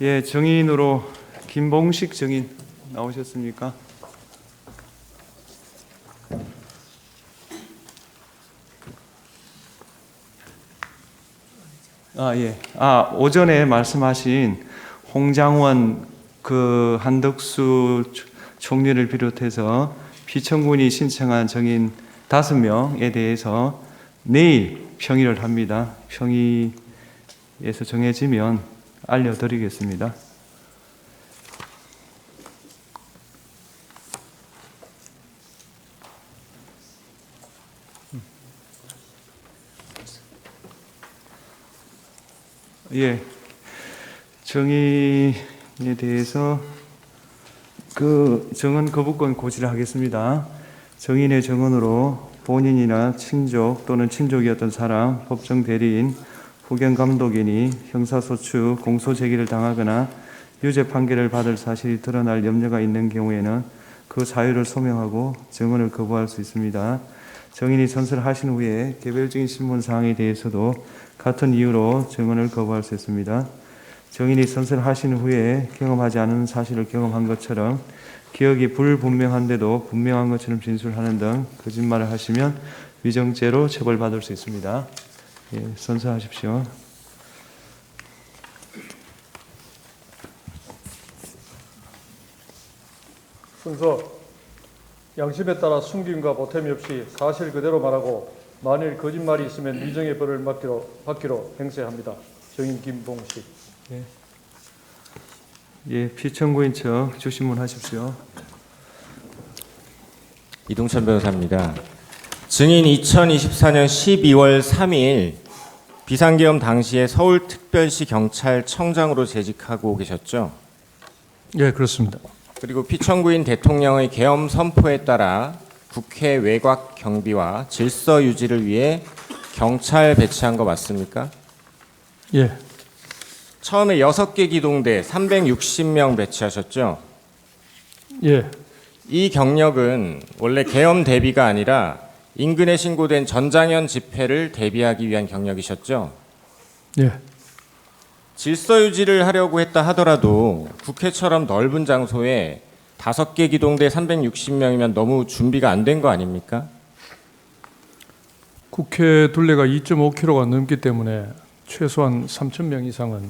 예, 정인으로 김봉식 정인 나오셨습니까? 예. 오전에 말씀하신 홍장원 한덕수 총리를 비롯해서 피청군이 신청한 정인 5명에 대해서 내일 평의를 합니다. 평의에서 정해지면 알려드리겠습니다. 예, 정인에 대해서 정언 거부권 고지를 하겠습니다. 정인의 정언으로 본인이나 친족 또는 친족이었던 사람, 법정 대리인, 후견 감독인이 형사소추, 공소제기를 당하거나 유죄 판결을 받을 사실이 드러날 염려가 있는 경우에는 그 사유를 소명하고 정언을 거부할 수 있습니다. 정인이 선서하신 후에 개별적인 신문 사항에 대해서도 같은 이유로 정언을 거부할 수 있습니다. 정인이 선서하신 후에 경험하지 않은 사실을 경험한 것처럼 기억이 불분명한데도 분명한 것처럼 진술하는 등 거짓말을 하시면 위정죄로 처벌받을 수 있습니다. 예, 선서하십시오. 순서 양심에 따라 숨김과 보탬이 없이 사실 그대로 말하고 만일 거짓말이 있으면 위정의 벌을 받기로 행세합니다. 정인 김봉식. 예, 피청구인 측 주신문 하십시오. 이동찬 변호사입니다. 증인 2024년 12월 3일 비상계엄 당시에 서울특별시 경찰청장으로 재직하고 계셨죠? 예, 그렇습니다. 그리고 피청구인 대통령의 계엄 선포에 따라 국회 외곽 경비와 질서 유지를 위해 경찰 배치한 거 맞습니까? 예, 처음에 6개 기동대 360명 배치하셨죠? 예, 이 경력은 원래 계엄 대비가 아니라 인근에 신고된 전장현 집회를 대비하기 위한 경력이셨죠? 예. 질서 유지를 하려고 했다 하더라도 국회처럼 넓은 장소에 5개 기동대 360명이면 너무 준비가 안 된 거 아닙니까? 국회 둘레가 2.5km가 넘기 때문에 최소한 3,000명 이상은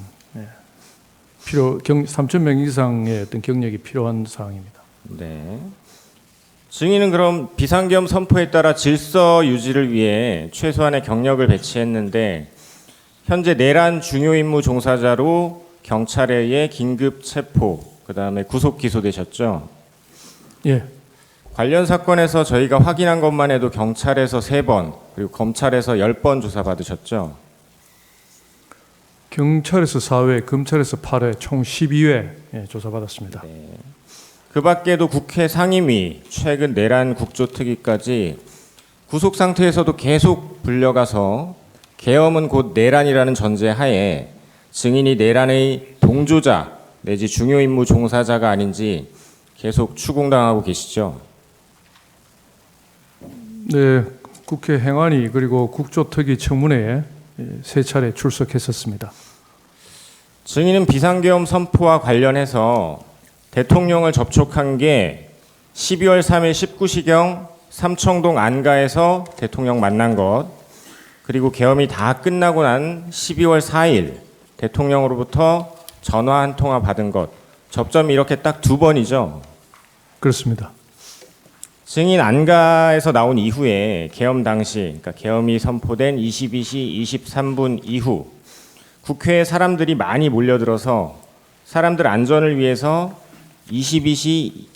3,000명 이상의 어떤 경력이 필요한 사항입니다. 네. 증인은 그럼 비상계엄 선포에 따라 질서 유지를 위해 최소한의 경력을 배치했는데 현재 내란 중요 임무 종사자로 경찰에 의해 긴급 체포, 그다음에 구속 기소되셨죠? 예, 관련 사건에서 저희가 확인한 것만 해도 경찰에서 3번, 그리고 검찰에서 10번 조사받으셨죠? 경찰에서 4회, 검찰에서 8회, 총 12회 조사받았습니다. 네. 그 밖에도 국회 상임위, 최근 내란 국조특위까지 구속 상태에서도 계속 불려가서 계엄은 곧 내란이라는 전제 하에 증인이 내란의 동조자 내지 중요 임무 종사자가 아닌지 계속 추궁당하고 계시죠? 네, 국회 행안위 그리고 국조특위 청문회에 3차례 출석했었습니다. 증인은 비상계엄 선포와 관련해서 대통령을 접촉한 게 12월 3일 19시경 삼청동 안가에서 대통령 만난 것, 그리고 계엄이 다 끝나고 난 12월 4일 대통령으로부터 전화 한 통화 받은 것, 접점이 이렇게 딱 2번이죠? 그렇습니다. 증인 안가에서 나온 이후에 계엄 당시, 그러니까 계엄이 선포된 22시 23분 이후 국회에 사람들이 많이 몰려들어서 사람들 안전을 위해서 22시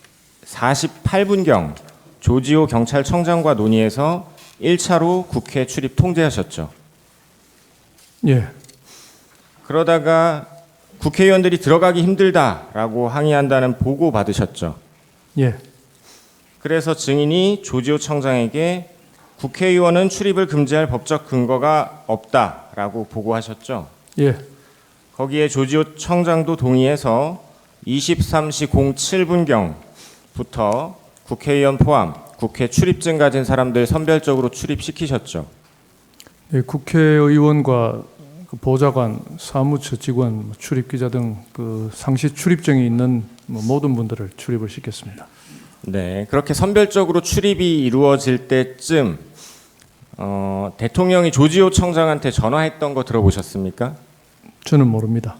48분경 조지호 경찰청장과 논의해서 1차로 국회 출입 통제하셨죠. 예, 그러다가 국회의원들이 들어가기 힘들다라고 항의한다는 보고 받으셨죠. 예, 그래서 증인이 조지호 청장에게 국회의원은 출입을 금지할 법적 근거가 없다라고 보고하셨죠. 예, 거기에 조지호 청장도 동의해서 23시 07분경부터 국회의원 포함 국회 출입증 가진 사람들 선별적으로 출입시키셨죠. 네, 국회의원과 그 보좌관, 사무처 직원, 출입 기자 등 그 상시 출입증이 있는 모든 분들을 출입을 시켰습니다. 네, 그렇게 선별적으로 출입이 이루어질 때쯤 대통령이 조지호 청장한테 전화했던 거 들어보셨습니까? 저는 모릅니다.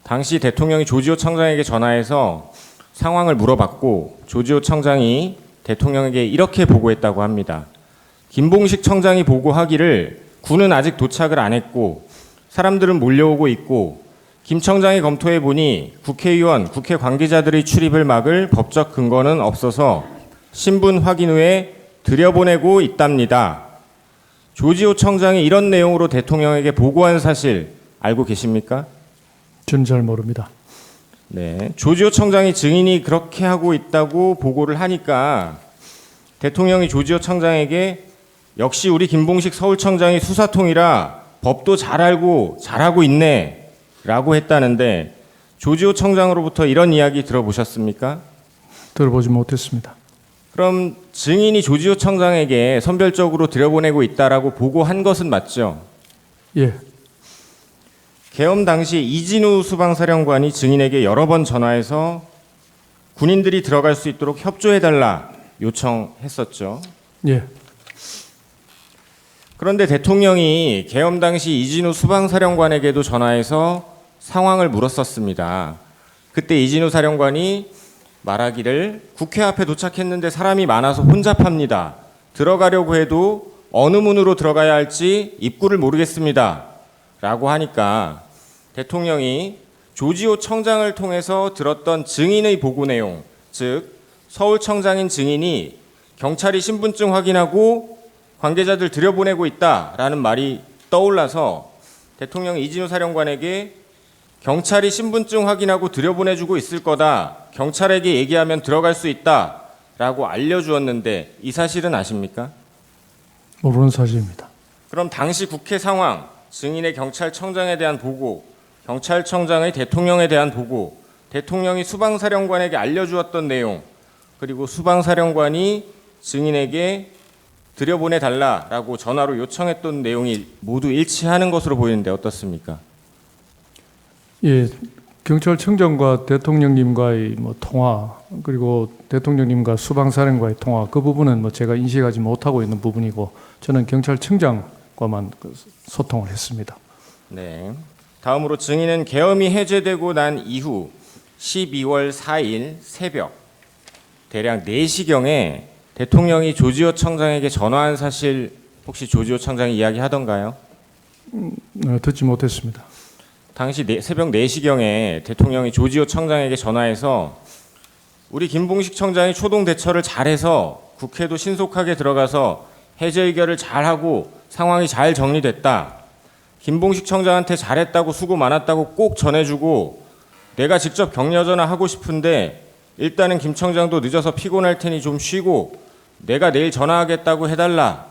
당시 대통령이 조지호 청장에게 전화해서 상황을 물어봤고 조지호 청장이 대통령에게 이렇게 보고했다고 합니다. 김봉식 청장이 보고하기를 군은 아직 도착을 안 했고 사람들은 몰려오고 있고 김 청장이 검토해 보니 국회의원, 국회 관계자들의 출입을 막을 법적 근거는 없어서 신분 확인 후에 들여보내고 있답니다. 조지호 청장이 이런 내용으로 대통령에게 보고한 사실 알고 계십니까? 저는 잘 모릅니다. 네, 조지호 청장이 증인이 그렇게 하고 있다고 보고를 하니까 대통령이 조지호 청장에게 역시 우리 김봉식 서울청장이 수사통이라 법도 잘 알고 잘하고 있네 라고 했다는데 조지호 청장으로부터 이런 이야기 들어보셨습니까? 들어보지 못했습니다. 그럼 증인이 조지호 청장에게 선별적으로 들여보내고 있다라고 보고한 것은 맞죠? 예, 계엄 당시 이진우 수방사령관이 증인에게 여러 번 전화해서 군인들이 들어갈 수 있도록 협조해달라 요청했었죠. 예, 그런데 대통령이 계엄 당시 이진우 수방사령관에게도 전화해서 상황을 물었었습니다. 그때 이진우 사령관이 말하기를 국회 앞에 도착했는데 사람이 많아서 혼잡합니다. 들어가려고 해도 어느 문으로 들어가야 할지 입구를 모르겠습니다. 라고 하니까 대통령이 조지호 청장을 통해서 들었던 증인의 보고 내용, 즉 서울청장인 증인이 경찰이 신분증 확인하고 관계자들 들여보내고 있다라는 말이 떠올라서 대통령이 이진우 사령관에게 경찰이 신분증 확인하고 들여보내주고 있을 거다. 경찰에게 얘기하면 들어갈 수 있다라고 알려주었는데 이 사실은 아십니까? 모르는 사실입니다. 그럼 당시 국회 상황, 증인의 경찰청장에 대한 보고, 경찰청장의 대통령에 대한 보고, 대통령이 수방사령관에게 알려주었던 내용, 그리고 수방사령관이 증인에게 들여보내달라라고 전화로 요청했던 내용이 모두 일치하는 것으로 보이는데 어떻습니까? 예, 경찰청장과 대통령님과의 통화 그리고 대통령님과 수방사령과의 통화 그 부분은 제가 인식하지 못하고 있는 부분이고 저는 경찰청장과만 소통을 했습니다. 네. 다음으로 증인은 계엄이 해제되고 난 이후 12월 4일 새벽 대략 4시경에 대통령이 조지호 청장에게 전화한 사실 혹시 조지호 청장이 이야기하던가요? 듣지 못했습니다. 당시 새벽 4시경에 대통령이 조지호 청장에게 전화해서 우리 김봉식 청장이 초동 대처를 잘해서 국회도 신속하게 들어가서 해제 의결을 잘하고 상황이 잘 정리됐다. 김봉식 청장한테 잘했다고 수고 많았다고 꼭 전해주고 내가 직접 격려 전화하고 싶은데 일단은 김 청장도 늦어서 피곤할 테니 좀 쉬고 내가 내일 전화하겠다고 해달라.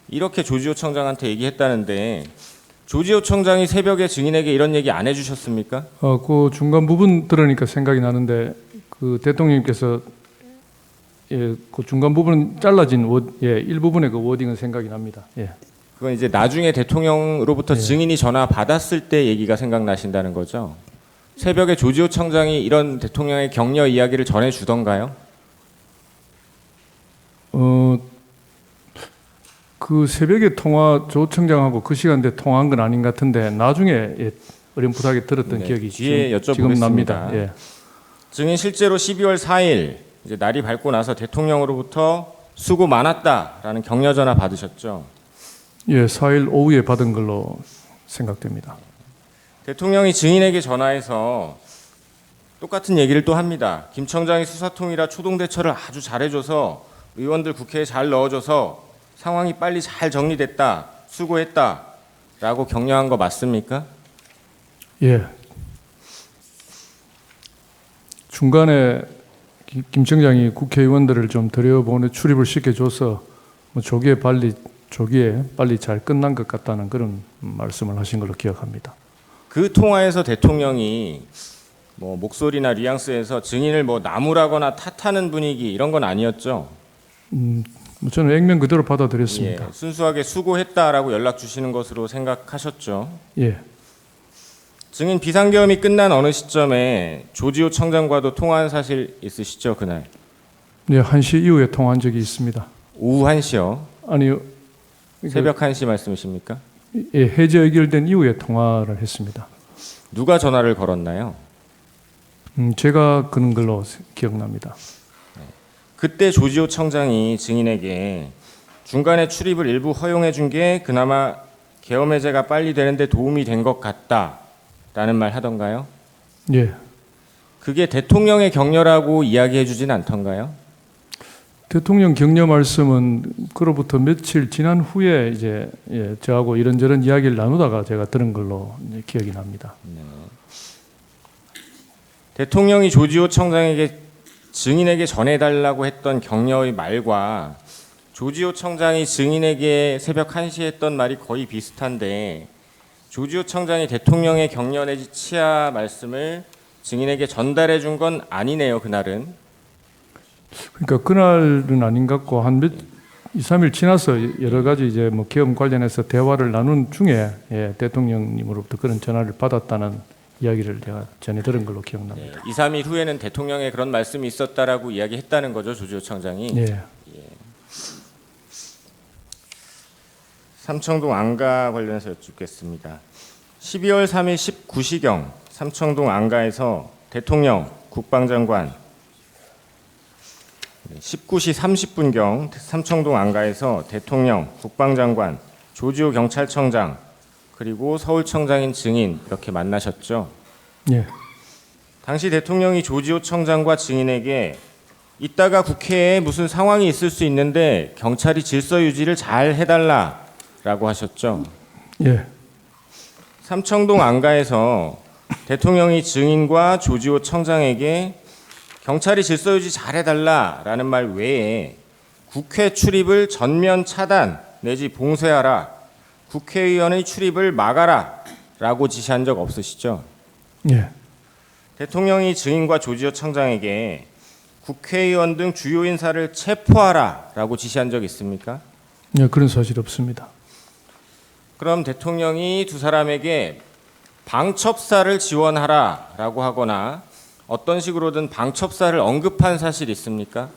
이렇게 조지호 청장한테 얘기했다는데 조지호 청장이 새벽에 증인에게 이런 얘기 안 해주셨습니까? 그 중간 부분 들으니까 생각이 나는데 그 대통령님께서 그 중간 부분 잘라진 일부분의 그 워딩은 생각이 납니다. 예. 그건 이제 나중에 대통령으로부터 증인이 전화 받았을 때 얘기가 생각나신다는 거죠. 새벽에 조지호 청장이 이런 대통령의 격려 이야기를 전해주던가요? 그 새벽에 조 청장하고 그 시간대 통화한 건 아닌 것 같은데 나중에 어렴풋하게 들었던 네, 기억이 뒤에 지금 여쭤보겠습니다. 납니다. 예. 증인 실제로 12월 4일 이제 날이 밝고 나서 대통령으로부터 수고 많았다라는 격려 전화 받으셨죠. 예, 4일 오후에 받은 걸로 생각됩니다. 대통령이 증인에게 전화해서 똑같은 얘기를 또 합니다. 김 청장이 수사통이라 초동 대처를 아주 잘해줘서 의원들 국회에 잘 넣어줘서 상황이 빨리 잘 정리됐다, 수고했다라고 격려한 거 맞습니까? 예. 중간에 김 청장이 국회의원들을 좀 들여보내 출입을 시켜줘서 조기에 빨리 잘 끝난 것 같다는 그런 말씀을 하신 걸로 기억합니다. 그 통화에서 대통령이 목소리나 뉘앙스에서 증인을 나무라거나 탓하는 분위기 이런 건 아니었죠? 뭐 저는 액면 그대로 받아들였습니다. 예, 순수하게 수고했다라고 연락 주시는 것으로 생각하셨죠. 예. 증인 비상계엄이 끝난 어느 시점에 조지호 청장과도 통화한 사실 있으시죠, 그날? 네, 1시 이후에 통화한 적이 있습니다. 오후 1시요. 아니요. 새벽 1시 말씀이십니까? 예, 해제 의결된 이후에 통화를 했습니다. 누가 전화를 걸었나요? 제가 그런 걸로 기억납니다. 그때 조지호 청장이 증인에게 중간에 출입을 일부 허용해 준 게 그나마 계엄 해제가 빨리 되는데 도움이 된 것 같다라는 말 하던가요? 예. 그게 대통령의 격려라고 이야기해 주진 않던가요? 대통령 격려 말씀은 그로부터 며칠 지난 후에 이제 저하고 이런저런 이야기를 나누다가 제가 들은 걸로 이제 기억이 납니다. 대통령이 조지호 청장에게 증인에게 전해달라고 했던 격려의 말과 조지호 청장이 증인에게 새벽 1시에 했던 말이 거의 비슷한데 조지호 청장이 대통령의 격려 내지 치하 말씀을 증인에게 전달해 준 건 아니네요, 그날은. 그러니까 그날은 아닌 것 같고 한 2, 3일 지나서 여러 가지 이제 뭐 계엄 관련해서 대화를 나눈 중에 대통령님으로부터 그런 전화를 받았다는 이야기를 제가 전해 들은 걸로 기억납니다. 2, 3일 후에는 대통령의 그런 말씀이 있었다라고 이야기했다는 거죠, 조지호 청장이. 예. 삼청동 안가 관련해서 여쭙겠습니다. 12월 3일 19시경 삼청동 안가에서 대통령, 국방장관 19시 30분경 삼청동 안가에서 대통령, 국방장관, 조지호 경찰청장 그리고 서울청장인 증인 이렇게 만나셨죠. 예. 당시 대통령이 조지호 청장과 증인에게 이따가 국회에 무슨 상황이 있을 수 있는데 경찰이 질서 유지를 잘 해달라라고 하셨죠. 예. 삼청동 안가에서 대통령이 증인과 조지호 청장에게 경찰이 질서 유지 잘 해달라라는 말 외에 국회 출입을 전면 차단 내지 봉쇄하라, 국회의원의 출입을 막아라라고 지시한 적 없으시죠? 예. 대통령이 증인과 조지호 청장에게 국회의원 등 주요 인사를 체포하라라고 지시한 적 있습니까? 예, 그런 사실 없습니다. 그럼 대통령이 두 사람에게 방첩사를 지원하라라고 하거나 어떤 식으로든 방첩사를 언급한 사실이 있습니까?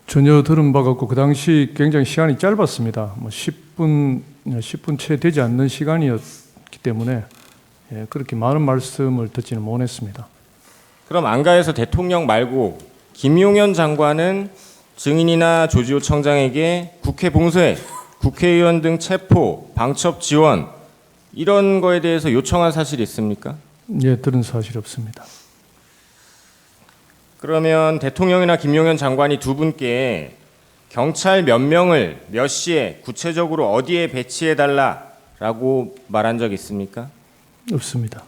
전혀 들은 바가 없고 그 당시 굉장히 시간이 짧았습니다. 뭐 10분 채 되지 않는 시간이었기 때문에 그렇게 많은 말씀을 듣지는 못했습니다. 그럼 안가에서 대통령 말고 김용현 장관은 증인이나 조지호 청장에게 국회 봉쇄, 국회의원 등 체포, 방첩 지원 이런 거에 대해서 요청한 사실이 있습니까? 예, 들은 사실 없습니다. 그러면 대통령이나 김용현 장관이 두 분께 경찰 몇 명을 몇 시에 구체적으로 어디에 배치해 달라라고 말한 적 있습니까? 없습니다.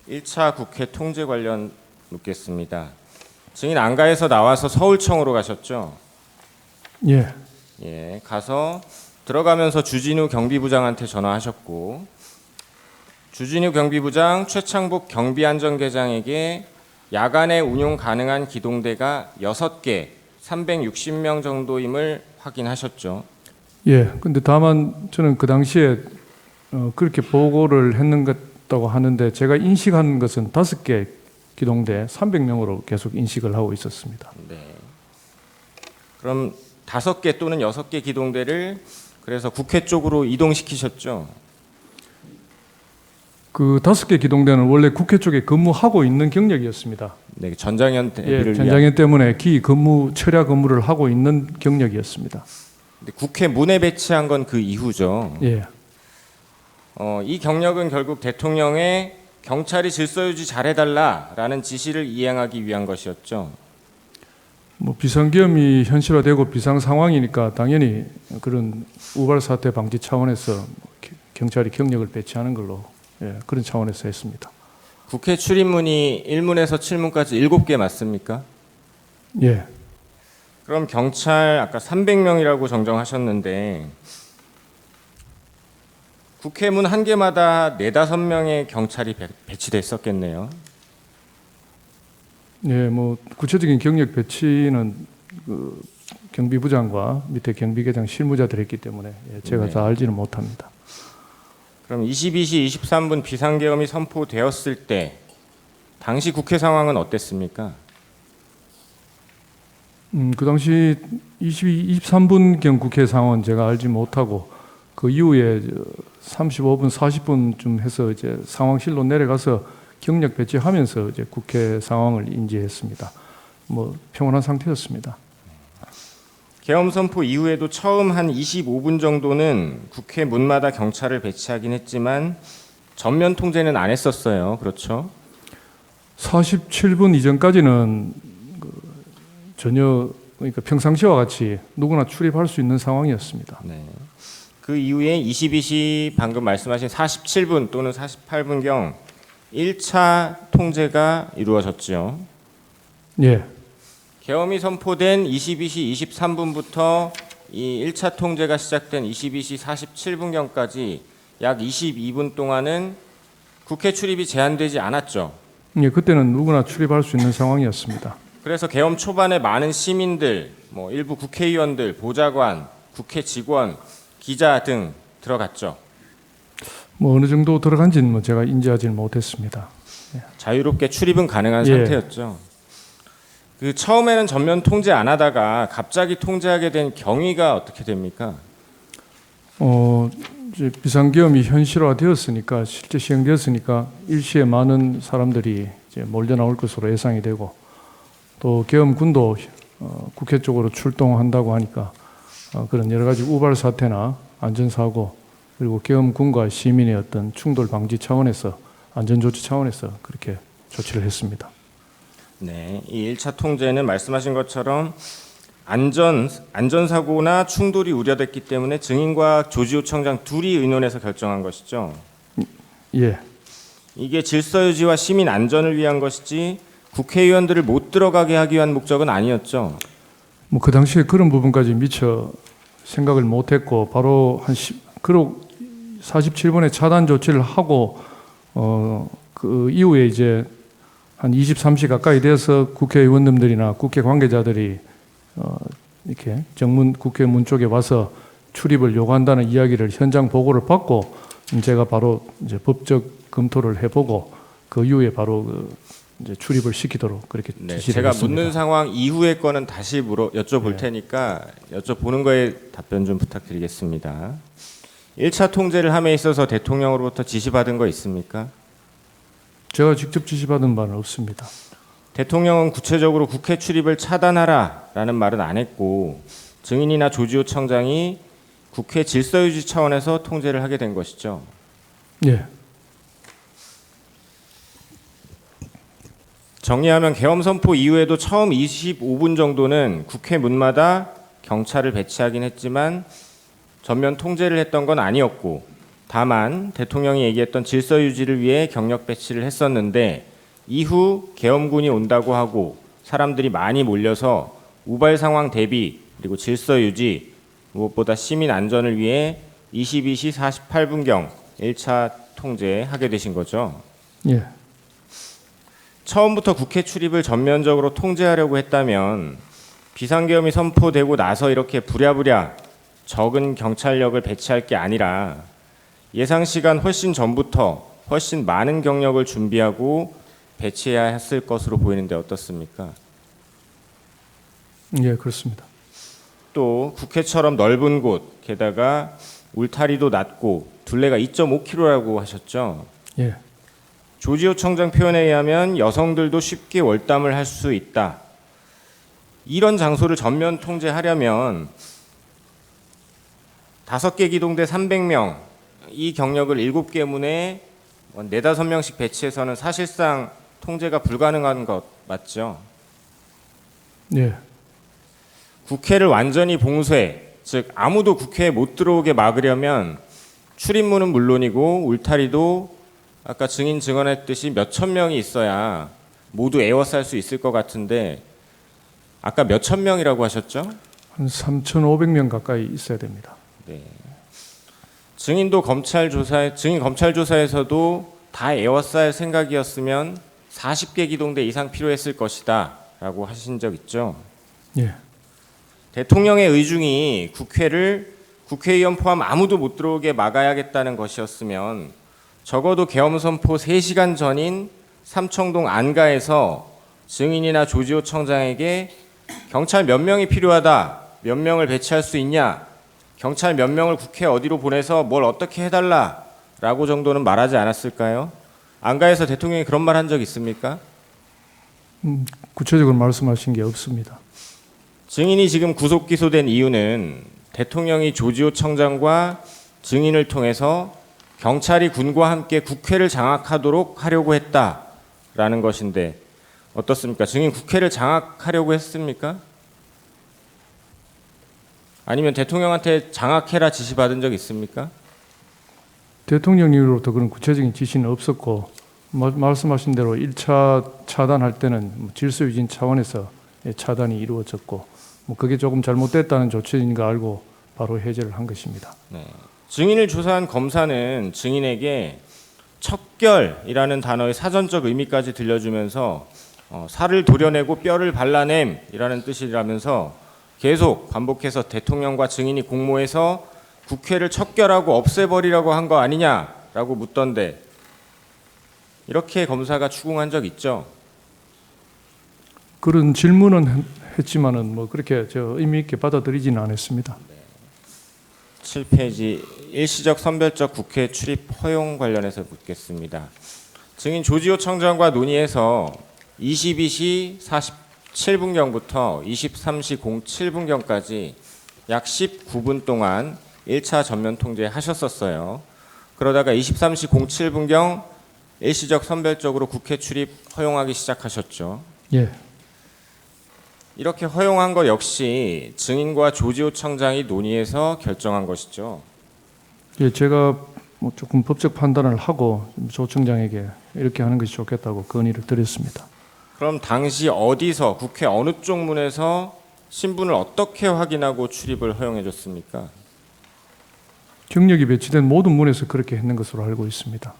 1차 국회 통제 관련 묻겠습니다. 증인 안가에서 나와서 서울청으로 가셨죠? 예. 예, 가서 들어가면서 주진우 경비부장한테 전화하셨고 주진우 경비부장 최창복 경비안전계장에게 야간에 운용 가능한 기동대가 6개, 360명 정도임을 확인하셨죠. 예. 근데 다만 저는 그 당시에 그렇게 보고를 했는 것다고 하는데 제가 인식한 것은 5개 기동대 300명으로 계속 인식을 하고 있었습니다. 네. 그럼 5개 또는 6개 기동대를 그래서 국회 쪽으로 이동시키셨죠. 그 5개 기동대는 원래 국회 쪽에 근무하고 있는 경력이었습니다. 네, 전장현 대비를 예, 전장현 때문에 기 근무 철야 근무를 하고 있는 경력이었습니다. 근데 국회 문에 배치한 건 그 이후죠. 예. 이 경력은 결국 대통령의 경찰이 질서 유지 잘해달라라는 지시를 이행하기 위한 것이었죠. 뭐 비상계엄이 현실화되고 비상 상황이니까 당연히 그런 우발 사태 방지 차원에서 경찰이 경력을 배치하는 걸로 그런 차원에서 했습니다. 국회 출입문이 1문에서 7문까지 7개 맞습니까? 예. 그럼 경찰 아까 300명이라고 정정하셨는데 국회 문 한 개마다 4, 5명의 경찰이 배치됐었겠네요. 예, 뭐 구체적인 경력 배치는 경비부장과 밑에 경비계장 실무자들이 했기 때문에 제가 네. 다 알지는 못합니다. 그럼 22시 23분 비상계엄이 선포되었을 때 당시 국회 상황은 어땠습니까? 그 당시 23분경 국회 상황은 제가 알지 못하고 그 이후에 35분, 40분쯤 해서 이제 상황실로 내려가서 경력 배치하면서 이제 국회 상황을 인지했습니다. 뭐 평온한 상태였습니다. 계엄 선포 이후에도 처음 한 25분 정도는 국회 문마다 경찰을 배치하긴 했지만 전면 통제는 안 했었어요. 그렇죠? 47분 이전까지는 전혀 그러니까 평상시와 같이 누구나 출입할 수 있는 상황이었습니다. 네. 그 이후에 22시 방금 말씀하신 47분 또는 48분경 1차 통제가 이루어졌죠. 예, 계엄이 선포된 22시 23분부터 이 1차 통제가 시작된 22시 47분경까지 약 22분 동안은 국회 출입이 제한되지 않았죠. 예, 그때는 누구나 출입할 수 있는 상황이었습니다. 그래서 계엄 초반에 많은 시민들, 뭐 일부 국회의원들, 보좌관, 국회 직원, 기자 등 들어갔죠. 뭐 어느 정도 들어간지는 뭐 제가 인지하지는 못했습니다. 자유롭게 출입은 가능한 예. 상태였죠. 그 처음에는 전면 통제 안 하다가 갑자기 통제하게 된 경위가 어떻게 됩니까? 이제 비상계엄이 현실화되었으니까 실제 시행되었으니까 일시에 많은 사람들이 이제 몰려 나올 것으로 예상이 되고 또 계엄군도 국회 쪽으로 출동한다고 하니까 그런 여러 가지 우발 사태나 안전사고 그리고 계엄군과 시민의 어떤 충돌 방지 차원에서 안전조치 차원에서 그렇게 조치를 했습니다. 네, 이 1차 통제는 말씀하신 것처럼 안전사고나 충돌이 우려됐기 때문에 증인과 조지호 청장 둘이 의논해서 결정한 것이죠. 예, 이게 질서유지와 시민 안전을 위한 것이지 국회의원들을 못 들어가게 하기 위한 목적은 아니었죠. 뭐 그 당시에 그런 부분까지 미처 생각을 못했고 바로 그리고 47분에 차단 조치를 하고 그 이후에 이제 한 23시 가까이 돼서 국회의원님들이나 국회 관계자들이 이렇게 국회 문 쪽에 와서 출입을 요구한다는 이야기를 현장 보고를 받고 제가 바로 이제 법적 검토를 해보고 그 이후에 바로 이제 출입을 시키도록 그렇게 네, 지시를 제가 했습니다. 묻는 상황 이후의 거는 다시 여쭤볼 테니까 여쭤보는 거에 답변 좀 부탁드리겠습니다. 1차 통제를 함에 있어서 대통령으로부터 지시받은 거 있습니까? 제가 직접 지시받은 바는 없습니다. 대통령은 구체적으로 국회 출입을 차단하라라는 말은 안 했고 증인이나 조지호 청장이 국회 질서유지 차원에서 통제를 하게 된 것이죠. 예, 정리하면 계엄 선포 이후에도 처음 25분 정도는 국회 문마다 경찰을 배치하긴 했지만 전면 통제를 했던 건 아니었고 다만 대통령이 얘기했던 질서 유지를 위해 경력 배치를 했었는데 이후 계엄군이 온다고 하고 사람들이 많이 몰려서 우발 상황 대비 그리고 질서 유지 무엇보다 시민 안전을 위해 22시 48분경 1차 통제하게 되신 거죠. 예. 처음부터 국회 출입을 전면적으로 통제하려고 했다면 비상계엄이 선포되고 나서 이렇게 부랴부랴 적은 경찰력을 배치할 게 아니라 예상 시간 훨씬 전부터 훨씬 많은 경력을 준비하고 배치해야 했을 것으로 보이는데 어떻습니까? 예, 그렇습니다. 또 국회처럼 넓은 곳 게다가 울타리도 낮고 둘레가 2.5km라고 하셨죠. 예. 조지호 청장 표현에 의하면 여성들도 쉽게 월담을 할 수 있다. 이런 장소를 전면 통제하려면 5개 기동대 300명, 이 경력을 7개 문에 4, 5명씩 배치해서는 사실상 통제가 불가능한 것 맞죠? 예. 국회를 완전히 봉쇄, 즉 아무도 국회에 못 들어오게 막으려면 출입문은 물론이고 울타리도 아까 증인 증언했듯이 몇천 명이 있어야 모두 에워쌀 수 있을 것 같은데 아까 몇천 명이라고 하셨죠? 한 3,500명 가까이 있어야 됩니다. 네. 증인 검찰 조사에서도 다 에워쌀 생각이었으면 40개 기동대 이상 필요했을 것이다 라고 하신 적 있죠. 예. 대통령의 의중이 국회의원 포함 아무도 못 들어오게 막아야겠다는 것이었으면 적어도 계엄 선포 3시간 전인 삼청동 안가에서 증인이나 조지호 청장에게 경찰 몇 명이 필요하다, 몇 명을 배치할 수 있냐, 경찰 몇 명을 국회 어디로 보내서 뭘 어떻게 해달라라고 정도는 말하지 않았을까요? 안가에서 대통령이 그런 말 한 적 있습니까? 구체적으로 말씀하신 게 없습니다. 증인이 지금 구속 기소된 이유는 대통령이 조지호 청장과 증인을 통해서 경찰이 군과 함께 국회를 장악하도록 하려고 했다라는 것인데 어떻습니까? 증인 국회를 장악하려고 했습니까? 아니면 대통령한테 장악해라 지시받은 적 있습니까? 대통령님으로부터 그런 구체적인 지시는 없었고 말씀하신 대로 1차 차단할 때는 질서 유진 차원에서 차단이 이루어졌고 그게 조금 잘못됐다는 조치인 거 알고 바로 해제를 한 것입니다. 네. 증인을 조사한 검사는 증인에게 척결이라는 단어의 사전적 의미까지 들려주면서 살을 도려내고 뼈를 발라냄이라는 뜻이라면서 계속 반복해서 대통령과 증인이 공모해서 국회를 척결하고 없애버리라고 한 거 아니냐라고 묻던데 이렇게 검사가 추궁한 적 있죠? 그런 질문은 했지만은 그렇게 의미 있게 받아들이지는 않았습니다. 7페이지 일시적 선별적 국회 출입 허용 관련해서 묻겠습니다. 증인 조지호 청장과 논의해서 22시 47분경부터 23시 07분경까지 약 19분 동안 1차 전면 통제하셨었어요. 그러다가 23시 07분경 일시적 선별적으로 국회 출입 허용하기 시작하셨죠. 예. 이렇게 허용한 것 역시 증인과 조지호 청장이 논의해서 결정한 것이죠. 예, 제가 조금 법적 판단을 하고 조 청장에게 이렇게 하는 것이 좋겠다고 건의를 드렸습니다. 그럼 당시 어디서 국회 어느 쪽 문에서 신분을 어떻게 확인하고 출입을 허용해 줬습니까? 경력이 배치된 모든 문에서 그렇게 했는 것으로 알고 있습니다.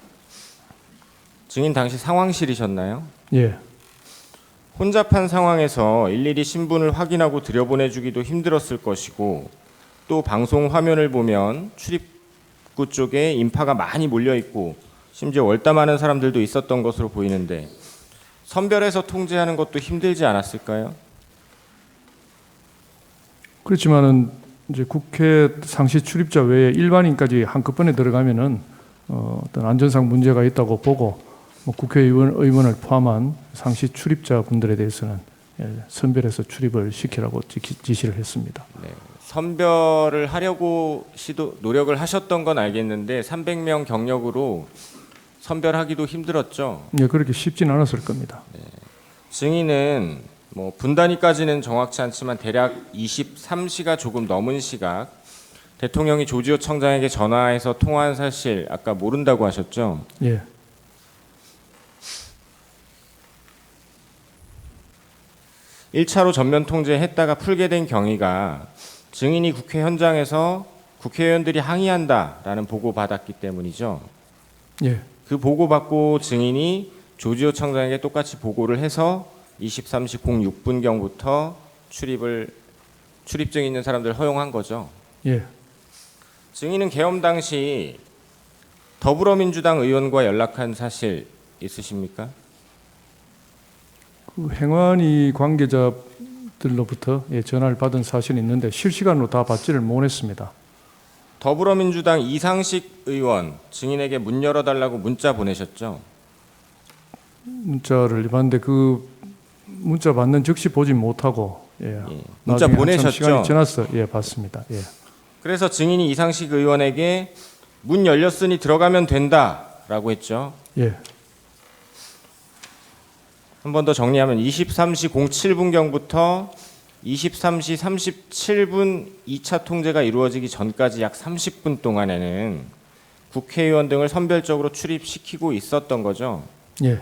증인 당시 상황실이셨나요? 예. 혼잡한 상황에서 일일이 신분을 확인하고 들여보내주기도 힘들었을 것이고 또 방송 화면을 보면 출입구 쪽에 인파가 많이 몰려있고 심지어 월담하는 사람들도 있었던 것으로 보이는데 선별해서 통제하는 것도 힘들지 않았을까요? 그렇지만은 이제 국회 상시 출입자 외에 일반인까지 한꺼번에 들어가면은 어떤 안전상 문제가 있다고 보고 국회의원을 포함한 상시 출입자 분들에 대해서는 선별해서 출입을 시키라고 지시를 했습니다. 네, 선별을 하려고 노력을 하셨던 건 알겠는데 300명 경력으로 선별하기도 힘들었죠. 예, 그렇게 쉽지는 않았을 겁니다. 네. 증인은 분단위까지는 정확치 않지만 대략 23시가 조금 넘은 시각 대통령이 조지호 청장에게 전화해서 통화한 사실 아까 모른다고 하셨죠? 예. (1차로) 전면 통제했다가 풀게 된 경위가 증인이 국회 현장에서 국회의원들이 항의한다라는 보고 받았기 때문이죠. 예. 그 보고 받고 증인이 조지호 청장에게 똑같이 보고를 해서 23시 06분경부터 출입증 있는 사람들 허용한 거죠. 예. 증인은 계엄 당시 더불어민주당 의원과 연락한 사실 있으십니까? 그 행안위 관계자들로부터 전화를 받은 사실이 있는데 실시간으로 다 받지를 못했습니다. 더불어민주당 이상식 의원 증인에게 문 열어달라고 문자 보내셨죠? 문자를 받는데 그 문자 받는 즉시 보지 못하고 문자 보내셨죠? 시간이 지났어. 예, 봤습니다. 예. 그래서 증인이 이상식 의원에게 문 열렸으니 들어가면 된다라고 했죠. 예. 한 번 더 정리하면 23시 07분경부터 23시 37분 2차 통제가 이루어지기 전까지 약 30분 동안에는 국회의원 등을 선별적으로 출입시키고 있었던 거죠. 예.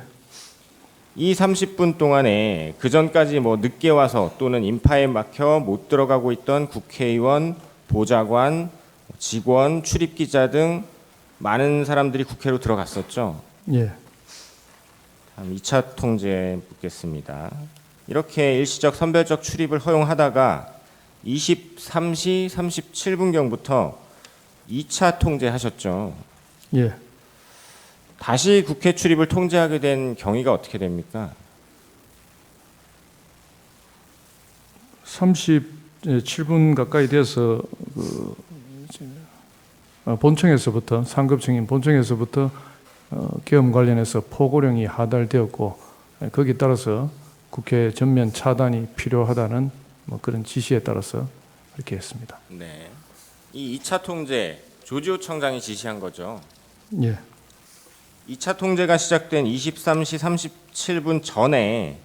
이 30분 동안에 그 전까지 늦게 와서 또는 인파에 막혀 못 들어가고 있던 국회의원, 보좌관, 직원, 출입기자 등 많은 사람들이 국회로 들어갔었죠. 예. 다음 2차 통제 묻겠습니다. 이렇게 일시적 선별적 출입을 허용하다가 23시 37분경부터 2차 통제하셨죠. 예. 다시 국회 출입을 통제하게 된 경위가 어떻게 됩니까? 37분 가까이 돼서 본청에서부터 상급 증인 본청에서부터 계엄 관련해서 포고령이 하달되었고 거기에 따라서 국회 전면 차단이 필요하다는 뭐 그런 지시에 따라서 그렇게 했습니다. 네. 이 2차 통제 조지호 청장이 지시한 거죠. 예. 2차 통제가 시작된 23시 37분 전에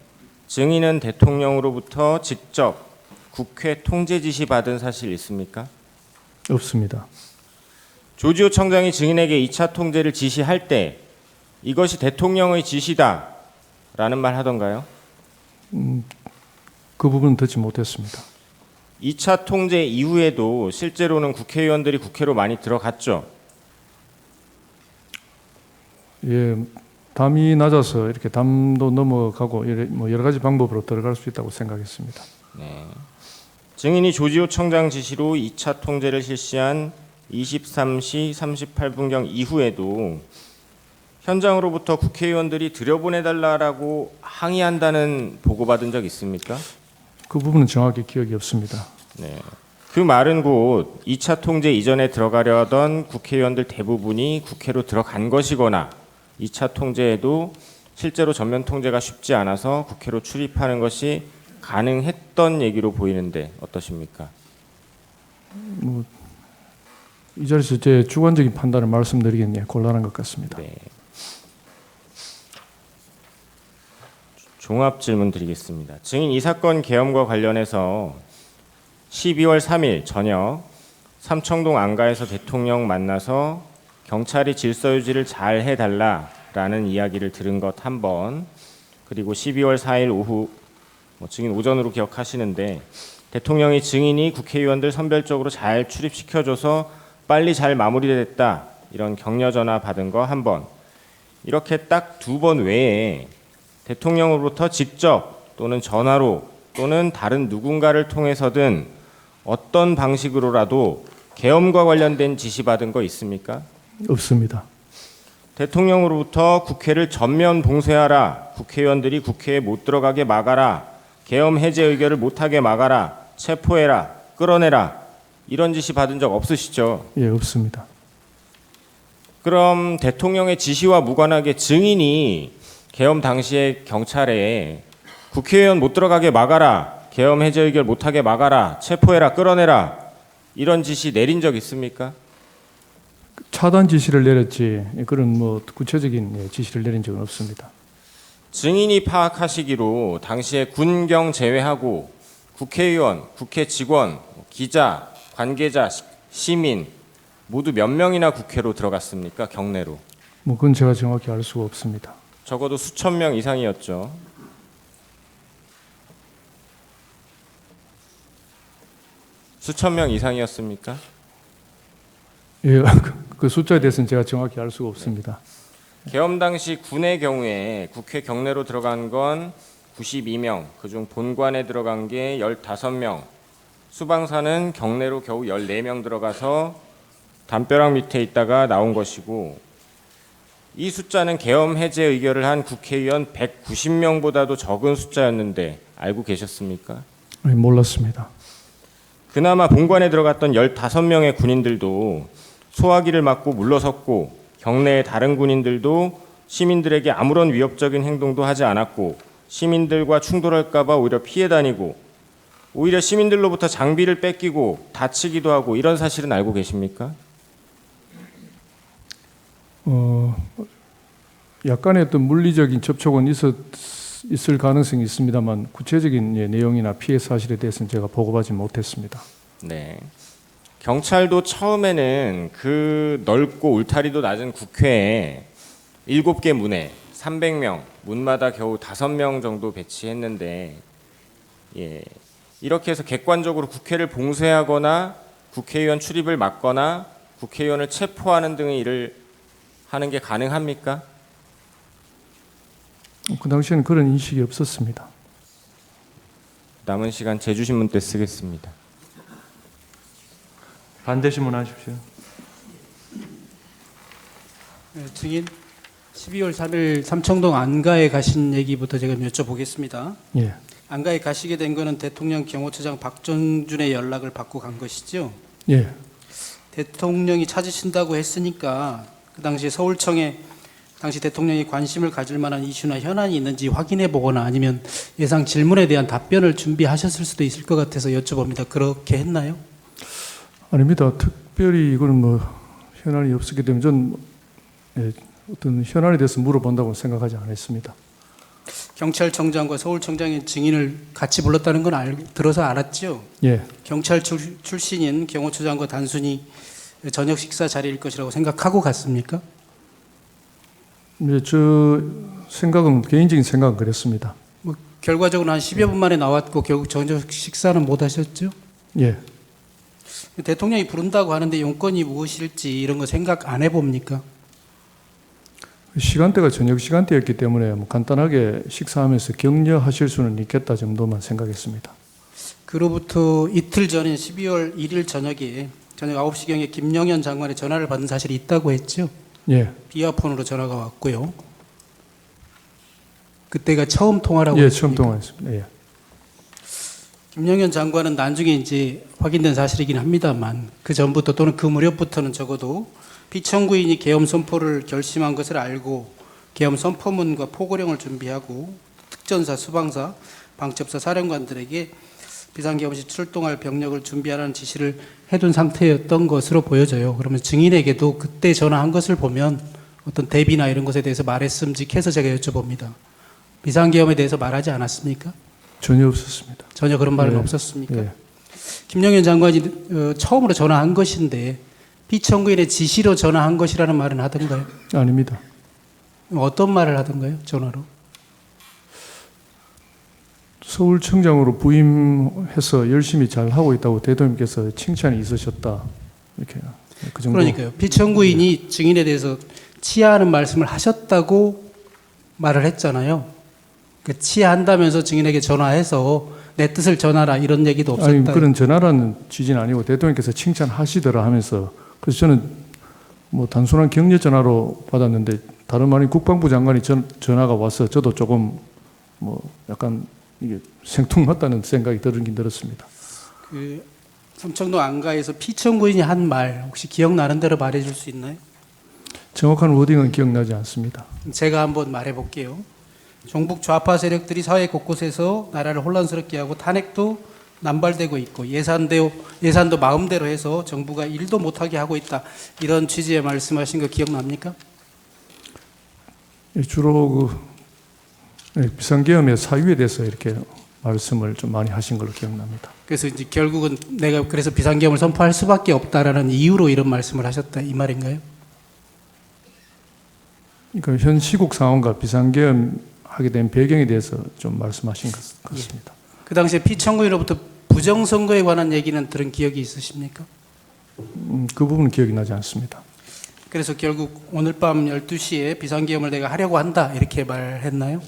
증인은 대통령으로부터 직접 국회 통제 지시 받은 사실 있습니까? 없습니다. 조지호 청장이 증인에게 2차 통제를 지시할 때 이것이 대통령의 지시다라는 말 하던가요? 그 부분은 듣지 못했습니다. 2차 통제 이후에도 실제로는 국회의원들이 국회로 많이 들어갔죠. 예, 담이 낮아서 이렇게 담도 넘어가고 뭐 여러 가지 방법으로 들어갈 수 있다고 생각했습니다. 네. 증인이 조지호 청장 지시로 2차 통제를 실시한 23시 38분경 이후에도 현장으로부터 국회의원들이 들여보내달라고 항의한다는 보고받은 적 있습니까? 그 부분은 정확히 기억이 없습니다. 네. 그 말은 곧 2차 통제 이전에 들어가려 하던 국회의원들 대부분이 국회로 들어간 것이거나 2차 통제에도 실제로 전면 통제가 쉽지 않아서 국회로 출입하는 것이 가능했던 얘기로 보이는데 어떠십니까? 이 자리에서 제 주관적인 판단을 말씀드리겠네요. 곤란한 것 같습니다. 네. 종합 질문 드리겠습니다. 증인 이 사건 계엄과 관련해서 12월 3일 저녁 삼청동 안가에서 대통령 만나서 경찰이 질서 유지를 잘 해달라라는 이야기를 들은 것 한 번, 그리고 12월 4일 오후 증인 오전으로 기억하시는데 대통령이 증인이 국회의원들 선별적으로 잘 출입시켜줘서 빨리 잘 마무리됐다 이런 격려 전화 받은 거 한 번, 이렇게 딱 2번 외에 대통령으로부터 직접 또는 전화로 또는 다른 누군가를 통해서든 어떤 방식으로라도 계엄과 관련된 지시받은 거 있습니까? 없습니다. 대통령으로부터 국회를 전면 봉쇄하라, 국회의원들이 국회에 못 들어가게 막아라, 계엄 해제 의결을 못하게 막아라, 체포해라, 끌어내라 이런 지시 받은 적 없으시죠? 예, 없습니다. 그럼 대통령의 지시와 무관하게 증인이 계엄 당시에 경찰에 국회의원 못 들어가게 막아라, 계엄 해제 의결 못하게 막아라, 체포해라, 끌어내라 이런 지시 내린 적 있습니까? 차단 지시를 내렸지 그런 뭐 구체적인 지시를 내린 적은 없습니다. 증인이 파악하시기로 당시에 군경 제외하고 국회의원, 국회 직원, 기자, 관계자, 시민 모두 몇 명이나 국회로 들어갔습니까? 경내로. 뭐 그건 제가 정확히 알 수가 없습니다. 적어도 수천 명 이상이었죠. 수천 명 이상이었습니까? 예, 그 숫자에 대해서는 제가 정확히 알 수가 없습니다. 계엄 당시 군의 경우에 국회 경내로 들어간 건 92명, 그중 본관에 들어간 게 15명, 수방사는 경내로 겨우 14명 들어가서 담벼락 밑에 있다가 나온 것이고, 이 숫자는 계엄 해제 의결을 한 국회의원 190명보다도 적은 숫자였는데 알고 계셨습니까? 예, 몰랐습니다. 그나마 본관에 들어갔던 15명의 군인들도 소화기를 맞고 물러섰고 경내의 다른 군인들도 시민들에게 아무런 위협적인 행동도 하지 않았고 시민들과 충돌할까 봐 오히려 피해 다니고 오히려 시민들로부터 장비를 뺏기고 다치기도 하고 이런 사실은 알고 계십니까? 약간의 어떤 물리적인 접촉은 있을 가능성이 있습니다만 구체적인 내용이나 피해 사실에 대해서는 제가 보고받지 못했습니다. 네. 경찰도 처음에는 그 넓고 울타리도 낮은 국회에 7개 문에 300명, 문마다 겨우 5명 정도 배치했는데 이렇게 해서 객관적으로 국회를 봉쇄하거나 국회의원 출입을 막거나 국회의원을 체포하는 등의 일을 하는 게 가능합니까? 그 당시에는 그런 인식이 없었습니다. 남은 시간 제주신문 때 쓰겠습니다. 반대 신문하십시오. 네, 증인 12월 3일 삼청동 안가에 가신 얘기부터 제가 여쭤보겠습니다. 예, 안가에 가시게 된 거는 대통령 경호처장 박정준의 연락을 받고 간 것이죠. 예, 대통령이 찾으신다고 했으니까 그 당시에 서울청에 당시 대통령이 관심을 가질 만한 이슈나 현안이 있는지 확인해 보거나 아니면 예상 질문에 대한 답변을 준비하셨을 수도 있을 것 같아서 여쭤봅니다. 그렇게 했나요? 아닙니다. 특별히 이거는 뭐 현안이 없었기 때문에 전 예, 어떤 현안에 대해서 물어본다고 생각하지 않았습니다. 경찰청장과 서울청장의 증인을 같이 불렀다는 건 들어서 알았죠? 예, 경찰 출신인 경호처장과 단순히 저녁 식사 자리일 것이라고 생각하고 갔습니까? 이제 저 생각은 개인적인 생각은 그랬습니다. 뭐 결과적으로 한 10여 분 만에 나왔고 결국 저녁 식사는 못 하셨죠? 예, 대통령이 부른다고 하는데 용건이 무엇일지 이런 거 생각 안 해봅니까? 시간대가 저녁 시간대였기 때문에 뭐 간단하게 식사하면서 격려하실 수는 있겠다 정도만 생각했습니다. 그로부터 이틀 전인 12월 1일 저녁에 저녁 9시경에 김영현 장관의 전화를 받은 사실이 있다고 했죠? 예, 비아폰으로 전화가 왔고요. 그때가 처음 통화라고 예, 처음 했습니까? 통화했습니다. 예, 김영현 장관은 나중에 이제 확인된 사실이긴 합니다만 그 전부터 또는 그 무렵부터는 적어도 피청구인이 계엄 선포를 결심한 것을 알고 계엄 선포문과 포고령을 준비하고 특전사, 수방사, 방첩사 사령관들에게 비상계엄 시 출동할 병력을 준비하라는 지시를 해둔 상태였던 것으로 보여져요. 그러면 증인에게도 그때 전화한 것을 보면 어떤 대비나 이런 것에 대해서 말했음직해서 제가 여쭤봅니다. 비상계엄에 대해서 말하지 않았습니까? 전혀 없었습니다. 전혀 그런 말은 예, 없었습니까? 예. 김영현 장관이 처음으로 전화한 것인데 피청구인의 지시로 전화한 것이라는 말은 하던가요? 아닙니다. 어떤 말을 하던가요? 전화로? 서울청장으로 부임해서 열심히 잘 하고 있다고 대통령께서 칭찬이 있으셨다. 이렇게 그 정도. 그러니까요. 피청구인이 증인에 대해서 치하하는 말씀을 하셨다고 말을 했잖아요. 그 치하한다면서 증인에게 전화해서 내 뜻을 전하라 이런 얘기도 없었다. 아니 그런 전화라는 취지는 아니고 대통령께서 칭찬하시더라 하면서 그래서 저는 뭐 단순한 격려 전화로 받았는데 다름 아닌 국방부 장관이 전화가 와서 저도 조금 뭐 약간 이게 생뚱맞다는 생각이 들긴 들었습니다. 그 삼청동 안가에서 피청구인이 한 말 혹시 기억나는 대로 말해줄 수 있나요? 정확한 워딩은 기억나지 않습니다. 제가 한번 말해볼게요. 종북 좌파 세력들이 사회 곳곳에서 나라를 혼란스럽게 하고 탄핵도 남발되고 있고 예산도 마음대로 해서 정부가 일도 못하게 하고 있다. 이런 취지의 말씀하신 거 기억납니까? 주로 비상계엄의 사유에 대해서 이렇게 말씀을 좀 많이 하신 걸로 기억납니다. 그래서 이제 결국은 내가 그래서 비상계엄을 선포할 수밖에 없다라는 이유로 이런 말씀을 하셨다 이 말인가요? 그러니까 현 시국 상황과 비상계엄 하게 된 배경에 대해서 좀 말씀하신 것 같습니다. 그 당시에 피청구인으로부터 부정선거에 관한 얘기는 들은 기억이 있으십니까? 그 부분은 기억이 나지 않습니다. 그래서 결국 오늘 밤 12시에 비상계엄을 내가 하려고 한다 이렇게 말했나요?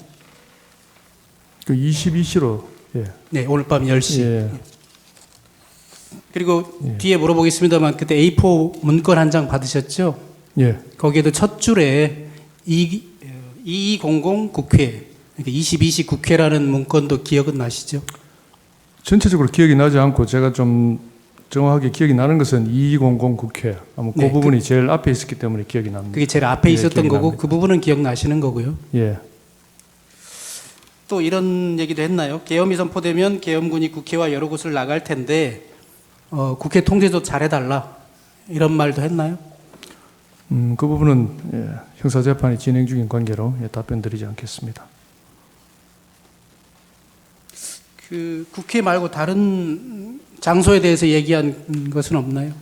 그 22시로 예. 네, 오늘 밤 10시. 예. 그리고 예. 뒤에 물어보겠습니다만 그때 A4 문건 한 장 받으셨죠? 예. 거기에도 첫 줄에 2200 국회, 그러니까 22시 국회라는 문건도 기억은 나시죠? 전체적으로 기억이 나지 않고 제가 좀 정확하게 기억이 나는 것은 2200 국회. 아마 그 네, 부분이 제일 앞에 있었기 때문에 기억이 납니다. 그게 제일 앞에 예, 있었던 기억이 거고 납니다. 그 부분은 기억나시는 거고요. 예. 또 이런 얘기도 했나요? 계엄이 선포되면 계엄군이 국회와 여러 곳을 나갈 텐데 국회 통제도 잘해달라 이런 말도 했나요? 그 부분은 예, 형사재판이 진행 중인 관계로 예, 답변드리지 않겠습니다. 그 국회 말고 다른 장소에 대해서 얘기한 것은 없나요?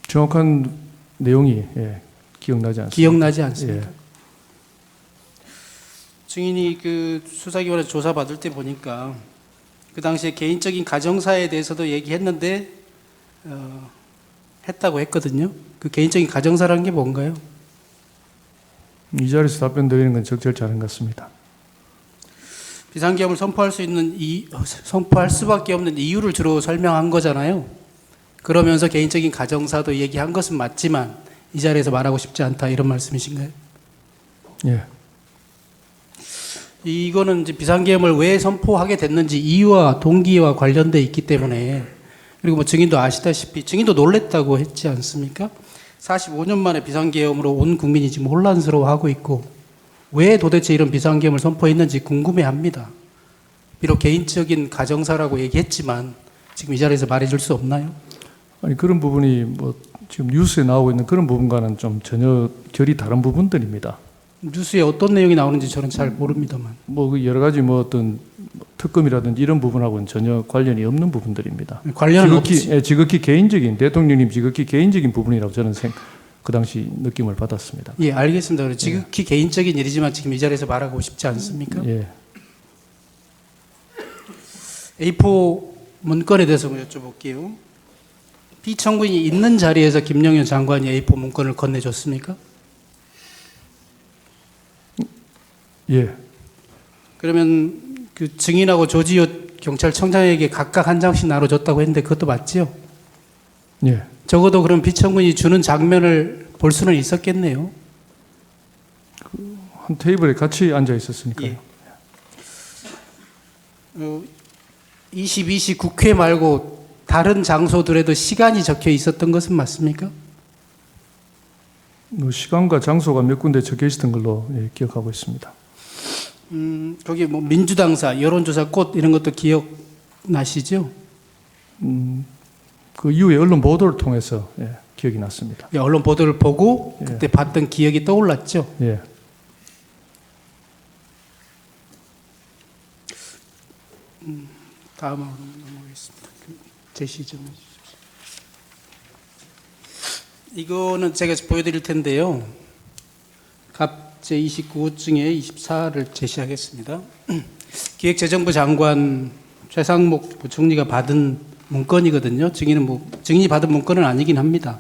정확한 내용이 예, 기억나지 않습니다. 기억나지 않습니다. 예. 증인이 그 수사기관에서 조사받을 때 보니까 그 당시에 개인적인 가정사에 대해서도 얘기했는데 했다고 했거든요. 그 개인적인 가정사라는 게 뭔가요? 이 자리에서 답변드리는 건 적절치 않은 것 같습니다. 비상계엄을 선포할 수밖에 없는 이유를 주로 설명한 거잖아요. 그러면서 개인적인 가정사도 얘기한 것은 맞지만 이 자리에서 말하고 싶지 않다 이런 말씀이신가요? 예. 이거는 이제 비상계엄을 왜 선포하게 됐는지 이유와 동기와 관련돼 있기 때문에 그리고 뭐 증인도 아시다시피 증인도 놀랬다고 했지 않습니까? 45년 만에 비상계엄으로 온 국민이 지금 혼란스러워하고 있고 왜 도대체 이런 비상계엄을 선포했는지 궁금해합니다. 비록 개인적인 가정사라고 얘기했지만 지금 이 자리에서 말해줄 수 없나요? 아니 그런 부분이 뭐 지금 뉴스에 나오고 있는 그런 부분과는 좀 전혀 결이 다른 부분들입니다. 뉴스에 어떤 내용이 나오는지 저는 잘 모릅니다만. 뭐 여러 가지 뭐 어떤 특검이라든지 이런 부분하고는 전혀 관련이 없는 부분들입니다. 관련은 지극히 개인적인 대통령님 지극히 개인적인 부분이라고 저는 그 당시 느낌을 받았습니다. 예, 알겠습니다. 그래, 지극히 개인적인 일이지만 지금 이 자리에서 말하고 싶지 않습니까? 예. A4 문건에 대해서 한번 여쭤볼게요. 피청구인이 있는 자리에서 김영현 장관이 A4 문건을 건네줬습니까? 예. 그러면 그 증인하고 조지호 경찰청장에게 각각 한 장씩 나눠줬다고 했는데 그것도 맞지요? 예. 적어도 그럼 피청구인이 주는 장면을 볼 수는 있었겠네요. 한 테이블에 같이 앉아 있었으니까요. 예. 22시 국회 말고 다른 장소들에도 시간이 적혀 있었던 것은 맞습니까? 뭐 시간과 장소가 몇 군데 적혀 있었던 걸로 기억하고 있습니다. 거기 뭐 민주당사, 여론조사 꽃 이런 것도 기억나시죠? 그 이후에 언론 보도를 통해서 기억이 났습니다. 예, 언론 보도를 보고 그때 봤던 기억이 떠올랐죠? 예. 다음으로 넘어가겠습니다. 제시 좀 해주십시오. 이거는 제가 보여드릴 텐데요. 갑 제29호증에 24를 제시하겠습니다. 기획재정부 장관 최상목 부총리가 받은 문건이거든요. 증인이 받은 문건은 아니긴 합니다.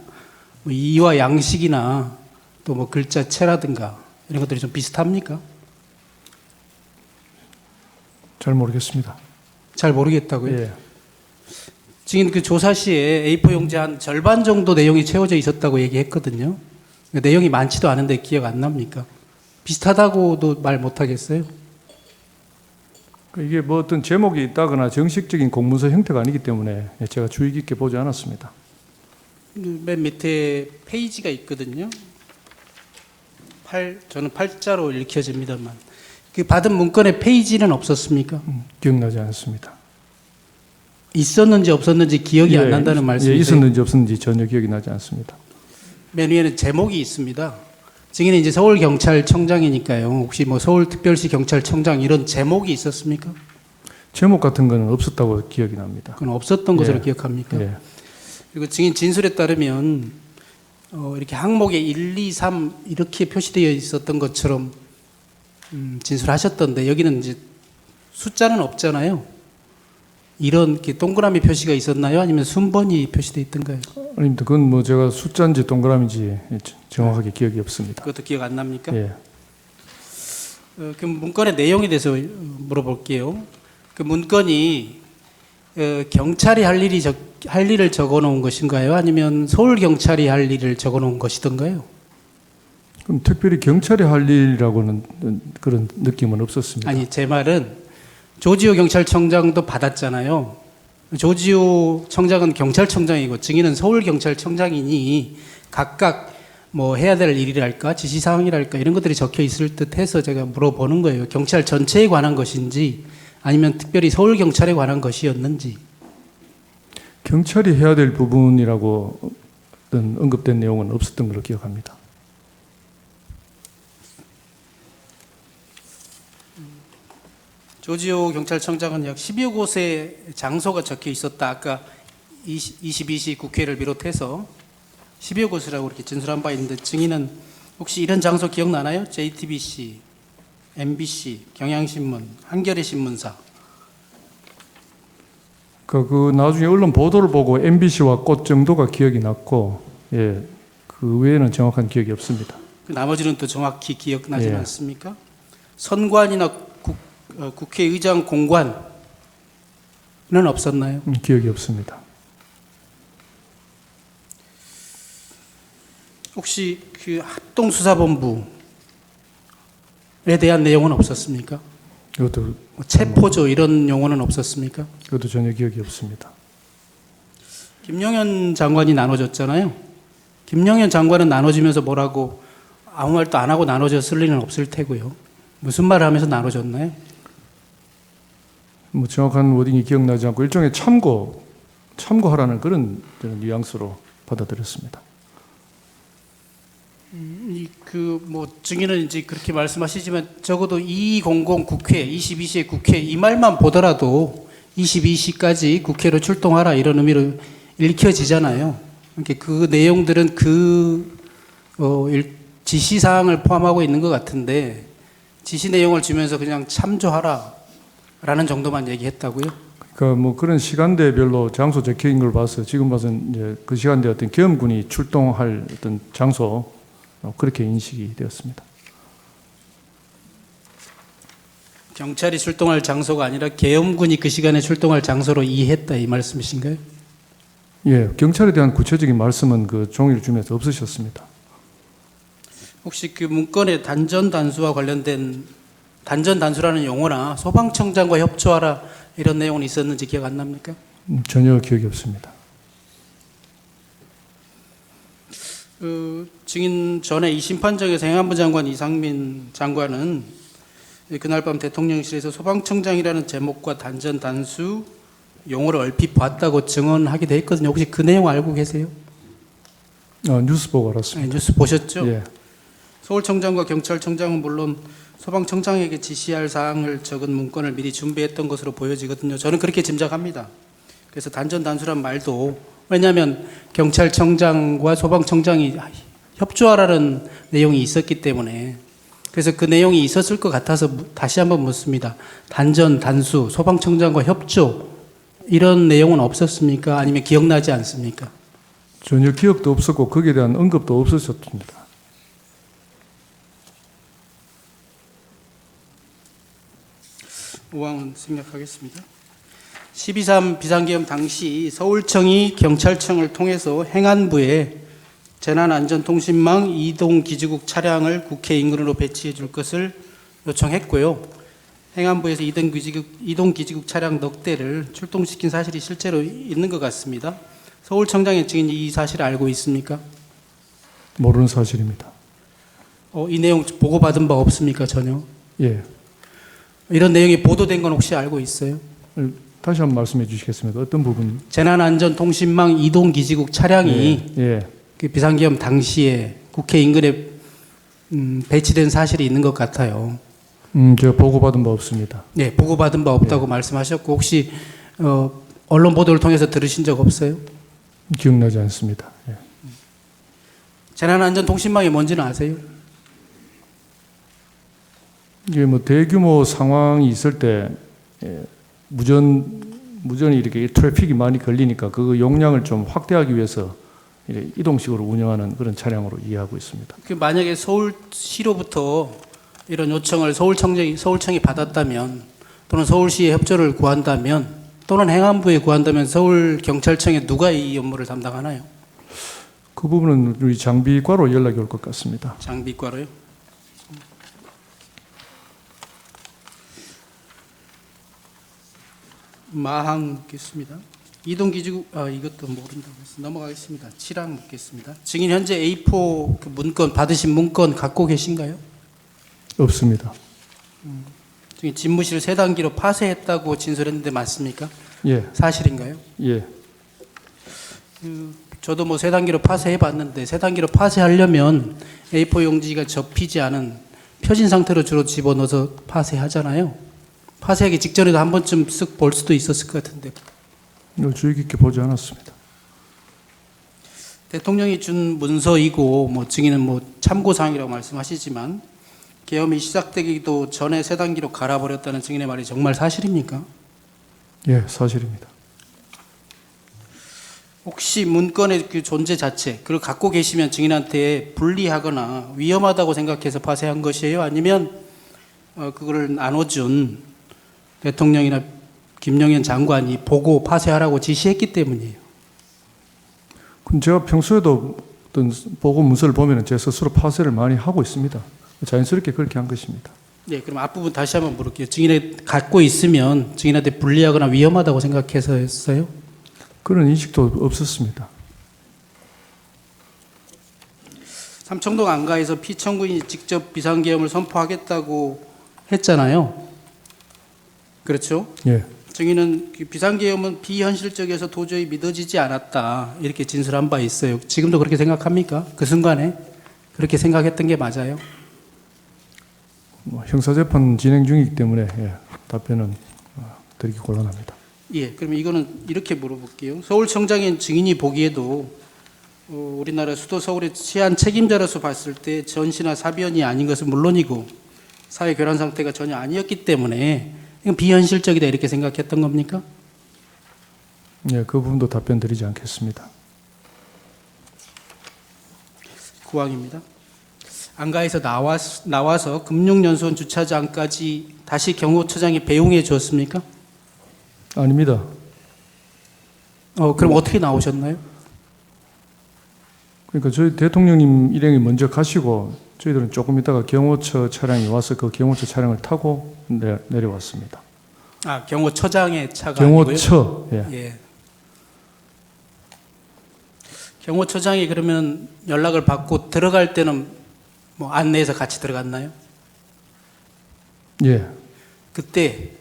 뭐 이와 양식이나 또 뭐 글자체라든가 이런 것들이 좀 비슷합니까? 잘 모르겠습니다. 잘 모르겠다고요? 예. 증인 그 조사 시에 A4 용지 한 절반 정도 내용이 채워져 있었다고 얘기했거든요. 내용이 많지도 않은데 기억 안 납니까? 비슷하다고도 말 못하겠어요? 이게 뭐 어떤 제목이 있다거나 정식적인 공문서 형태가 아니기 때문에 제가 주의 깊게 보지 않았습니다. 맨 밑에 페이지가 있거든요. 저는 팔자로 읽혀집니다만 그 받은 문건에 페이지는 없었습니까? 기억나지 않습니다. 있었는지 없었는지 기억이 안 난다는 말씀이세요? 있었는지 없었는지 전혀 기억이 나지 않습니다. 맨 위에는 제목이 있습니다. 증인은 이제 서울경찰청장이니까요. 혹시 뭐 서울특별시 경찰청장 이런 제목이 있었습니까? 제목 같은 거는 없었다고 기억이 납니다. 그건 없었던 것으로 예. 기억합니까? 예. 그리고 증인 진술에 따르면 이렇게 항목에 1, 2, 3 이렇게 표시되어 있었던 것처럼 진술하셨던데 여기는 이제 숫자는 없잖아요. 이런 이렇게 동그라미 표시가 있었나요? 아니면 순번이 표시되어 있던가요? 아닙니다. 그건 뭐 제가 숫자인지 동그라미인지 정확하게 기억이 없습니다. 그것도 기억 안 납니까? 예. 그 문건의 내용에 대해서 물어볼게요. 그 문건이 경찰이 할 일을 적어놓은 것인가요? 아니면 서울 경찰이 할 일을 적어놓은 것이던가요? 그럼 특별히 경찰이 할 일이라고는 그런 느낌은 없었습니다. 아니 제 말은 조지호 경찰청장도 받았잖아요. 조지호 청장은 경찰청장이고 증인은 서울경찰청장이니 각각 뭐 해야 될 일이랄까 지시사항이랄까 이런 것들이 적혀 있을 듯해서 제가 물어보는 거예요. 경찰 전체에 관한 것인지 아니면 특별히 서울경찰에 관한 것이었는지. 경찰이 해야 될 부분이라고 어떤 언급된 내용은 없었던 걸로 기억합니다. 조지호 경찰청장은 약 10여 곳의 장소가 적혀 있었다. 아까 22시 국회를 비롯해서 10여 곳이라고 이렇게 진술한 바 있는데 증인은 혹시 이런 장소 기억나나요? JTBC, MBC, 경향신문, 한겨레 신문사. 그 나중에 언론 보도를 보고 MBC와 꽃 정도가 기억이 났고, 예, 그 외에는 정확한 기억이 없습니다. 그 나머지는 또 정확히 기억나지 예. 않습니까? 선관이나 국회의장 공관은 없었나요? 기억이 없습니다. 혹시 그 합동수사본부에 대한 내용은 없었습니까? 이것도 뭐 체포조 이런 용어는 없었습니까? 이것도 전혀 기억이 없습니다. 김영현 장관이 나눠줬잖아요. 김영현 장관은 나눠주면서 뭐라고 아무 말도 안 하고 나눠줬을 리는 없을 테고요. 무슨 말을 하면서 나눠줬나요? 뭐 정확한 워딩이 기억나지 않고 일종의 참고하라는 그런 저는 뉘앙스로 받아들였습니다. 뭐 증인은 이제 그렇게 말씀하시지만 적어도 2200 국회, 22시의 국회 이 말만 보더라도 22시까지 국회로 출동하라 이런 의미로 읽혀지잖아요. 그러니까 그 내용들은 지시 사항을 포함하고 있는 것 같은데 지시 내용을 주면서 그냥 참조하라라는 정도만 얘기했다고요? 그러니까 뭐 그런 시간대별로 장소 적혀 있는 걸 봐서 지금 봐서는 이제 그 시간대 어떤 계엄군이 출동할 어떤 장소 그렇게 인식이 되었습니다. 경찰이 출동할 장소가 아니라 계엄군이 그 시간에 출동할 장소로 이해했다 이 말씀이신가요? 예, 경찰에 대한 구체적인 말씀은 그 종이를 주면서 없으셨습니다. 혹시 그 문건에 단전 단수와 관련된 단전 단수라는 용어나 소방청장과 협조하라 이런 내용은 있었는지 기억 안 납니까? 전혀 기억이 없습니다. 증인 전에 이 심판정에서 행안부 장관 이상민 장관은 그날 밤 대통령실에서 소방청장이라는 제목과 단전 단수 용어를 얼핏 봤다고 증언하기도 했거든요. 혹시 그 내용 알고 계세요? 뉴스 보고 알았습니다. 네, 뉴스 보셨죠? 예. 서울청장과 경찰청장은 물론 소방청장에게 지시할 사항을 적은 문건을 미리 준비했던 것으로 보여지거든요. 저는 그렇게 짐작합니다. 그래서 단전 단수란 말도 왜냐하면 경찰청장과 소방청장이 협조하라는 내용이 있었기 때문에 그래서 그 내용이 있었을 것 같아서 다시 한번 묻습니다. 단전, 단수, 소방청장과 협조 이런 내용은 없었습니까? 아니면 기억나지 않습니까? 전혀 기억도 없었고 거기에 대한 언급도 없었습니다. 우왕은 생략하겠습니다. 12.3 비상계엄 당시 서울청이 경찰청을 통해서 행안부에 재난안전통신망 이동기지국 차량을 국회 인근으로 배치해 줄 것을 요청했고요. 행안부에서 이동기지국 차량 넉 대를 출동시킨 사실이 실제로 있는 것 같습니다. 서울청장의 증인이 이 사실을 알고 있습니까? 모르는 사실입니다. 이 내용 보고받은 바 없습니까? 전혀? 예. 이런 내용이 보도된 건 혹시 알고 있어요? 다시 한번 말씀해 주시겠습니까? 어떤 부분? 재난안전통신망 이동기지국 차량이 예. 그 비상계엄 당시에 국회 인근에 배치된 사실이 있는 것 같아요. 제가 보고받은 바 없습니다. 네, 보고받은 바 없다고 말씀하셨고 혹시 언론 보도를 통해서 들으신 적 없어요? 기억나지 않습니다. 예. 재난안전통신망이 뭔지는 아세요? 이게 뭐 대규모 상황이 있을 때 무전이 이렇게 트래픽이 많이 걸리니까 그 용량을 좀 확대하기 위해서 이동식으로 운영하는 그런 차량으로 이해하고 있습니다. 그 만약에 서울시로부터 이런 요청을 서울청이 받았다면 또는 서울시의 협조를 구한다면 또는 행안부에 구한다면 서울경찰청에 누가 이 업무를 담당하나요? 그 부분은 우리 장비과로 연락이 올 것 같습니다. 장비과로요? 마항 묻겠습니다. 이동기지국 이것도 모른다고 해서 넘어가겠습니다. 7항 묻겠습니다. 증인 현재 A4 그 문건 받으신 문건 갖고 계신가요? 없습니다. 증인 집무실 세 단기로 파쇄했다고 진술했는데 맞습니까? 예. 사실인가요? 예. 저도 뭐 세 단기로 파쇄해봤는데 세 단기로 파쇄하려면 A4 용지가 접히지 않은 펴진 상태로 주로 집어넣어서 파쇄하잖아요. 파쇄하기 직전에도 한 번쯤 쓱 볼 수도 있었을 것 같은데. 이걸 주의 깊게 보지 않았습니다. 대통령이 준 문서이고 뭐 증인은 뭐 참고사항이라고 말씀하시지만 계엄이 시작되기도 전에 세 단기로 갈아버렸다는 증인의 말이 정말 사실입니까? 예, 사실입니다. 혹시 문건의 그 존재 자체, 그걸 갖고 계시면 증인한테 불리하거나 위험하다고 생각해서 파쇄한 것이에요? 아니면 그거를 나눠준 대통령이나 김영현 장관이 보고 파쇄하라고 지시했기 때문이에요? 그럼 제가 평소에도 어떤 보고 문서를 보면 제 스스로 파쇄를 많이 하고 있습니다. 자연스럽게 그렇게 한 것입니다. 네, 그럼 앞부분 다시 한번 물을게요. 증인이 갖고 있으면 증인한테 불리하거나 위험하다고 생각해서 했어요? 그런 인식도 없었습니다. 삼청동 안가에서 피청구인이 직접 비상계엄을 선포하겠다고 했잖아요. 그렇죠? 예, 증인은 그 비상계엄은 비현실적이어서 도저히 믿어지지 않았다 이렇게 진술한 바 있어요. 지금도 그렇게 생각합니까? 그 순간에 그렇게 생각했던 게 맞아요? 뭐 형사재판 진행 중이기 때문에 답변은 드리기 곤란합니다. 예, 그러면 이거는 이렇게 물어볼게요. 서울청장인 증인이 보기에도 우리나라 수도 서울의 치안 책임자로서 봤을 때 전시나 사변이 아닌 것은 물론이고 사회 교란 상태가 전혀 아니었기 때문에 이건 비현실적이다 이렇게 생각했던 겁니까? 예, 그 부분도 답변 드리지 않겠습니다. 구항입니다. 안가에서 나와서 금융연수원 주차장까지 다시 경호처장이 배웅해 주었습니까? 아닙니다. 그럼 어떻게 나오셨나요? 그러니까 저희 대통령님 일행이 먼저 가시고 저희들은 조금 있다가 경호처 차량이 와서 그 경호처 차량을 타고 내려왔습니다. 아, 경호처장의 차가 아니고요? 경호처, 예. 예. 경호처장이 그러면 연락을 받고 들어갈 때는 뭐 안내해서 같이 들어갔나요? 예, 그때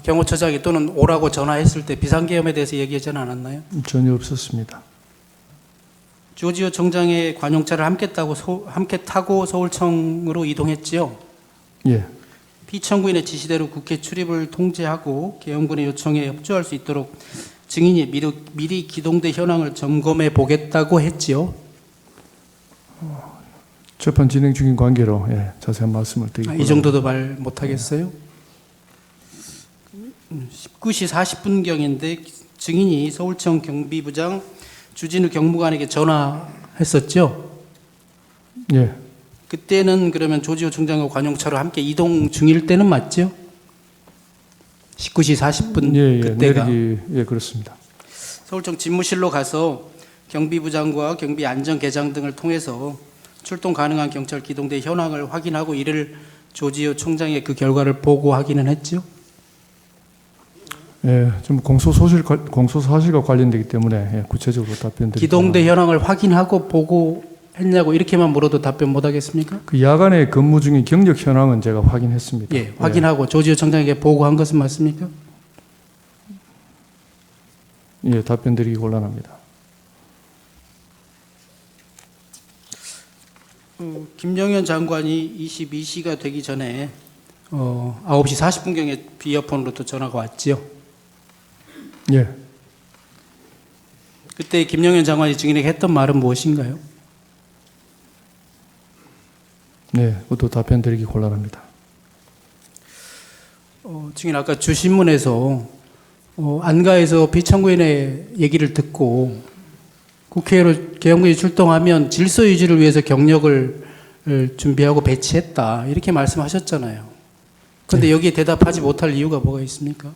경호처장이 또는 오라고 전화했을 때 비상계엄에 대해서 얘기하지는 않았나요? 전혀 없었습니다. 조지호 청장의 관용차를 함께 타고 서울청으로 이동했지요. 예, 피청구인의 지시대로 국회 출입을 통제하고 계엄군의 요청에 협조할 수 있도록 증인이 미리 기동대 현황을 점검해 보겠다고 했지요. 재판 진행 중인 관계로 자세한 말씀을 드리고 이 정도도 말 못하겠어요? 19시 40분경인데 증인이 서울청 경비부장 주진우 경무관에게 전화했었죠? 예, 그때는 그러면 조지호 총장과 관용차로 함께 이동 중일 때는 맞죠? 19시 40분 그때가 내리기 그렇습니다. 서울청 집무실로 가서 경비부장과 경비안전계장 등을 통해서 출동 가능한 경찰 기동대 현황을 확인하고 이를 조지호 총장의 그 결과를 보고하기는 했죠? 예, 좀 공소사실과 관련되기 때문에 구체적으로 답변드리고 기동대 현황을 확인하고 보고했냐고 이렇게만 물어도 답변 못 하겠습니까? 그 야간에 근무 중인 경력 현황은 제가 확인했습니다. 예, 확인하고 조지호 총장에게 보고한 것은 맞습니까? 예, 답변드리기 곤란합니다. 김영현 장관이 22시가 되기 전에 9시 40분경에 비어폰으로 또 전화가 왔지요. 예, 그때 김영현 장관이 증인에게 했던 말은 무엇인가요? 네, 그것도 답변드리기 곤란합니다. 증인 아까 주신문에서 안가에서 피청구인의 얘기를 듣고 국회로 계엄군이 출동하면 질서 유지를 위해서 경력을 준비하고 배치했다 이렇게 말씀하셨잖아요. 그런데 여기에 대답하지 못할 이유가 뭐가 있습니까?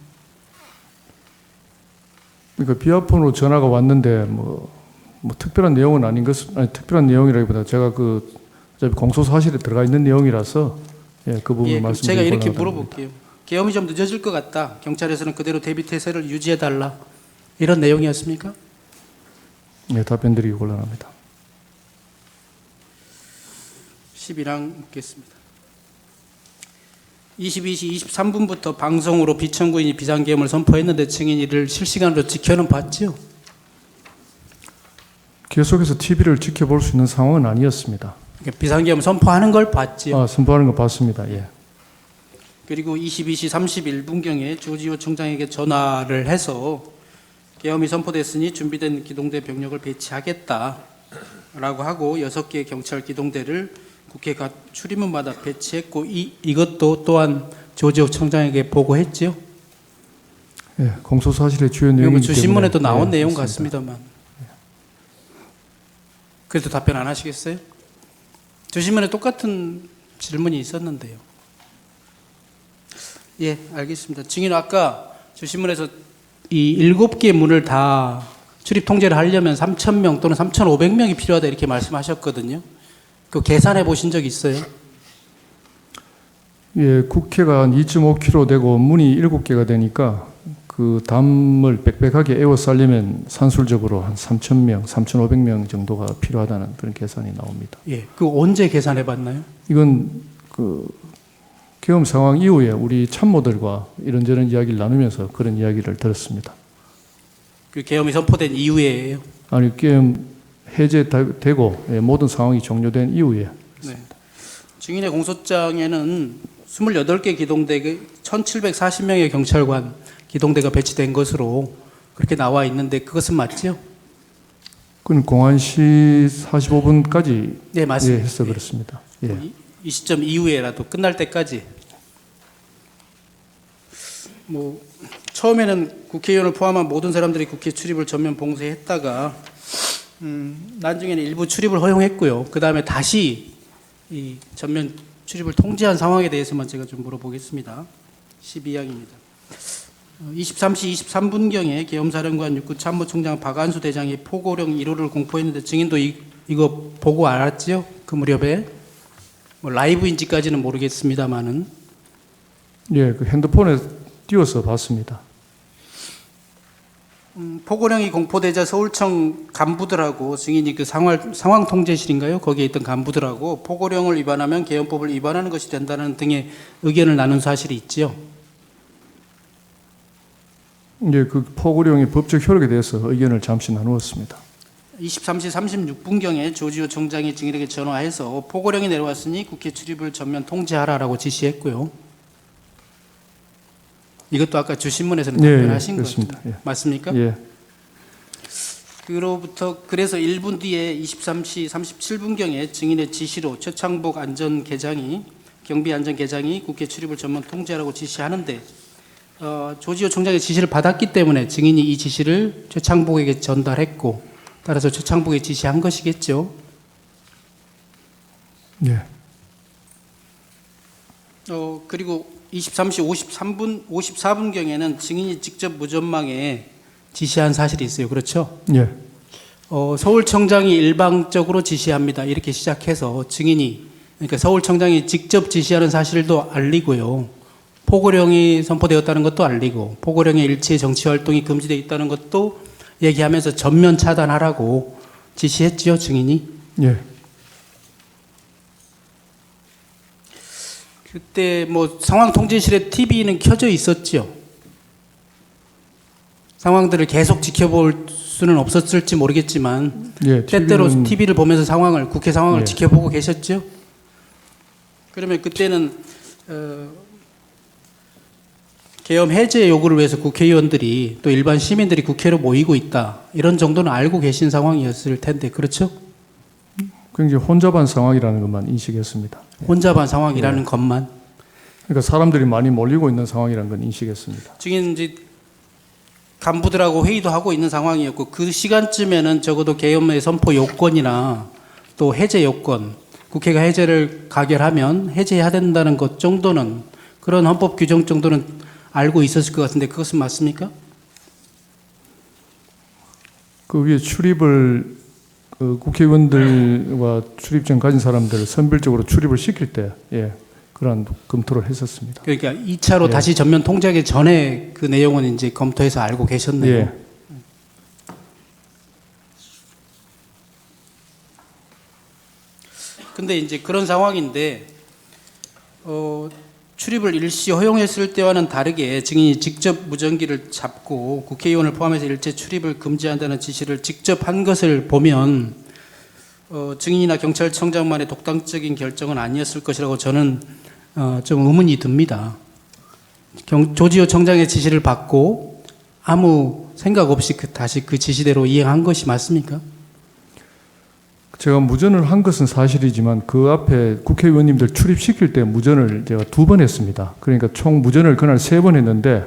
그러니까 비아폰으로 전화가 왔는데 뭐 특별한 내용은 아닌 특별한 내용이라기보다 제가 어차피 공소사실에 들어가 있는 내용이라서 그 부분 예, 말씀드리고 제가 이렇게 물어볼게요. 계엄이 좀 늦어질 것 같다. 경찰에서는 그대로 대비 태세를 유지해달라. 이런 내용이었습니까? 네, 답변드리기 곤란합니다. 11항 묻겠습니다. 22시 23분부터 방송으로 비청구인이 비상계엄을 선포했는데 증인이 이를 실시간으로 지켜는 봤죠? 계속해서 TV를 지켜볼 수 있는 상황은 아니었습니다. 그러니까 비상계엄 선포하는 걸 봤지요? 선포하는 거 봤습니다. 예. 그리고 22시 31분경에 조지호 총장에게 전화를 해서 계엄이 선포됐으니 준비된 기동대 병력을 배치하겠다라고 하고 6개의 경찰 기동대를 국회 출입문마다 배치했고 이것도 또한 조지호 총장에게 보고했죠. 예, 공소사실의 주요 내용이기 때문에 주신문에도 나온 내용 맞습니다. 같습니다만. 그래도 답변 안 하시겠어요? 주신문에 똑같은 질문이 있었는데요. 예, 알겠습니다. 증인 아까 주신문에서 이 7개 문을 다 출입 통제를 하려면 3,000명 또는 3,500명이 필요하다 이렇게 말씀하셨거든요. 그 계산해 보신 적 있어요? 예, 국회가 한 2.5km 되고 문이 7개가 되니까 그 담을 빽빽하게 에워싸려면 산술적으로 한 3,000명, 3,500명 정도가 필요하다는 그런 계산이 나옵니다. 예. 그 언제 계산해 봤나요? 이건 그 계엄 상황 이후에 우리 참모들과 이런저런 이야기를 나누면서 그런 이야기를 들었습니다. 그 계엄이 선포된 이후에예요. 아니, 계엄 해제되고 모든 상황이 종료된 이후에. 네. 증인의 공소장에는 28개 기동대 1,740명의 경찰관 기동대가 배치된 것으로 그렇게 나와 있는데 그것은 맞죠? 그건 공안시 45분까지 네, 맞습니다. 해서 그렇습니다. 예. 이 시점 이후에라도 끝날 때까지 뭐 처음에는 국회의원을 포함한 모든 사람들이 국회 출입을 전면 봉쇄했다가 나중에는 일부 출입을 허용했고요. 그 다음에 다시 이 전면 출입을 통제한 상황에 대해서만 제가 좀 물어보겠습니다. 12항입니다. 23시 23분경에 계엄사령관 육군 참모총장 박안수 대장이 포고령 1호를 공포했는데 증인도 이거 보고 알았지요? 그 무렵에 뭐 라이브인지까지는 모르겠습니다만은 예, 그 핸드폰에 띄워서 봤습니다. 포고령이 공포되자 서울청 간부들하고 증인이 그 상황 통제실인가요? 거기에 있던 간부들하고 포고령을 위반하면 계엄법을 위반하는 것이 된다는 등의 의견을 나눈 사실이 있지요. 예, 그 포고령의 법적 효력에 대해서 의견을 잠시 나누었습니다. 23시 36분경에 조지호 총장이 증인에게 전화해서 포고령이 내려왔으니 국회 출입을 전면 통제하라라고 지시했고요. 이것도 아까 주신문에서는 답변하신 거죠. 예. 맞습니까? 예. 그래서 1분 뒤에 23시 37분경에 증인의 지시로 최창복 경비안전계장이 국회 출입을 전면 통제하라고 지시하는데 조지호 총장의 지시를 받았기 때문에 증인이 이 지시를 최창복에게 전달했고 따라서 최창복에 지시한 것이겠죠. 예. 그리고 23시 54분경에는 증인이 직접 무전망에 지시한 사실이 있어요. 그렇죠? 예. 서울청장이 일방적으로 지시합니다. 이렇게 시작해서 증인이 그러니까 서울청장이 직접 지시하는 사실도 알리고요. 포고령이 선포되었다는 것도 알리고 포고령의 일체 정치활동이 금지되어 있다는 것도 얘기하면서 전면 차단하라고 지시했지요. 증인이. 예. 그때 뭐 상황 통제실에 TV는 켜져 있었죠. 상황들을 계속 지켜볼 수는 없었을지 모르겠지만 예, 때때로 TV는 TV를 보면서 국회 상황을 예. 지켜보고 계셨죠. 그러면 그때는 계엄 해제 요구를 위해서 국회의원들이 또 일반 시민들이 국회로 모이고 있다 이런 정도는 알고 계신 상황이었을 텐데 그렇죠? 굉장히 혼잡한 상황이라는 것만 인식했습니다. 혼잡한 상황이라는 것만. 그러니까 사람들이 많이 몰리고 있는 상황이라는 건 인식했습니다. 증인 이제 간부들하고 회의도 하고 있는 상황이었고 그 시간쯤에는 적어도 계엄의 선포 요건이나 또 해제 요건, 국회가 해제를 가결하면 해제해야 된다는 것 정도는 그런 헌법 규정 정도는 알고 있었을 것 같은데 그것은 맞습니까? 그 위에 출입을 국회의원들과 출입증 가진 사람들을 선별적으로 출입을 시킬 때 그러한 검토를 했었습니다. 그러니까 2차로 예. 다시 전면 통제하기 전에 그 내용은 이제 검토해서 알고 계셨네요. 예. 근데 이제 그런 상황인데 출입을 일시 허용했을 때와는 다르게 증인이 직접 무전기를 잡고 국회의원을 포함해서 일제 출입을 금지한다는 지시를 직접 한 것을 보면 증인이나 경찰청장만의 독단적인 결정은 아니었을 것이라고 저는 좀 의문이 듭니다. 조지호 청장의 지시를 받고 아무 생각 없이 다시 그 지시대로 이행한 것이 맞습니까? 제가 무전을 한 것은 사실이지만 그 앞에 국회의원님들 출입시킬 때 무전을 제가 2번 했습니다. 그러니까 총 무전을 그날 3번 했는데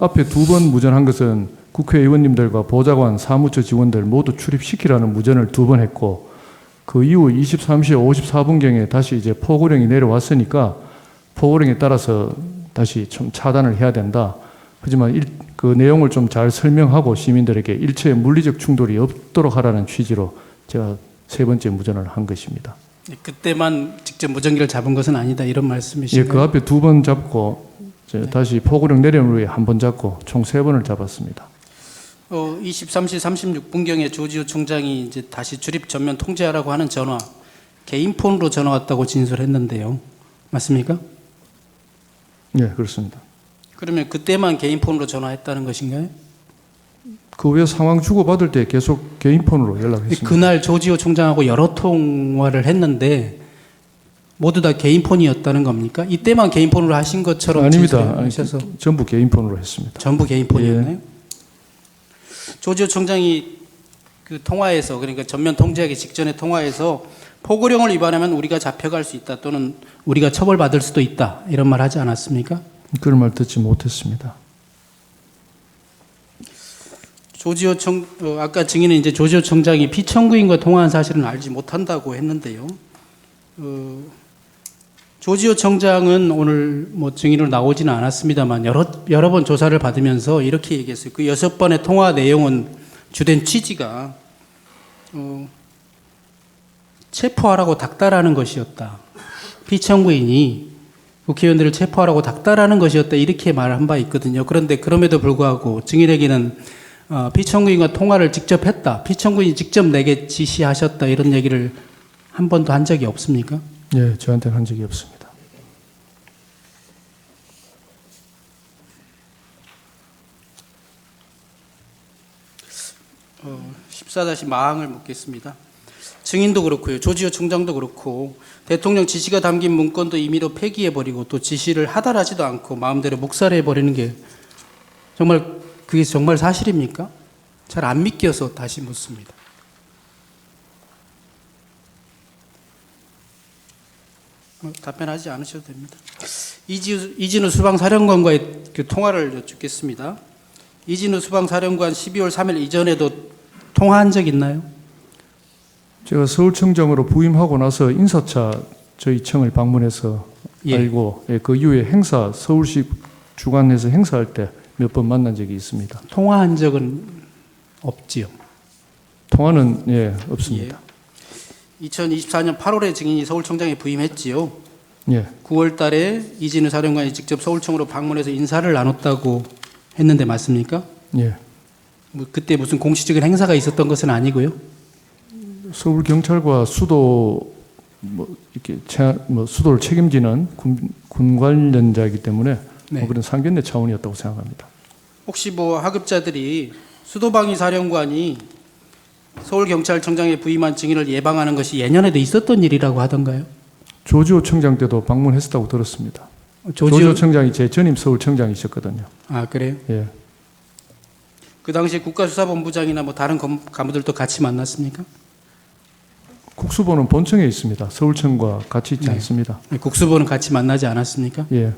앞에 2번 무전한 것은 국회의원님들과 보좌관, 사무처 직원들 모두 출입시키라는 무전을 2번 했고 그 이후 23시 54분경에 다시 이제 포고령이 내려왔으니까 포고령에 따라서 다시 좀 차단을 해야 된다. 하지만 그 내용을 좀 잘 설명하고 시민들에게 일체의 물리적 충돌이 없도록 하라는 취지로 제가 세 번째 무전을 한 것입니다. 그때만 직접 무전기를 잡은 것은 아니다 이런 예, 말씀이신가요? 그 앞에 2번 잡고 다시 포구령 내려온 후에 1번 잡고 총 3번을 잡았습니다. 23시 36분경에 조지호 총장이 이제 다시 출입 전면 통제하라고 하는 전화, 개인 폰으로 전화 왔다고 진술했는데요. 맞습니까? 예, 그렇습니다. 그러면 그때만 개인 폰으로 전화했다는 것인가요? 그 후에 상황 주고받을 때 계속 개인 폰으로 연락했습니다. 그날 조지호 총장하고 여러 통화를 했는데 모두 다 개인 폰이었다는 겁니까? 이때만 개인 폰으로 하신 것처럼 아닙니다. 아니, 진술하셔서 전부 개인 폰으로 했습니다. 전부 개인 폰이었나요? 조지호 총장이 그 통화에서, 그러니까 전면 통제하기 직전의 통화에서 포고령을 위반하면 우리가 잡혀갈 수 있다 또는 우리가 처벌받을 수도 있다 이런 말 하지 않았습니까? 그런 말 듣지 못했습니다. 아까 증인은 이제 조지호 총장이 피청구인과 통화한 사실은 알지 못한다고 했는데요. 조지호 총장은 오늘 뭐 증인으로 나오지는 않았습니다만 여러 번 조사를 받으면서 이렇게 얘기했어요. 그 6번의 통화 내용은 주된 취지가 체포하라고 닥달하는 것이었다. 피청구인이 국회의원들을 체포하라고 닥달하는 것이었다. 이렇게 말한 바 있거든요. 그런데 그럼에도 불구하고 증인에게는 피청구인과 통화를 직접 했다. 피청구인이 직접 내게 지시하셨다. 이런 얘기를 한 번도 한 적이 없습니까? 예, 저한테는 한 적이 없습니다. 14-마항을 묻겠습니다. 증인도 그렇고요. 조지호 총장도 그렇고 대통령 지시가 담긴 문건도 임의로 폐기해버리고 또 지시를 하달하지도 않고 마음대로 묵살해버리는 게 그게 정말 사실입니까? 잘 안 믿겨서 다시 묻습니다. 답변하지 않으셔도 됩니다. 이진우 수방사령관과의 그 통화를 여쭙겠습니다. 이진우 수방사령관 12월 3일 이전에도 통화한 적 있나요? 제가 서울청장으로 부임하고 나서 인사차 저희 청을 방문해서 알고 그 이후에 서울시 주관에서 행사할 때 몇 번 만난 적이 있습니다. 통화한 적은 없지요. 통화는 없습니다. 2024년 8월에 증인이 서울청장에 부임했지요. 예. 9월 달에 이진우 사령관이 직접 서울청으로 방문해서 인사를 나눴다고 했는데 맞습니까? 예. 그때 무슨 공식적인 행사가 있었던 것은 아니고요. 서울 경찰과 수도 수도를 책임지는 군 관련자이기 때문에 그런 상견례 차원이었다고 생각합니다. 혹시 하급자들이 수도방위 사령관이 서울경찰청장에 부임한 증인을 예방하는 것이 예년에도 있었던 일이라고 하던가요? 조지호 청장 때도 방문했었다고 들었습니다. 조지호 청장이 제 전임 서울청장이셨거든요. 아, 그래요? 예. 그 당시에 국가수사본부장이나 다른 가무들도 같이 만났습니까? 국수본은 본청에 있습니다. 서울청과 같이 있지 않습니다. 국수본은 같이 만나지 않았습니까? 예.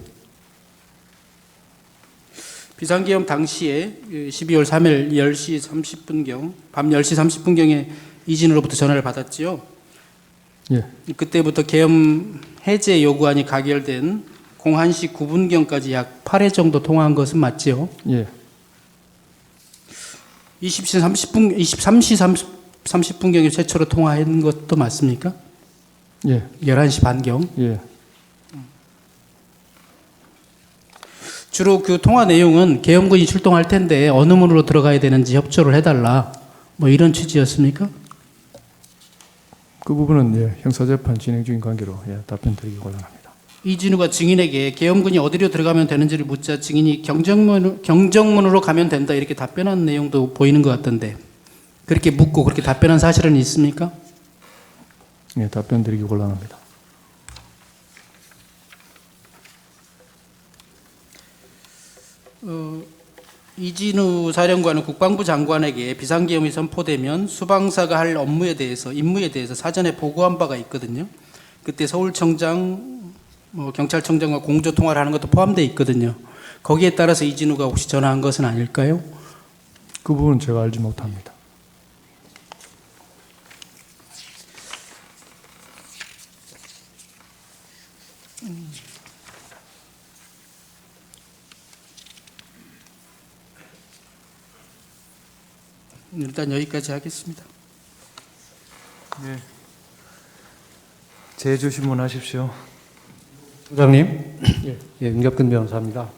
비상계엄 당시에 12월 3일 10시 30분경, 밤 10시 30분경에 이진우로부터 전화를 받았지요. 예. 그때부터 계엄 해제 요구안이 가결된 01시 9분경까지 약 8회 정도 통화한 것은 맞지요? 예. 23시 30분경에 최초로 통화한 것도 맞습니까? 예. 11시 반경. 예. 주로 그 통화 내용은 계엄군이 출동할 텐데 어느 문으로 들어가야 되는지 협조를 해달라. 이런 취지였습니까? 그 부분은 형사재판 진행 중인 관계로 답변 드리기 곤란합니다. 이진우가 증인에게 계엄군이 어디로 들어가면 되는지를 묻자 증인이 경정문으로 가면 된다 이렇게 답변한 내용도 보이는 것 같던데 그렇게 묻고 그렇게 답변한 사실은 있습니까? 예, 답변 드리기 곤란합니다. 이진우 사령관은 국방부 장관에게 비상계엄이 선포되면 수방사가 할 임무에 대해서 사전에 보고한 바가 있거든요. 그때 서울청장, 경찰청장과 공조 통화를 하는 것도 포함되어 있거든요. 거기에 따라서 이진우가 혹시 전화한 것은 아닐까요? 그 부분은 제가 알지 못합니다. 일단 여기까지 하겠습니다. 재주신문 하십시오. 부장님, 예, 윤갑근 변호사입니다.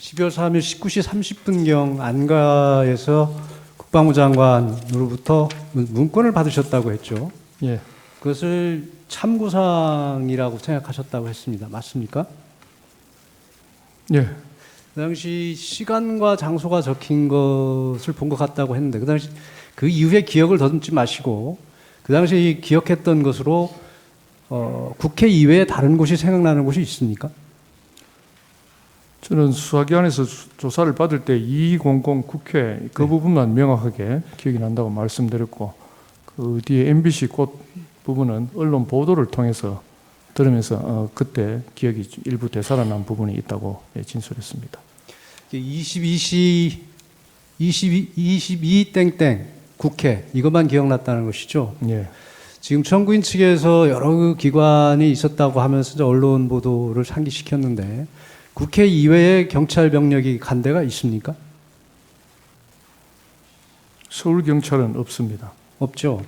12월 3일 19시 30분경 안가에서 국방부 장관으로부터 문건을 받으셨다고 했죠. 예, 그것을 참고사항이라고 생각하셨다고 했습니다. 맞습니까? 예, 그 당시 시간과 장소가 적힌 것을 본 것 같다고 했는데 그 당시 그 이후에 기억을 더듬지 마시고 그 당시 기억했던 것으로 국회 이외에 다른 곳이 생각나는 곳이 있습니까? 저는 수사기관에서 조사를 받을 때 2200 국회 그 부분만 명확하게 기억이 난다고 말씀드렸고 그 뒤에 MBC 꽃 부분은 언론 보도를 통해서 들으면서 그때 기억이 일부 되살아난 부분이 있다고 진술했습니다. 22 땡땡 국회 이것만 기억났다는 것이죠. 예, 지금 청구인 측에서 여러 기관이 있었다고 하면서 이제 언론 보도를 상기시켰는데 국회 이외에 경찰 병력이 간 데가 있습니까? 서울 경찰은 없습니다. 없죠.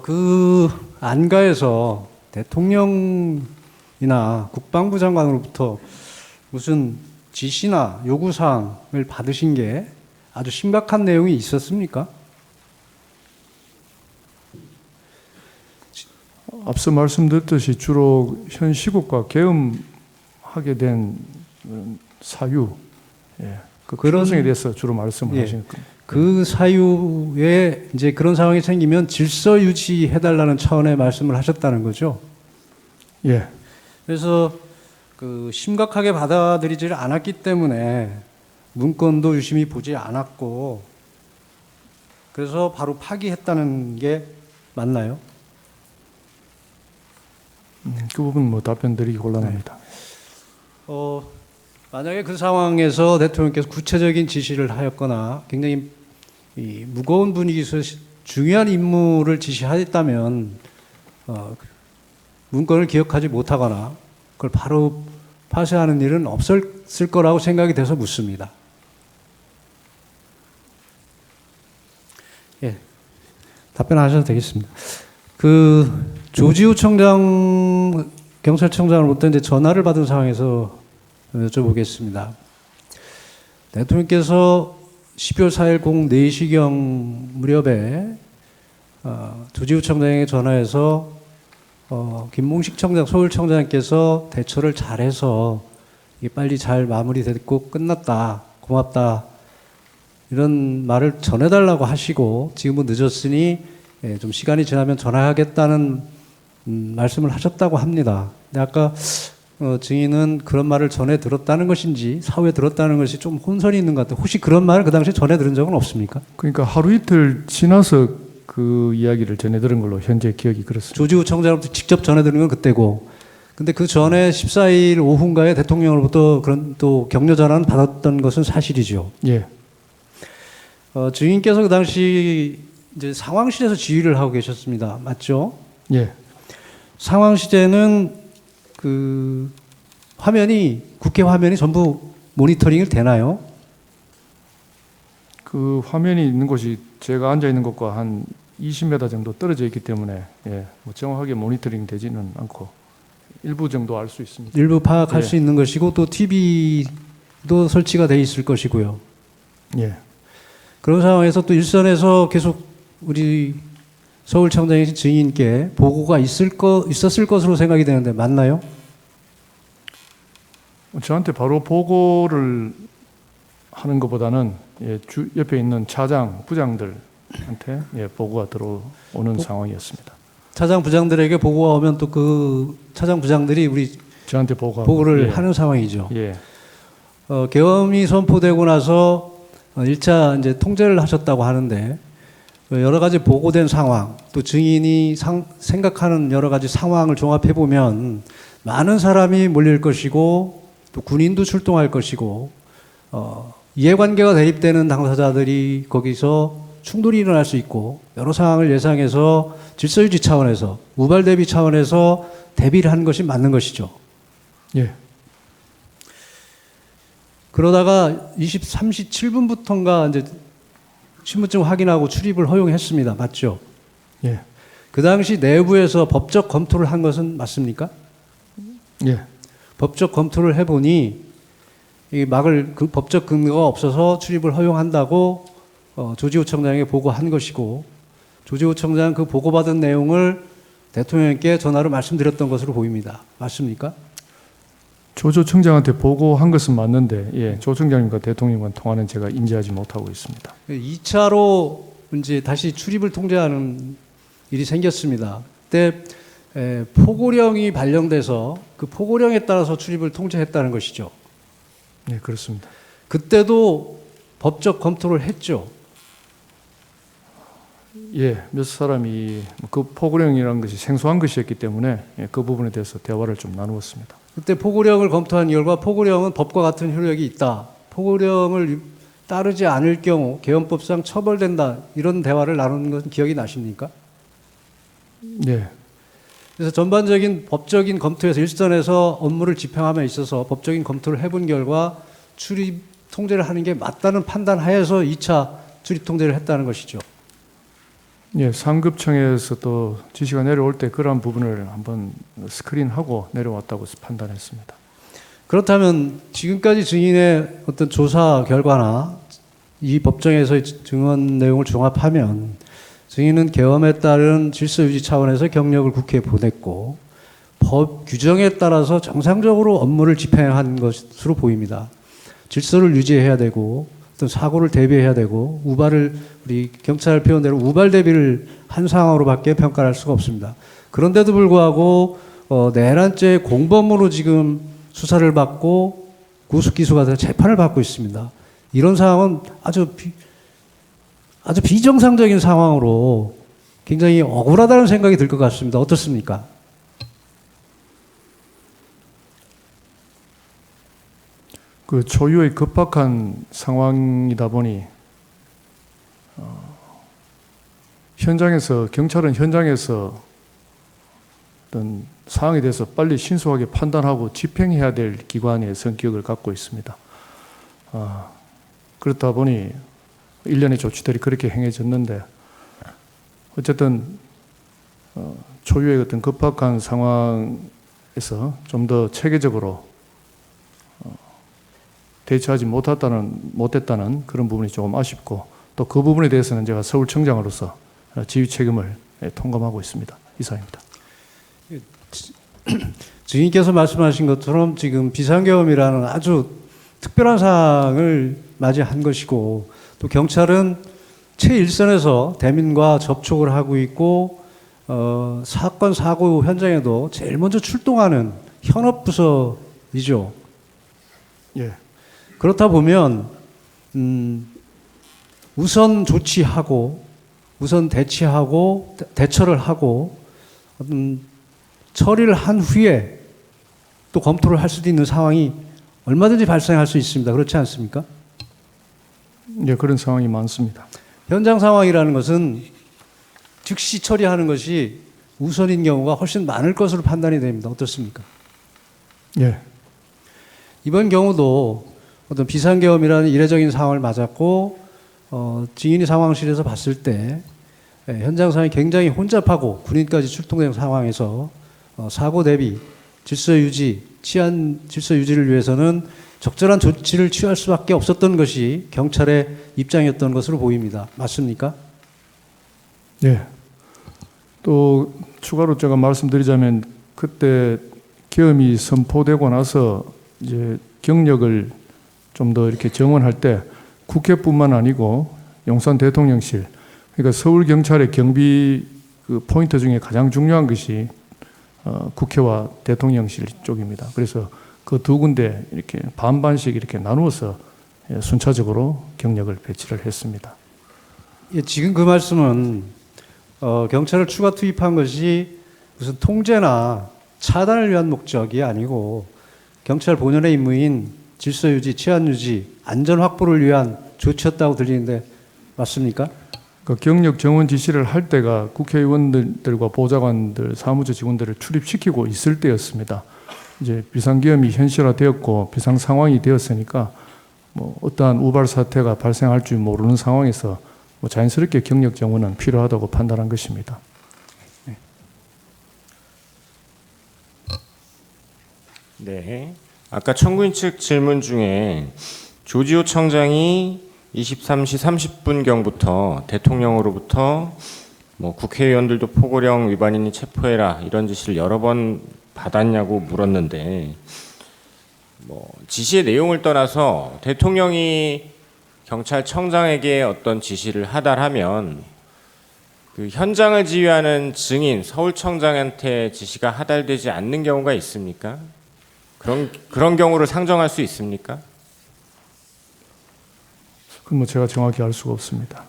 그 안가에서 대통령이나 국방부 장관으로부터 무슨 지시나 요구사항을 받으신 게 아주 심각한 내용이 있었습니까? 앞서 말씀드렸듯이 주로 현 시국과 계엄하게 된 사유, 그 그런- 필요성에 대해서 주로 말씀을 예. 하시는 겁니다. 그 사유에 이제 그런 상황이 생기면 질서 유지해달라는 차원의 말씀을 하셨다는 거죠. 예, 그래서 그 심각하게 받아들이지를 않았기 때문에 문건도 유심히 보지 않았고 그래서 바로 파기했다는 게 맞나요? 그 부분 뭐 답변 드리기 곤란합니다. 만약에 그 상황에서 대통령께서 구체적인 지시를 하였거나 굉장히 이 무거운 분위기에서 중요한 임무를 지시하였다면 문건을 기억하지 못하거나 그걸 바로 파쇄하는 일은 없었을 거라고 생각이 돼서 묻습니다. 예, 답변하셔도 되겠습니다. 그 조지우 청장, 경찰청장으로부터 이제 전화를 받은 상황에서 여쭤보겠습니다. 대통령께서 12월 4일 04시경 무렵에 조지우 청장에게 전화해서 김몽식 청장, 서울청장께서 대처를 잘해서 이게 빨리 잘 마무리됐고 끝났다, 고맙다 이런 말을 전해달라고 하시고 지금은 늦었으니 좀 시간이 지나면 전화하겠다는 말씀을 하셨다고 합니다. 근데 아까 증인은 그런 말을 전해 들었다는 것인지 사후에 들었다는 것이 좀 혼선이 있는 것 같아요. 혹시 그런 말을 그 당시에 전해 들은 적은 없습니까? 그러니까 하루 이틀 지나서 그 이야기를 전해 들은 걸로 현재 기억이 그렇습니다. 조지우 청장으로부터 직접 전해 들은 건 그때고 근데 그 전에 14일 오후인가에 대통령으로부터 그런 또 격려 전화는 받았던 것은 사실이죠. 예, 증인께서 그 당시 이제 상황실에서 지휘를 하고 계셨습니다. 맞죠? 예, 상황실에는 그 국회 화면이 전부 모니터링이 되나요? 그 화면이 있는 곳이 제가 앉아 있는 곳과 한 20m 정도 떨어져 있기 때문에 뭐 정확하게 모니터링 되지는 않고 일부 정도 알 수 있습니다. 일부 파악할 예. 수 있는 것이고 또 TV도 설치가 돼 있을 것이고요. 예, 그런 상황에서 또 일선에서 계속 우리 서울청장이신 증인께 보고가 있었을 것으로 생각이 되는데 맞나요? 저한테 바로 보고를 하는 것보다는 옆에 있는 차장, 부장들한테 보고가 들어오는 상황이었습니다. 차장 부장들에게 보고가 오면 또 그 차장 부장들이 우리 저한테 보고하고, 보고를 하는 상황이죠. 예, 계엄이 선포되고 나서 1차 이제 통제를 하셨다고 하는데 여러 가지 보고된 상황, 또 증인이 생각하는 여러 가지 상황을 종합해 보면 많은 사람이 몰릴 것이고 또 군인도 출동할 것이고 이해관계가 대립되는 당사자들이 거기서 충돌이 일어날 수 있고 여러 상황을 예상해서 질서유지 차원에서 우발 대비 차원에서 대비를 하는 것이 맞는 것이죠. 예, 그러다가 23시 7분부터인가 이제 신분증 확인하고 출입을 허용했습니다. 맞죠? 예, 그 당시 내부에서 법적 검토를 한 것은 맞습니까? 예, 법적 검토를 해보니 이 막을 그 법적 근거가 없어서 출입을 허용한다고 조지호 청장에게 보고한 것이고, 조지호 청장 그 보고받은 내용을 대통령께 전화로 말씀드렸던 것으로 보입니다. 맞습니까? 조조 청장한테 보고한 것은 맞는데, 예, 조 청장님과 대통령과 통화는 제가 인지하지 못하고 있습니다. 2차로 이제 다시 출입을 통제하는 일이 생겼습니다. 그때 포고령이 발령돼서 그 포고령에 따라서 출입을 통제했다는 것이죠. 예, 그렇습니다. 그때도 법적 검토를 했죠. 예, 몇 사람이 그 포고령이라는 것이 생소한 것이었기 때문에 예, 그 부분에 대해서 대화를 좀 나누었습니다. 그때 포고령을 검토한 결과 포고령은 법과 같은 효력이 있다. 포고령을 따르지 않을 경우 개헌법상 처벌된다. 이런 대화를 나눈 것은 기억이 나십니까? 예, 그래서 전반적인 법적인 검토에서 일선에서 업무를 집행함에 있어서 법적인 검토를 해본 결과 출입 통제를 하는 게 맞다는 판단 하에서 2차 출입 통제를 했다는 것이죠. 예, 상급청에서 또 지시가 내려올 때 그러한 부분을 한번 스크린하고 내려왔다고 판단했습니다. 그렇다면 지금까지 증인의 어떤 조사 결과나 이 법정에서의 증언 내용을 종합하면 증인은 계엄에 따른 질서 유지 차원에서 경력을 국회에 보냈고 법 규정에 따라서 정상적으로 업무를 집행한 것으로 보입니다. 질서를 유지해야 되고 어떤 사고를 대비해야 되고 우발을 우리 경찰 표현대로 우발 대비를 한 상황으로밖에 평가를 할 수가 없습니다. 그런데도 불구하고 내란죄 공범으로 지금 수사를 받고 구속 기소가 돼서 재판을 받고 있습니다. 이런 상황은 아주 비정상적인 상황으로 굉장히 억울하다는 생각이 들 것 같습니다. 어떻습니까? 그 초유의 급박한 상황이다 보니 경찰은 현장에서 어떤 사항에 대해서 빨리 신속하게 판단하고 집행해야 될 기관의 성격을 갖고 있습니다. 그렇다 보니 일련의 조치들이 그렇게 행해졌는데 어쨌든 초유의 어떤 급박한 상황에서 좀 더 체계적으로 대처하지 못했다는 그런 부분이 조금 아쉽고 또 그 부분에 대해서는 제가 서울청장으로서 지휘 책임을 통감하고 있습니다. 이상입니다. 증인께서 말씀하신 것처럼 지금 비상계엄이라는 아주 특별한 상황을 맞이한 것이고 또 경찰은 최일선에서 대민과 접촉을 하고 있고 사건 사고 현장에도 제일 먼저 출동하는 현업부서이죠. 예. 그렇다 보면 우선 조치하고 우선 대치하고 대처를 하고 처리를 한 후에 또 검토를 할 수도 있는 상황이 얼마든지 발생할 수 있습니다. 그렇지 않습니까? 예, 그런 상황이 많습니다. 현장 상황이라는 것은 즉시 처리하는 것이 우선인 경우가 훨씬 많을 것으로 판단이 됩니다. 어떻습니까? 예. 이번 경우도 어떤 비상계엄이라는 이례적인 상황을 맞았고 증인이 상황실에서 봤을 때 현장 상황이 굉장히 혼잡하고 군인까지 출동된 상황에서 사고 대비, 질서 유지, 치안 질서 유지를 위해서는 적절한 조치를 취할 수밖에 없었던 것이 경찰의 입장이었던 것으로 보입니다. 맞습니까? 예. 또 추가로 제가 말씀드리자면 그때 계엄이 선포되고 나서 이제 경력을 좀 더 이렇게 정원할 때 국회뿐만 아니고 용산 대통령실, 그러니까 서울 경찰의 경비 그 포인트 중에 가장 중요한 것이 국회와 대통령실 쪽입니다. 그래서 그 두 군데 이렇게 반반씩 이렇게 나누어서 순차적으로 경력을 배치를 했습니다. 예, 지금 그 말씀은 경찰을 추가 투입한 것이 무슨 통제나 차단을 위한 목적이 아니고 경찰 본연의 임무인 질서 유지, 치안 유지, 안전 확보를 위한 조치였다고 들리는데 맞습니까? 그 경력 정원 지시를 할 때가 국회의원들과 보좌관들, 사무처 직원들을 출입시키고 있을 때였습니다. 이제 비상계엄이 현실화되었고 비상 상황이 되었으니까 뭐 어떠한 우발 사태가 발생할 줄 모르는 상황에서 뭐 자연스럽게 경력 정원은 필요하다고 판단한 것입니다. 네. 아까 청구인 측 질문 중에 조지호 청장이 23시 30분경부터 대통령으로부터 뭐 국회의원들도 포고령 위반이니 체포해라 이런 지시를 여러 번 받았냐고 물었는데 뭐 지시의 내용을 떠나서 대통령이 경찰청장에게 어떤 지시를 하달하면 그 현장을 지휘하는 증인 서울청장한테 지시가 하달되지 않는 경우가 있습니까? 그런 경우를 상정할 수 있습니까? 그건 뭐 제가 정확히 알 수가 없습니다.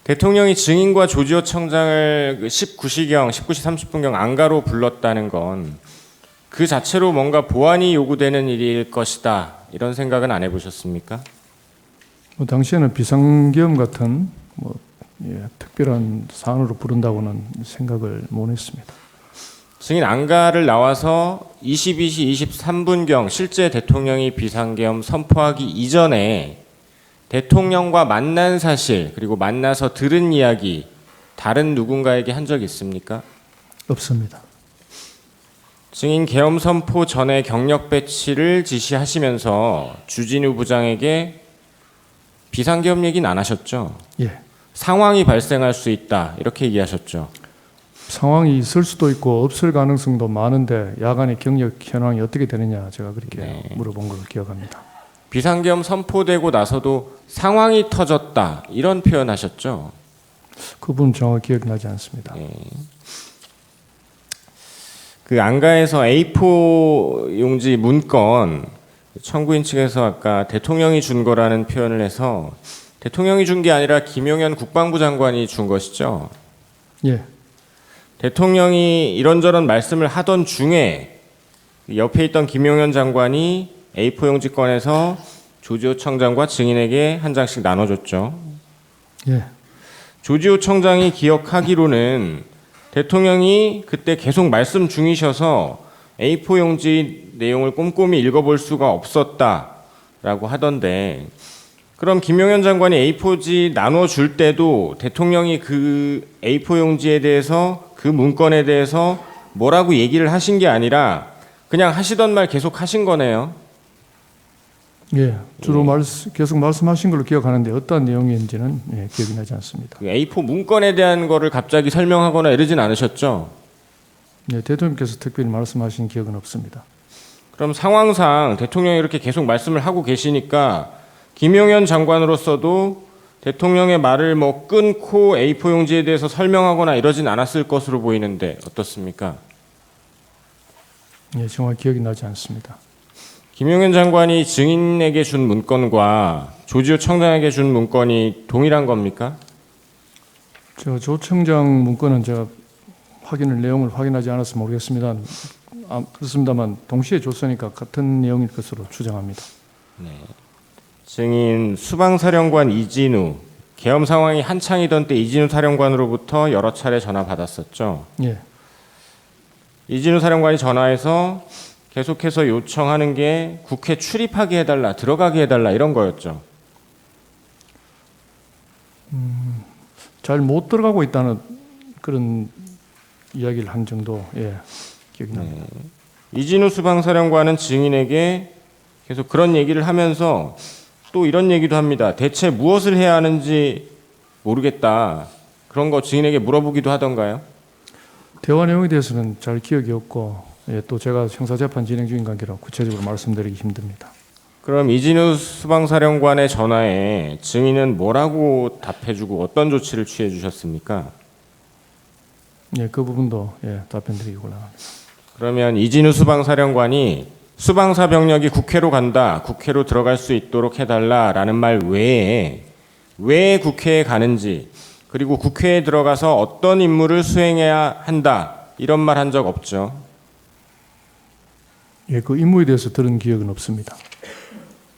대통령이 증인과 조지호 청장을 19시 30분경 안가로 불렀다는 건 그 자체로 뭔가 보완이 요구되는 일일 것이다 이런 생각은 안 해보셨습니까? 뭐 당시에는 비상계엄 같은 뭐 특별한 사안으로 부른다고는 생각을 못 했습니다. 증인 안가를 나와서 22시 23분경 실제 대통령이 비상계엄 선포하기 이전에 대통령과 만난 사실 그리고 만나서 들은 이야기 다른 누군가에게 한 적 있습니까? 없습니다. 증인 계엄 선포 전에 경력 배치를 지시하시면서 주진우 부장에게 비상계엄 얘기는 안 하셨죠? 예. 상황이 발생할 수 있다 이렇게 얘기하셨죠? 상황이 있을 수도 있고 없을 가능성도 많은데 야간의 경력 현황이 어떻게 되느냐 제가 그렇게 네. 물어본 걸 기억합니다. 비상계엄 선포되고 나서도 상황이 터졌다 이런 표현하셨죠? 그 부분 정확히 기억이 나지 않습니다. 네. 그 안가에서 A4 용지 문건 청구인 측에서 아까 대통령이 준 거라는 표현을 해서 대통령이 준 게 아니라 김용현 국방부 장관이 준 것이죠. 예. 대통령이 이런저런 말씀을 하던 중에 옆에 있던 김용현 장관이 A4 용지 꺼내서 조지호 청장과 증인에게 한 장씩 나눠줬죠. 예. 조지호 청장이 기억하기로는 대통령이 그때 계속 말씀 중이셔서 A4 용지 내용을 꼼꼼히 읽어볼 수가 없었다라고 하던데 그럼 김용현 장관이 A4지 나눠줄 때도 대통령이 그 A4 용지에 대해서 그 문건에 대해서 뭐라고 얘기를 하신 게 아니라 그냥 하시던 말 계속 하신 거네요. 예. 주로 계속 말씀하신 걸로 기억하는데 어떠한 내용인지는 기억이 나지 않습니다. 그 A4 문건에 대한 거를 갑자기 설명하거나 이러진 않으셨죠? 예, 대통령께서 특별히 말씀하신 기억은 없습니다. 그럼 상황상 대통령이 이렇게 계속 말씀을 하고 계시니까 김용현 장관으로서도 대통령의 말을 뭐 끊고 A4 용지에 대해서 설명하거나 이러진 않았을 것으로 보이는데 어떻습니까? 예, 정확히 기억이 나지 않습니다. 김용현 장관이 증인에게 준 문건과 조지호 청장에게 준 문건이 동일한 겁니까? 조 청장 문건은 제가 내용을 확인하지 않아서 모르겠습니다. 그렇습니다만 동시에 줬으니까 같은 내용일 것으로 추정합니다. 증인 수방사령관 이진우 계엄 상황이 한창이던 때 이진우 사령관으로부터 여러 차례 전화 받았었죠. 예. 이진우 사령관이 전화해서 계속해서 요청하는 게 국회 출입하게 해달라, 들어가게 해달라 이런 거였죠. 잘 못 들어가고 있다는 그런 이야기를 한 정도 기억이 납니다. 이진우 수방사령관은 증인에게 계속 그런 얘기를 하면서 또 이런 얘기도 합니다. 대체 무엇을 해야 하는지 모르겠다. 그런 거 증인에게 물어보기도 하던가요? 대화 내용에 대해서는 잘 기억이 없고 또 제가 형사재판 진행 중인 관계라 구체적으로 말씀드리기 힘듭니다. 그럼 이진우 수방사령관의 전화에 증인은 뭐라고 답해주고 어떤 조치를 취해주셨습니까? 예, 그 부분도 답변드리기 곤란합니다. 그러면 이진우 수방사령관이 수방사 병력이 국회로 간다, 국회로 들어갈 수 있도록 해달라라는 말 외에 왜 국회에 가는지 그리고 국회에 들어가서 어떤 임무를 수행해야 한다 이런 말 한 적 없죠? 예, 그 임무에 대해서 들은 기억은 없습니다.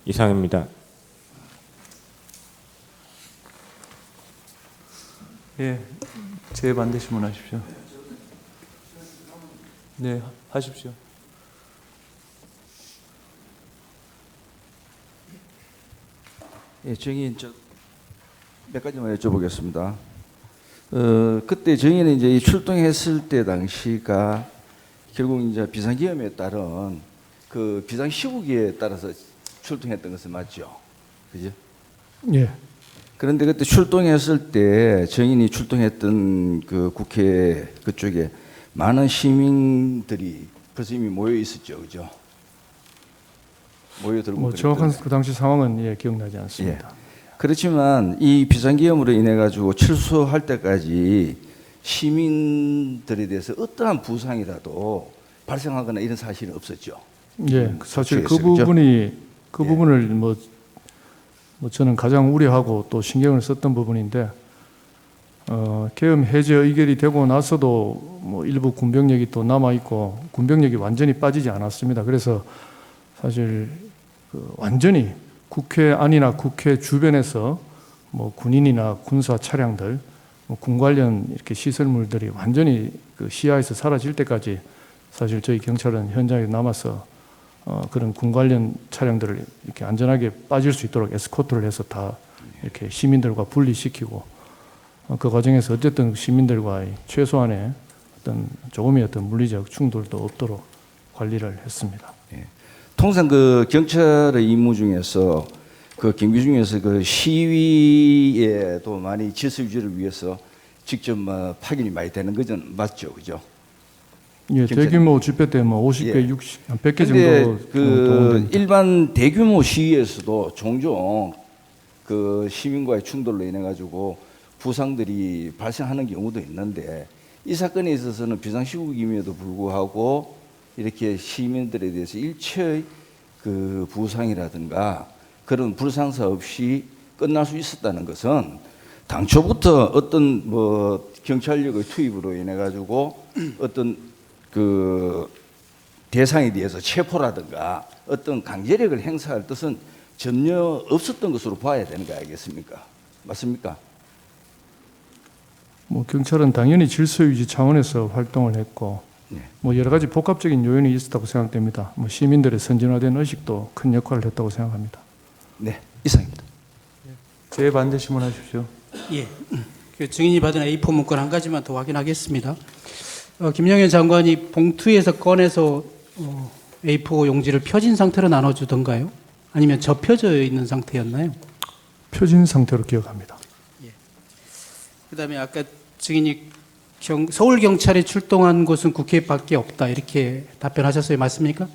이상입니다. 예, 제 반대 신문하십시오. 네, 하십시오. 예, 증인 몇 가지만 여쭤보겠습니다. 그때 증인은 이제 이 출동했을 때 당시가 결국 이제 비상계엄에 따른 그 비상시국에 따라서 출동했던 것은 맞죠? 그죠? 예. 그런데 그때 출동했을 때 증인이 출동했던 그 국회 그쪽에 많은 시민들이 벌써 이미 모여 있었죠, 그죠? 모여들고. 뭐 정확한 그 당시 상황은 예, 기억나지 않습니다. 그렇지만 이 비상계엄으로 인해 가지고 출소할 때까지 시민들에 대해서 어떠한 부상이라도 발생하거나 이런 사실은 없었죠. 예, 사실 그 그렇죠? 부분이 그 예. 부분을 뭐 저는 가장 우려하고 또 신경을 썼던 부분인데 계엄 해제 의결이 되고 나서도 뭐 일부 군병력이 또 남아 있고 군병력이 완전히 빠지지 않았습니다. 그래서 사실 그 완전히 국회 안이나 국회 주변에서 뭐 군인이나 군사 차량들, 뭐 군 관련 이렇게 시설물들이 완전히 그 시야에서 사라질 때까지 사실 저희 경찰은 현장에 남아서 그런 군 관련 차량들을 이렇게 안전하게 빠질 수 있도록 에스코트를 해서 다 이렇게 시민들과 분리시키고 그 과정에서 어쨌든 시민들과의 최소한의 어떤 조금의 어떤 물리적 충돌도 없도록 관리를 했습니다. 통상 그 경찰의 임무 중에서 그 경비 중에서 그 시위에도 많이 질서 유지를 위해서 직접 파견이 많이 되는 것은 맞죠, 그죠? 예, 경찰- 대규모 집회 때 뭐 50개, 예. 60, 한 100개 근데 정도 그 동원됩니다. 일반 대규모 시위에서도 종종 그 시민과의 충돌로 인해 가지고 부상들이 발생하는 경우도 있는데 이 사건에 있어서는 비상시국임에도 불구하고 이렇게 시민들에 대해서 일체의 그 부상이라든가 그런 불상사 없이 끝날 수 있었다는 것은 당초부터 어떤 뭐 경찰력의 투입으로 인해 가지고 어떤 그 대상에 대해서 체포라든가 어떤 강제력을 행사할 뜻은 전혀 없었던 것으로 봐야 되는 거 아니겠습니까? 맞습니까? 뭐 경찰은 당연히 질서 유지 차원에서 활동을 했고 네. 뭐 여러 가지 복합적인 요인이 있었다고 생각됩니다. 뭐 시민들의 선진화된 의식도 큰 역할을 했다고 생각합니다. 네, 이상입니다. 재반대 신문하십시오. 예. 그 증인이 받은 A4 문건 한 가지만 더 확인하겠습니다. 김영현 장관이 봉투에서 꺼내서 A4 용지를 펴진 상태로 나눠주던가요? 아니면 접혀져 있는 상태였나요? 표진 상태로 기억합니다. 그다음에 아까 증인이 서울 경찰이 출동한 곳은 국회밖에 없다 이렇게 답변하셨어요, 맞습니까?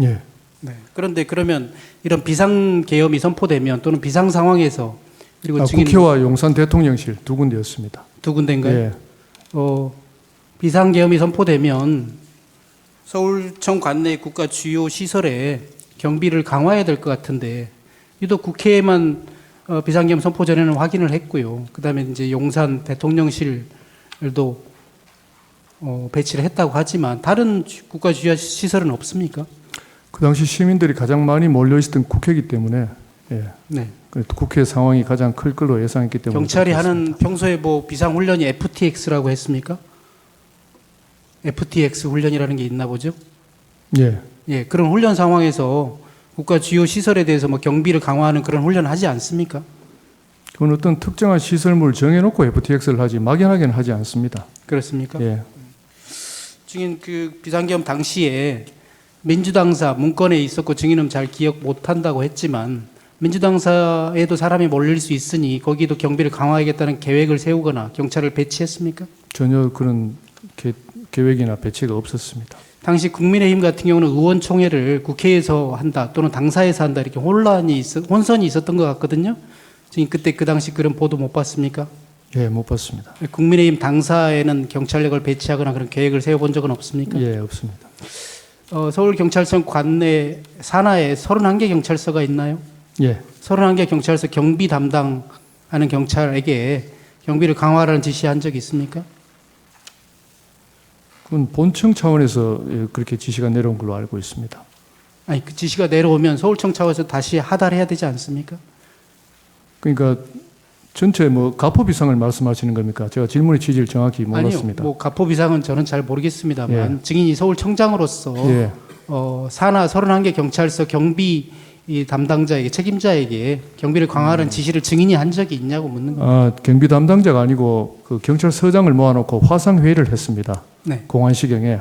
예. 네. 그런데 그러면 이런 비상 계엄이 선포되면 또는 비상 상황에서 그리고 증인 국회와 용산 대통령실 두 군데였습니다. 두 군데인가요? 예. 비상 계엄이 선포되면 서울청 관내 국가 주요 시설에 경비를 강화해야 될 것 같은데 유독 국회에만 비상계엄 선포 전에는 확인을 했고요. 그다음에 이제 용산 대통령실도 배치를 했다고 하지만 다른 국가 주요 시설은 없습니까? 그 당시 시민들이 가장 많이 몰려 있었던 국회이기 때문에 예. 네. 국회 상황이 가장 클 걸로 예상했기 때문에 경찰이 그렇게 하는 평소에 뭐 비상 훈련이 FTX라고 했습니까? FTX 훈련이라는 게 있나 보죠? 했습니다. 예. 예, 그런 훈련 상황에서 국가 주요 시설에 대해서 뭐 경비를 강화하는 그런 훈련을 하지 않습니까? 그건 어떤 특정한 시설물 정해놓고 FTX를 하지 막연하게는 하지 않습니다. 그렇습니까? 예. 증인 그 비상계엄 당시에 민주당사 문건에 있었고 증인은 잘 기억 못한다고 했지만 민주당사에도 사람이 몰릴 수 있으니 거기도 경비를 강화하겠다는 계획을 세우거나 경찰을 배치했습니까? 전혀 그런 계획이나 배치가 없었습니다. 당시 국민의힘 같은 경우는 의원총회를 국회에서 한다 또는 당사에서 한다 이렇게 혼선이 있었던 것 같거든요. 지금 그때 그 당시 그런 보도 못 봤습니까? 예, 못 봤습니다. 국민의힘 당사에는 경찰력을 배치하거나 그런 계획을 세워본 적은 없습니까? 예, 없습니다. 서울경찰청 관내 산하에 31개 경찰서가 있나요? 예, 31개 경찰서 경비 담당하는 경찰에게 경비를 강화하라는 지시한 적이 있습니까? 그건 본청 차원에서 예, 그렇게 지시가 내려온 걸로 알고 있습니다. 아니 그 지시가 내려오면 서울청 차원에서 다시 하달해야 되지 않습니까? 그러니까 전체 뭐 가포 비상을 말씀하시는 겁니까? 제가 질문의 취지를 정확히 몰랐습니다. 아니요. 뭐 가포 비상은 저는 잘 모르겠습니다만 증인이 서울청장으로서 예. 산하 31개 경찰서 경비 이 담당자에게 책임자에게 경비를 강화하는 지시를 증인이 한 적이 있냐고 묻는 겁니다. 아, 경비 담당자가 아니고 그 경찰서장을 모아놓고 화상 회의를 했습니다. 네. 공안시경에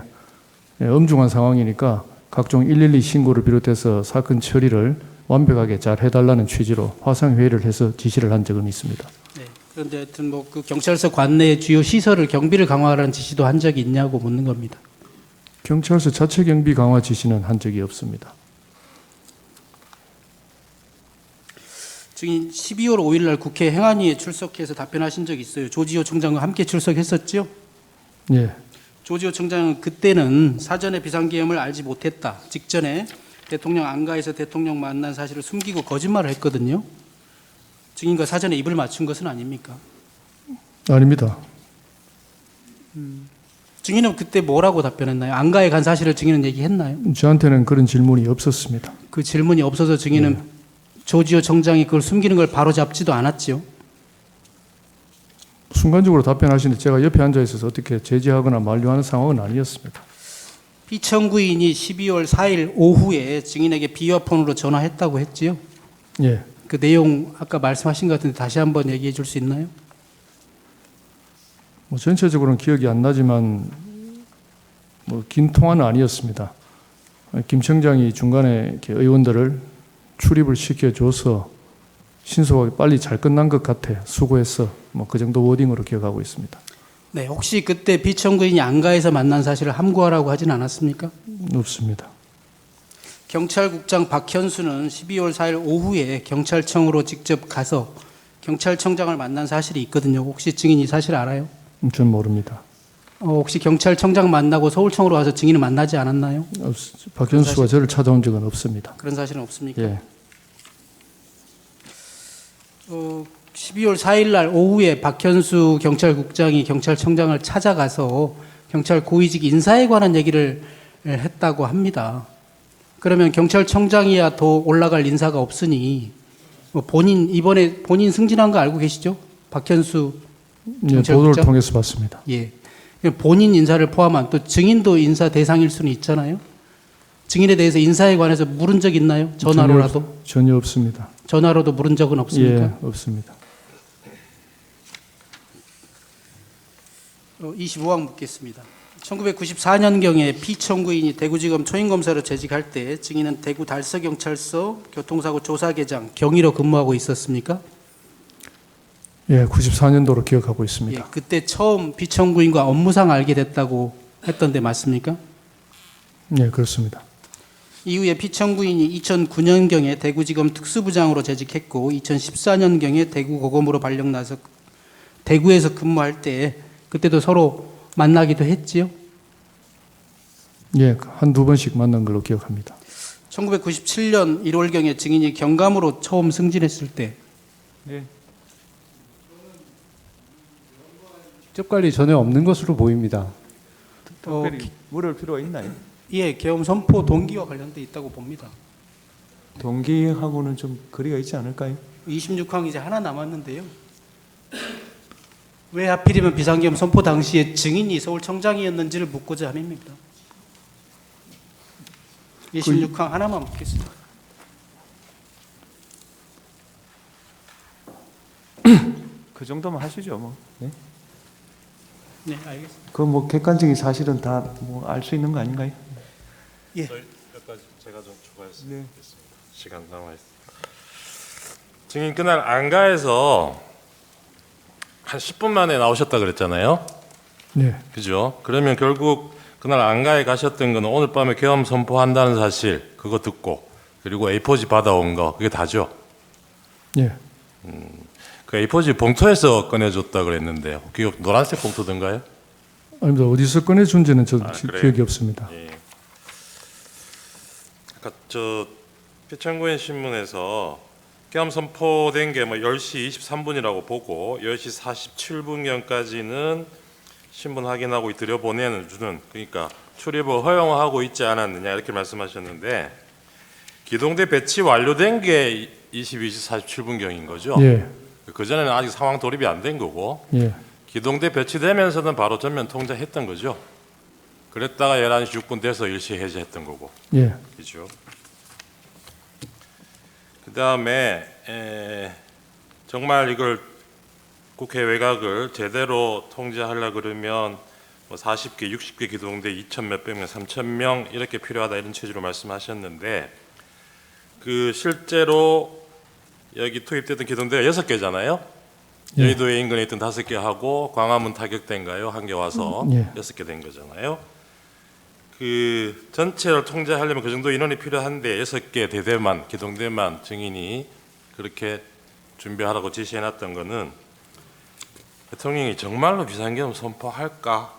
예, 엄중한 상황이니까 각종 112 신고를 비롯해서 사건 처리를 완벽하게 잘 해달라는 취지로 화상 회의를 해서 지시를 한 적은 있습니다. 네. 그런데 하여튼 뭐 그 경찰서 관내의 주요 시설을 경비를 강화하라는 지시도 한 적이 있냐고 묻는 겁니다. 경찰서 자체 경비 강화 지시는 한 적이 없습니다. 증인 12월 5일 날 국회 행안위에 출석해서 답변하신 적이 있어요. 조지호 총장과 함께 출석했었죠? 예, 조지호 총장은 그때는 사전에 비상계엄을 알지 못했다. 직전에 대통령 안가에서 대통령 만난 사실을 숨기고 거짓말을 했거든요. 증인과 사전에 입을 맞춘 것은 아닙니까? 아닙니다. 증인은 그때 뭐라고 답변했나요? 안가에 간 사실을 증인은 얘기했나요? 저한테는 그런 질문이 없었습니다. 그 질문이 없어서 증인은 조지호 총장이 그걸 숨기는 걸 바로잡지도 않았지요. 순간적으로 답변하시는데 제가 옆에 앉아 있어서 어떻게 제지하거나 만류하는 상황은 아니었습니다. 피청구인이 12월 4일 오후에 증인에게 비화폰으로 전화했다고 했지요. 예, 그 내용 아까 말씀하신 것 같은데 다시 한번 얘기해 줄 수 있나요? 뭐 전체적으로는 기억이 안 나지만 뭐 긴 통화는 아니었습니다. 김 청장이 중간에 이렇게 의원들을 출입을 시켜줘서 신속하게 빨리 잘 끝난 것 같아. 수고했어. 뭐 그 정도 워딩으로 기억하고 있습니다. 네, 혹시 그때 피청구인이 안가에서 만난 사실을 함구하라고 하진 않았습니까? 없습니다. 경찰국장 박현수는 12월 4일 오후에 경찰청으로 직접 가서 경찰청장을 만난 사실이 있거든요. 혹시 증인 이 사실 알아요? 전 모릅니다. 혹시 경찰청장 만나고 서울청으로 가서 증인을 만나지 않았나요? 박현수가 저를 찾아온 적은 없습니다. 그런 사실은 없습니까? 예, 12월 4일 날 오후에 박현수 경찰국장이 경찰청장을 찾아가서 경찰 고위직 인사에 관한 얘기를 했다고 합니다. 그러면 경찰청장이야 더 올라갈 인사가 없으니 뭐 이번에 본인 승진한 거 알고 계시죠? 박현수 예, 경찰국장? 보도를 통해서 봤습니다. 예. 본인 인사를 포함한 또 증인도 인사 대상일 수는 있잖아요. 증인에 대해서 인사에 관해서 물은 적 있나요? 전화로라도? 전혀 없습니다. 전화로도 물은 적은 없습니까? 예, 없습니다. 25항 묻겠습니다. 1994년경에 피청구인이 대구지검 초임검사로 재직할 때 증인은 대구 달서경찰서 교통사고 조사계장 경위로 근무하고 있었습니까? 예, 94년도로 기억하고 있습니다. 예, 그때 처음 피청구인과 업무상 알게 됐다고 했던데 맞습니까? 예, 그렇습니다. 이후에 피청구인이 2009년경에 대구지검 특수부장으로 재직했고 2014년경에 대구고검으로 발령 나서 대구에서 근무할 때 그때도 서로 만나기도 했지요. 예, 한두 번씩 만난 걸로 기억합니다. 1997년 1월경에 증인이 경감으로 처음 승진했을 때 네. 직접 관리 전혀 없는 것으로 보입니다. 특별히 물을 필요가 있나요? 예, 계엄 선포 동기와 관련돼 있다고 봅니다. 동기하고는 좀 거리가 있지 않을까요? 26항 이제 하나 남았는데요. 왜 하필이면 비상계엄 선포 당시에 증인이 서울청장이었는지를 묻고자 함입니다. 26항 하나만 묻겠습니다. 그 정도만 하시죠, 뭐. 네? 네, 알겠습니다. 그 뭐 객관적인 사실은 다 뭐 알 수 있는 거 아닌가요? 예. 몇 가지 제가 좀 추가했습니다. 네. 시간 남아 있습니다. 증인 그날 안가에서 한 10분 만에 나오셨다 그랬잖아요. 네, 그죠? 그러면 결국 그날 안가에 가셨던 거는 오늘 밤에 계엄 선포한다는 사실 그거 듣고 그리고 A4지 받아온 거 그게 다죠. 예, 그 A4지 봉투에서 꺼내줬다 그랬는데요. 그 노란색 봉투던가요? 아닙니다. 어디서 꺼내준지는 저 그래요? 기억이 없습니다. 예. 아까 저 피청구인 신문에서 계엄 선포된 게 뭐 10시 23분이라고 보고 10시 47분경까지는 신문 확인하고 들여보내는 주는 그러니까 출입을 허용하고 있지 않았느냐 이렇게 말씀하셨는데 기동대 배치 완료된 게 22시 47분경인 거죠. 예, 그 전에는 아직 상황 돌입이 안 된 거고 예, 기동대 배치되면서는 바로 전면 통제했던 거죠. 그랬다가 11시 6분 돼서 일시 해제했던 거고. 예, 그죠. 그다음에 정말 이걸 국회 외곽을 제대로 통제하려 그러면 뭐 40개, 60개 기동대 2천 몇백 명, 3천 명 이렇게 필요하다 이런 취지로 말씀하셨는데 그 실제로 여기 투입됐던 기동대가 6개잖아요. 예. 여의도에 인근에 있던 5개 하고 광화문 타격대인가요? 한 개 와서 예. 6개 된 거잖아요. 그 전체를 통제하려면 그 정도 인원이 필요한데 6개 대대만 기동대만 증인이 그렇게 준비하라고 지시해놨던 거는 대통령이 정말로 비상계엄 선포할까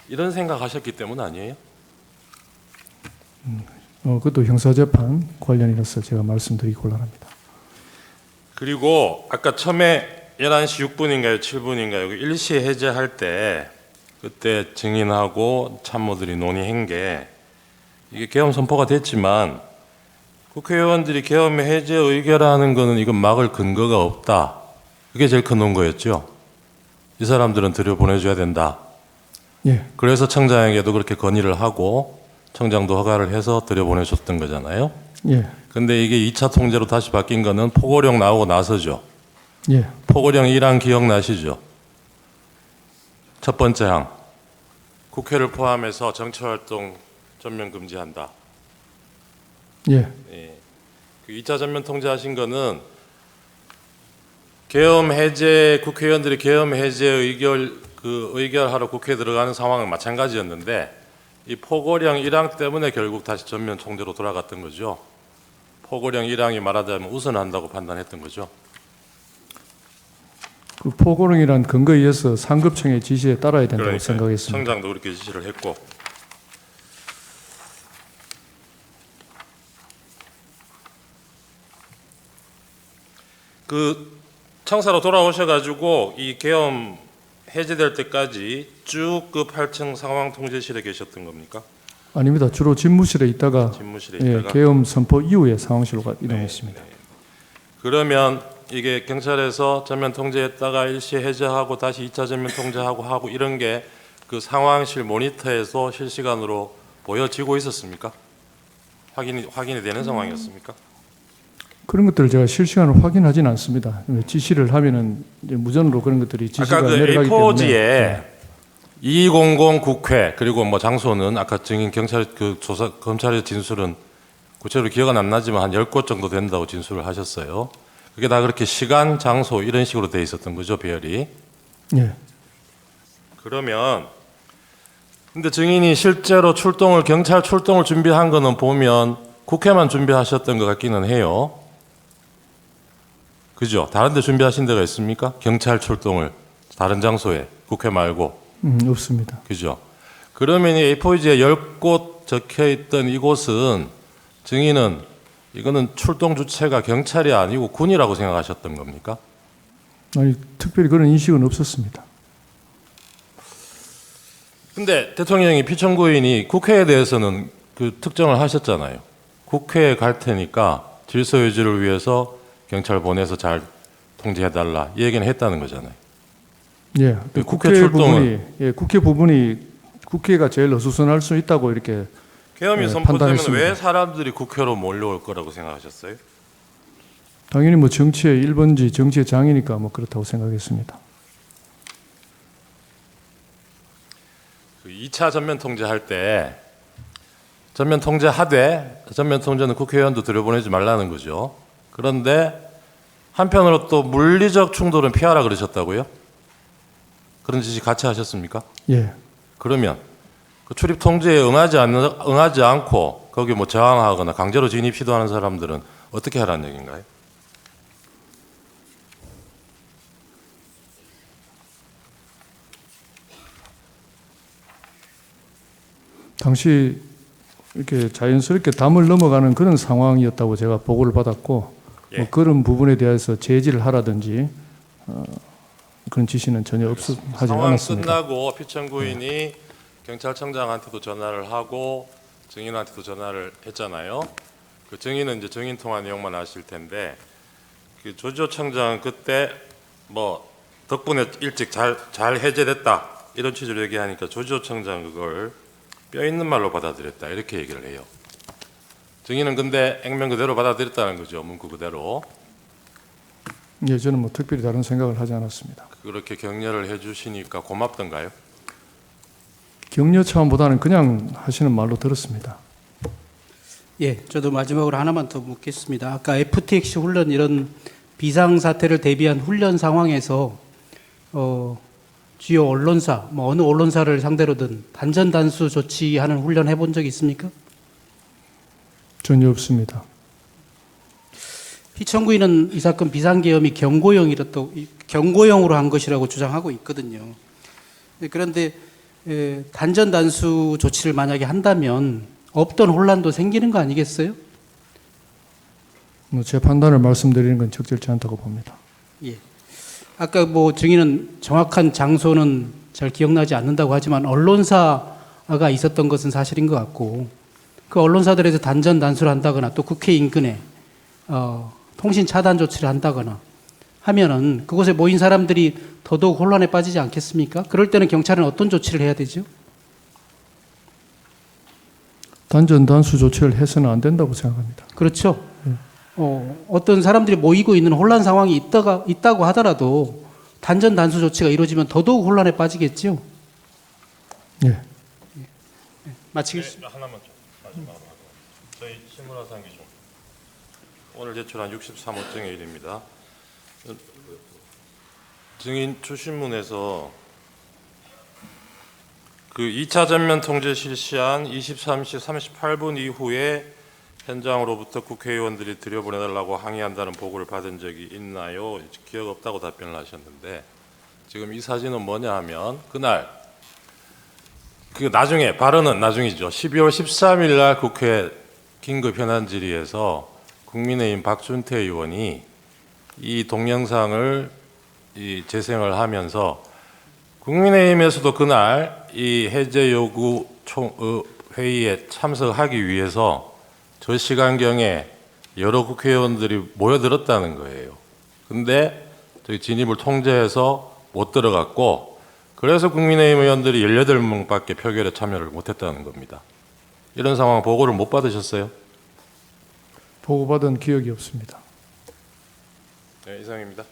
이런 생각하셨기 때문 아니에요? 그것도 형사재판 관련이라서 제가 말씀드리기 곤란합니다. 그리고 아까 처음에 11시 6분인가요? 7분인가요? 그 일시 해제할 때 그때 증인하고 참모들이 논의한 게 이게 계엄 선포가 됐지만 국회의원들이 계엄 해제 의결하는 거는 이건 막을 근거가 없다. 그게 제일 큰 논거였죠. 이 사람들은 들여보내줘야 된다. 예. 그래서 청장에게도 그렇게 건의를 하고 청장도 허가를 해서 들여보내줬던 거잖아요. 예. 근데 이게 2차 통제로 다시 바뀐 거는 포고령 나오고 나서죠. 예. 포고령 1항 기억나시죠? 첫 번째 항. 국회를 포함해서 정치활동 전면 금지한다. 예. 예. 그 2차 전면 통제하신 거는 계엄 해제 국회의원들이 계엄 해제 의결하러 국회에 들어가는 상황은 마찬가지였는데 이 포고령 1항 때문에 결국 다시 전면 통제로 돌아갔던 거죠. 포고령 1항이 말하자면 우선한다고 판단했던 거죠. 그 포고령이란 근거에 의해서 상급청의 지시에 따라야 된다고 생각했습니다. 청장도 그렇게 지시를 했고 그 청사로 돌아오셔가지고 이 계엄 해제될 때까지 쭉 그 8층 상황 통제실에 계셨던 겁니까? 아닙니다. 주로 집무실에 있다가 집무실에 예, 있다가 계엄 선포 이후에 상황실로 이동했습니다. 그러면 이게 경찰에서 전면 통제했다가 일시 해제하고 다시 2차 전면 통제하고 하고 이런 게 그 상황실 모니터에서 실시간으로 보여지고 있었습니까? 확인이 되는 상황이었습니까? 그런 것들을 제가 실시간으로 확인하지는 않습니다. 지시를 하면은 이제 무전으로 그런 것들이 지시가 아까 그 내려가기 A4지에 때문에 200 국회 그리고 뭐 장소는 아까 증인 경찰 그 조사 검찰의 진술은 구체적으로 기억은 안 나지만 한 10곳 정도 된다고 진술을 하셨어요. 그게 다 그렇게 시간, 장소 이런 식으로 돼 있었던 거죠, 배열이. 예. 그러면 근데 증인이 실제로 경찰 출동을 준비한 거는 보면 국회만 준비하셨던 것 같기는 해요. 그죠? 다른 데 준비하신 데가 있습니까? 경찰 출동을 다른 장소에 국회 말고. 없습니다. 그죠? 그러면 이 A4지에 10곳 적혀 있던 이곳은 증인은 이거는 출동 주체가 경찰이 아니고 군이라고 생각하셨던 겁니까? 아니 특별히 그런 인식은 없었습니다. 근데 대통령이 피청구인이 국회에 대해서는 그 특정을 하셨잖아요. 국회에 갈 테니까 질서 유지를 위해서 경찰 보내서 잘 통제해달라 이 얘기는 했다는 거잖아요. 예. 그 국회 부분이 국회가 제일 어수선할 수 있다고 이렇게 계엄이 네, 선포되면 판단했습니다. 왜 사람들이 국회로 몰려올 거라고 생각하셨어요? 당연히 뭐 정치의 1번지 정치의 장이니까 뭐 그렇다고 생각했습니다. 그 2차 전면 통제할 때 전면 통제하되 전면 통제는 국회의원도 들여보내지 말라는 거죠. 그런데 한편으로 또 물리적 충돌은 피하라 그러셨다고요? 그런 지시 같이 하셨습니까? 예. 그러면 그 출입 통제에 응하지 않고 거기 뭐 저항하거나 강제로 진입 시도하는 사람들은 어떻게 하라는 얘기인가요? 당시 이렇게 자연스럽게 담을 넘어가는 그런 상황이었다고 제가 보고를 받았고 예. 뭐 그런 부분에 대해서 제지를 하라든지 그런 지시는 전혀 하지 상황 않았습니다. 끝나고 피청구인이 경찰청장한테도 전화를 하고 증인한테도 전화를 했잖아요. 그 증인은 이제 증인 통화 내용만 아실 텐데 그 조지호 청장은 그때 뭐 덕분에 일찍 잘 해제됐다 이런 취지로 얘기하니까 조지호 청장 그걸 뼈 있는 말로 받아들였다 이렇게 얘기를 해요. 증인은 근데 액면 그대로 받아들였다는 거죠. 문구 그대로. 예, 저는 뭐 특별히 다른 생각을 하지 않았습니다. 그렇게 격려를 해주시니까 고맙던가요? 격려 차원보다는 그냥 하시는 말로 들었습니다. 예, 저도 마지막으로 하나만 더 묻겠습니다. 아까 FTX 훈련 이런 비상 사태를 대비한 훈련 상황에서 주요 언론사, 뭐 어느 언론사를 상대로든 단전 단수 조치하는 훈련 해본 적 있습니까? 전혀 없습니다. 피청구인은 이 사건 비상계엄이 경고용으로 한 것이라고 주장하고 있거든요. 그런데 단전 단수 조치를 만약에 한다면 없던 혼란도 생기는 거 아니겠어요? 뭐 제 판단을 말씀드리는 건 적절치 않다고 봅니다. 예. 아까 뭐 증인은 정확한 장소는 잘 기억나지 않는다고 하지만 언론사가 있었던 것은 사실인 것 같고 그 언론사들에서 단전 단수를 한다거나 또 국회 인근에 통신 차단 조치를 한다거나 하면은 그곳에 모인 사람들이 더더욱 혼란에 빠지지 않겠습니까? 그럴 때는 경찰은 어떤 조치를 해야 되죠? 단전 단수 조치를 해서는 안 된다고 생각합니다. 그렇죠. 어떤 사람들이 모이고 있는 혼란 상황이 있다고 하더라도 단전 단수 조치가 이루어지면 더더욱 혼란에 빠지겠죠. 예. 마치겠습니다. 네, 하나만 좀 마지막으로 하고 저희 신문화상 기준 오늘 제출한 63호 증의일입니다. 증인 추신문에서 그 2차 전면 통제 실시한 23시 38분 이후에 현장으로부터 국회의원들이 들여보내달라고 항의한다는 보고를 받은 적이 있나요? 기억 없다고 답변을 하셨는데 지금 이 사진은 뭐냐 하면 그날 그 나중에 발언은 나중이죠. 12월 13일 날 국회 긴급 현안 질의에서 국민의힘 박준태 의원이 이 동영상을 재생을 하면서 국민의힘에서도 그날 이 해제 요구 회의에 참석하기 위해서 저 시간경에 여러 국회의원들이 모여들었다는 거예요. 근데 저기 진입을 통제해서 못 들어갔고 그래서 국민의힘 의원들이 18명밖에 표결에 참여를 못했다는 겁니다. 이런 상황 보고를 못 받으셨어요? 보고받은 기억이 없습니다. 네, 이상입니다.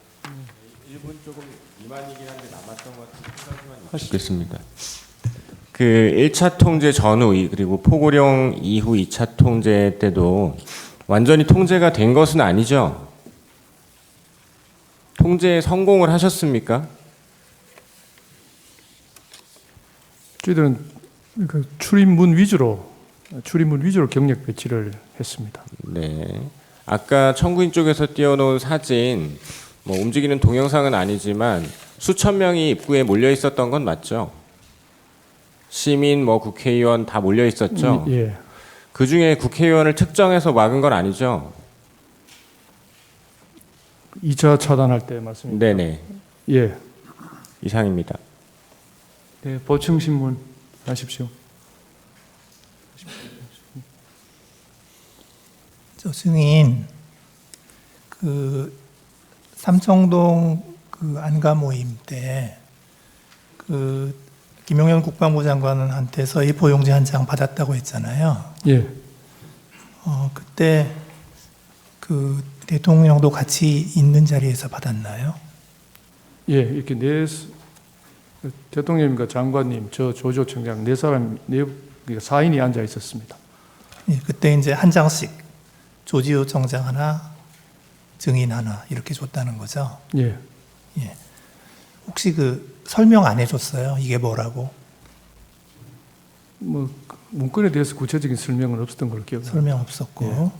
1분 조금 미만이긴 한데 남았던 것 같아서 하시겠습니다. 그 1차 통제 전후 그리고 포고령 이후 2차 통제 때도 완전히 통제가 된 것은 아니죠? 통제에 성공을 하셨습니까? 저희들은 그 출입문 위주로 경력 배치를 했습니다. 네. 아까 청구인 쪽에서 띄워놓은 사진, 뭐 움직이는 동영상은 아니지만 수천 명이 입구에 몰려 있었던 건 맞죠? 시민, 뭐 국회의원 다 몰려 있었죠? 예. 그 중에 국회의원을 특정해서 막은 건 아니죠? 2차 차단할 때 말씀입니다. 네네. 예. 이상입니다. 네, 보충 신문 하십시오. 저 증인 그 삼청동 그 안가 모임 때 그 김용현 국방부 장관한테서 A4 용지 한 장 받았다고 했잖아요. 예. 그때 그 대통령도 같이 있는 자리에서 받았나요? 예, 이렇게 대통령님과 장관님, 저 조조청장 네 사람, 그러니까 4인이 앉아 있었습니다. 예, 그때 이제 한 장씩 조지호 청장 하나, 증인 하나 이렇게 줬다는 거죠. 예. 예. 혹시 그 설명 안 해줬어요? 이게 뭐라고? 뭐 문건에 대해서 구체적인 설명은 없었던 걸로 기억합니다. 설명 없었고.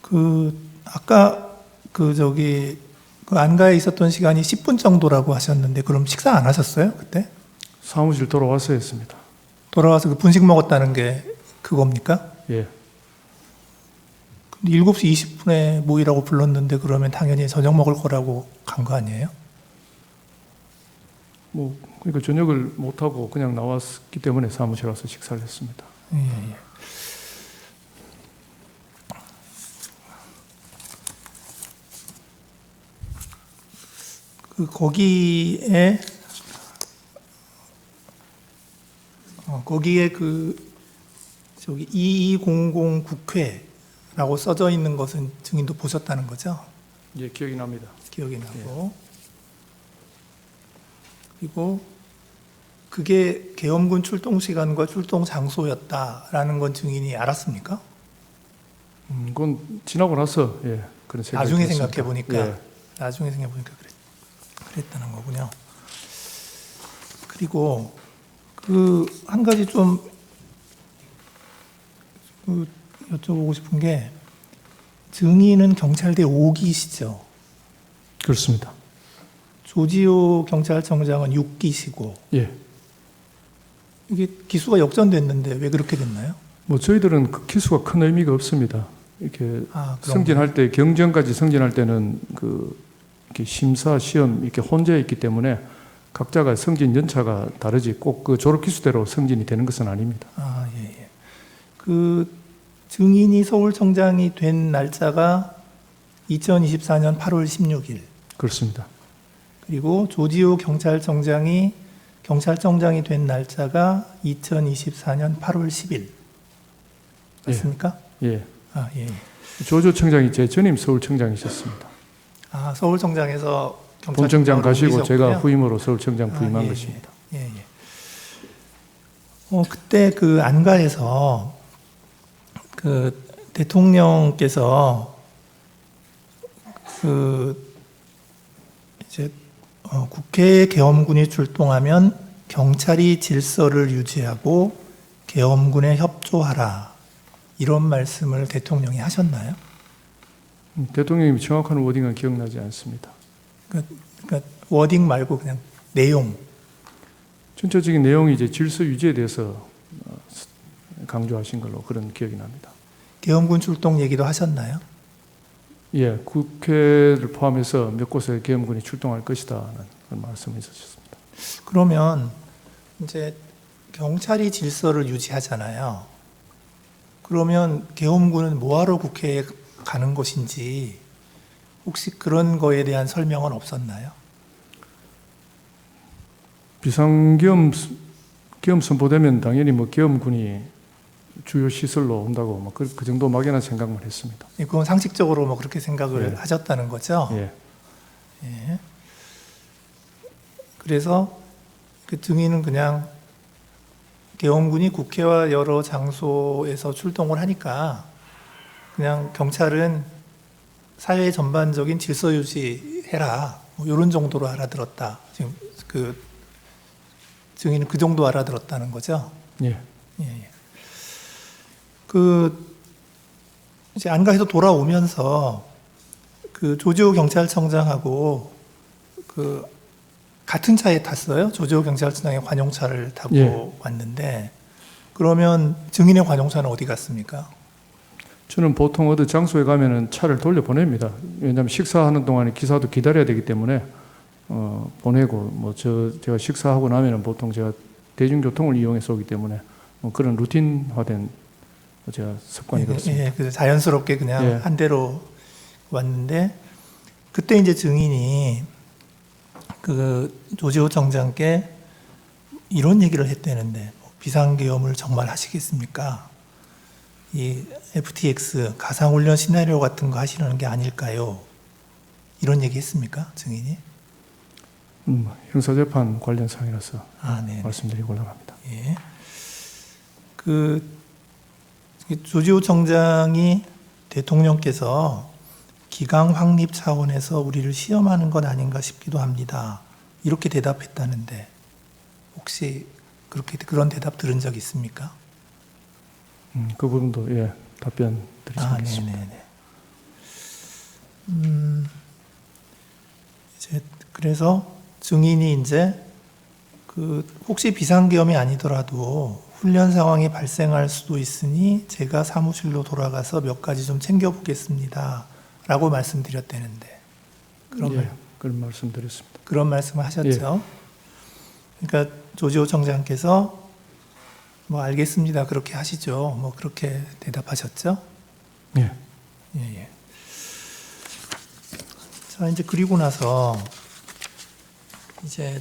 그 아까 그 저기 그 안가에 있었던 시간이 10분 정도라고 하셨는데 그럼 식사 안 하셨어요? 그때? 사무실 돌아와서 했습니다. 돌아와서 그 분식 먹었다는 게 그겁니까? 예. 근데 7시 20분에 모이라고 불렀는데 그러면 당연히 저녁 먹을 거라고 간 거 아니에요? 뭐 그러니까 저녁을 못 하고 그냥 나왔기 때문에 사무실 와서 식사를 했습니다. 예, 예. 그 거기에 그 저기 2200 국회라고 써져 있는 것은 증인도 보셨다는 거죠? 예, 기억이 납니다. 기억이 나고. 그리고 그게 계엄군 출동 시간과 출동 장소였다라는 건 증인이 알았습니까? 그건 지나고 나서 예, 그런 생각이 나중에 들었습니다. 생각해 보니까 예. 나중에 생각해 보니까 그랬다는 거군요. 그리고 그 한 가지 좀 여쭤보고 싶은 게 증인은 경찰대 5기시죠. 그렇습니다. 조지호 경찰청장은 6기시고 예. 이게 기수가 역전됐는데 왜 그렇게 됐나요? 뭐 저희들은 그 기수가 큰 의미가 없습니다. 이렇게 아, 그런 승진할 때 경정까지 승진할 때는 이렇게 심사 시험 이렇게 혼재해 있기 때문에 각자가 승진 연차가 다르지 꼭 그 졸업 기수대로 승진이 되는 것은 아닙니다. 아, 예, 예. 그 증인이 서울청장이 된 날짜가 2024년 8월 16일. 그렇습니다. 그리고 조지호 경찰청장이 된 날짜가 2024년 8월 10일. 맞습니까? 예. 아, 예. 조조 청장이 제 전임 서울청장이셨습니다. 아, 서울청장에서 본청장 가시고 옮기셨군요. 제가 후임으로 서울청장 부임한 예, 것입니다. 예, 예. 그때 그 안가에서 그 대통령께서 그 이제 국회 계엄군이 출동하면 경찰이 질서를 유지하고 계엄군에 협조하라 이런 말씀을 대통령이 하셨나요? 대통령이 정확한 워딩은 기억나지 않습니다. 그러니까 워딩 말고 그냥 내용. 전체적인 내용이 이제 질서 유지에 대해서 강조하신 걸로 그런 기억이 납니다. 계엄군 출동 얘기도 하셨나요? 예, 국회를 포함해서 몇 곳에 계엄군이 출동할 것이다는 그런 말씀을 있으셨습니다. 그러면 이제 경찰이 질서를 유지하잖아요. 그러면 계엄군은 뭐하러 국회에 가는 것인지 혹시 그런 거에 대한 설명은 없었나요? 비상계엄 선포되면 당연히 뭐 계엄군이 주요 시설로 온다고 뭐 그 정도 막연한 생각만 했습니다. 그건 상식적으로 뭐 그렇게 생각을 예. 하셨다는 거죠? 예. 예. 그래서 그 증인은 그냥 계엄군이 국회와 여러 장소에서 출동을 하니까 그냥 경찰은 사회 전반적인 질서 유지해라 뭐 이런 정도로 알아들었다. 지금 그 증인은 그 정도 알아들었다는 거죠. 예. 예, 예. 그 이제 안가에서 돌아오면서 그 조지호 경찰청장하고 그 같은 차에 탔어요. 조지호 경찰청장의 관용차를 타고 예. 왔는데 그러면 증인의 관용차는 어디 갔습니까? 저는 보통 어디 장소에 가면은 차를 돌려 보냅니다. 왜냐하면 식사하는 동안에 기사도 기다려야 되기 때문에 보내고 뭐 제가 식사하고 나면은 보통 제가 대중교통을 이용해서 오기 때문에 뭐 그런 루틴화된 제가 습관이 그렇습니다. 예, 그래서 자연스럽게 그냥 예. 한 대로 왔는데 그때 이제 증인이 그 조지호 청장께 이런 얘기를 했다는데 비상계엄을 정말 하시겠습니까? 이 FTX 가상훈련 시나리오 같은 거 하시려는 게 아닐까요? 이런 얘기 했습니까? 증인이? 형사재판 관련 사항이라서 네. 말씀드리고 올라갑니다. 예. 그 조지호 청장이 대통령께서 기강 확립 차원에서 우리를 시험하는 것 아닌가 싶기도 합니다. 이렇게 대답했다는데 혹시 그런 대답 들은 적 있습니까? 그 부분도 예 답변 드리겠습니다. 네네네. 이제 그래서 증인이 이제 그 혹시 비상계엄이 아니더라도 훈련 상황이 발생할 수도 있으니 제가 사무실로 돌아가서 몇 가지 좀 챙겨보겠습니다라고 말씀드렸다는데 그런 말씀드렸습니다. 그런 말씀을 하셨죠. 그러니까 조지호 청장께서 뭐 알겠습니다 그렇게 하시죠. 뭐 그렇게 대답하셨죠. 예. 예. 자 이제 그리고 나서 이제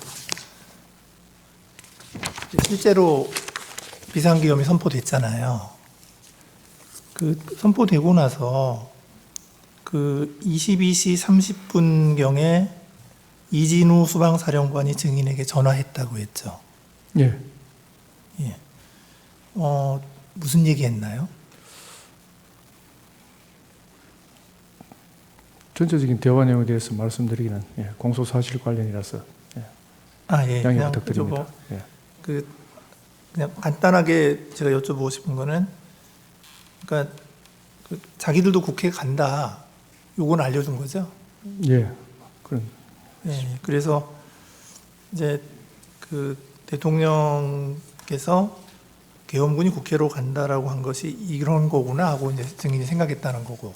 실제로 비상계엄이 선포됐잖아요. 그 선포되고 나서 그 22시 30분경에 이진우 수방사령관이 증인에게 전화했다고 했죠. 예. 예. 무슨 얘기했나요? 전체적인 대화 내용에 대해서 말씀드리기는 공소 사실 관련이라서 예. 양해 그냥 부탁드립니다. 예. 그냥 간단하게 제가 여쭤보고 싶은 거는, 그러니까 자기들도 국회에 간다, 요건 알려준 거죠. 예. 그런. 예. 그래서 이제 그 대통령께서 계엄군이 국회로 간다라고 한 것이 이런 거구나 하고 이제 증인이 생각했다는 거고,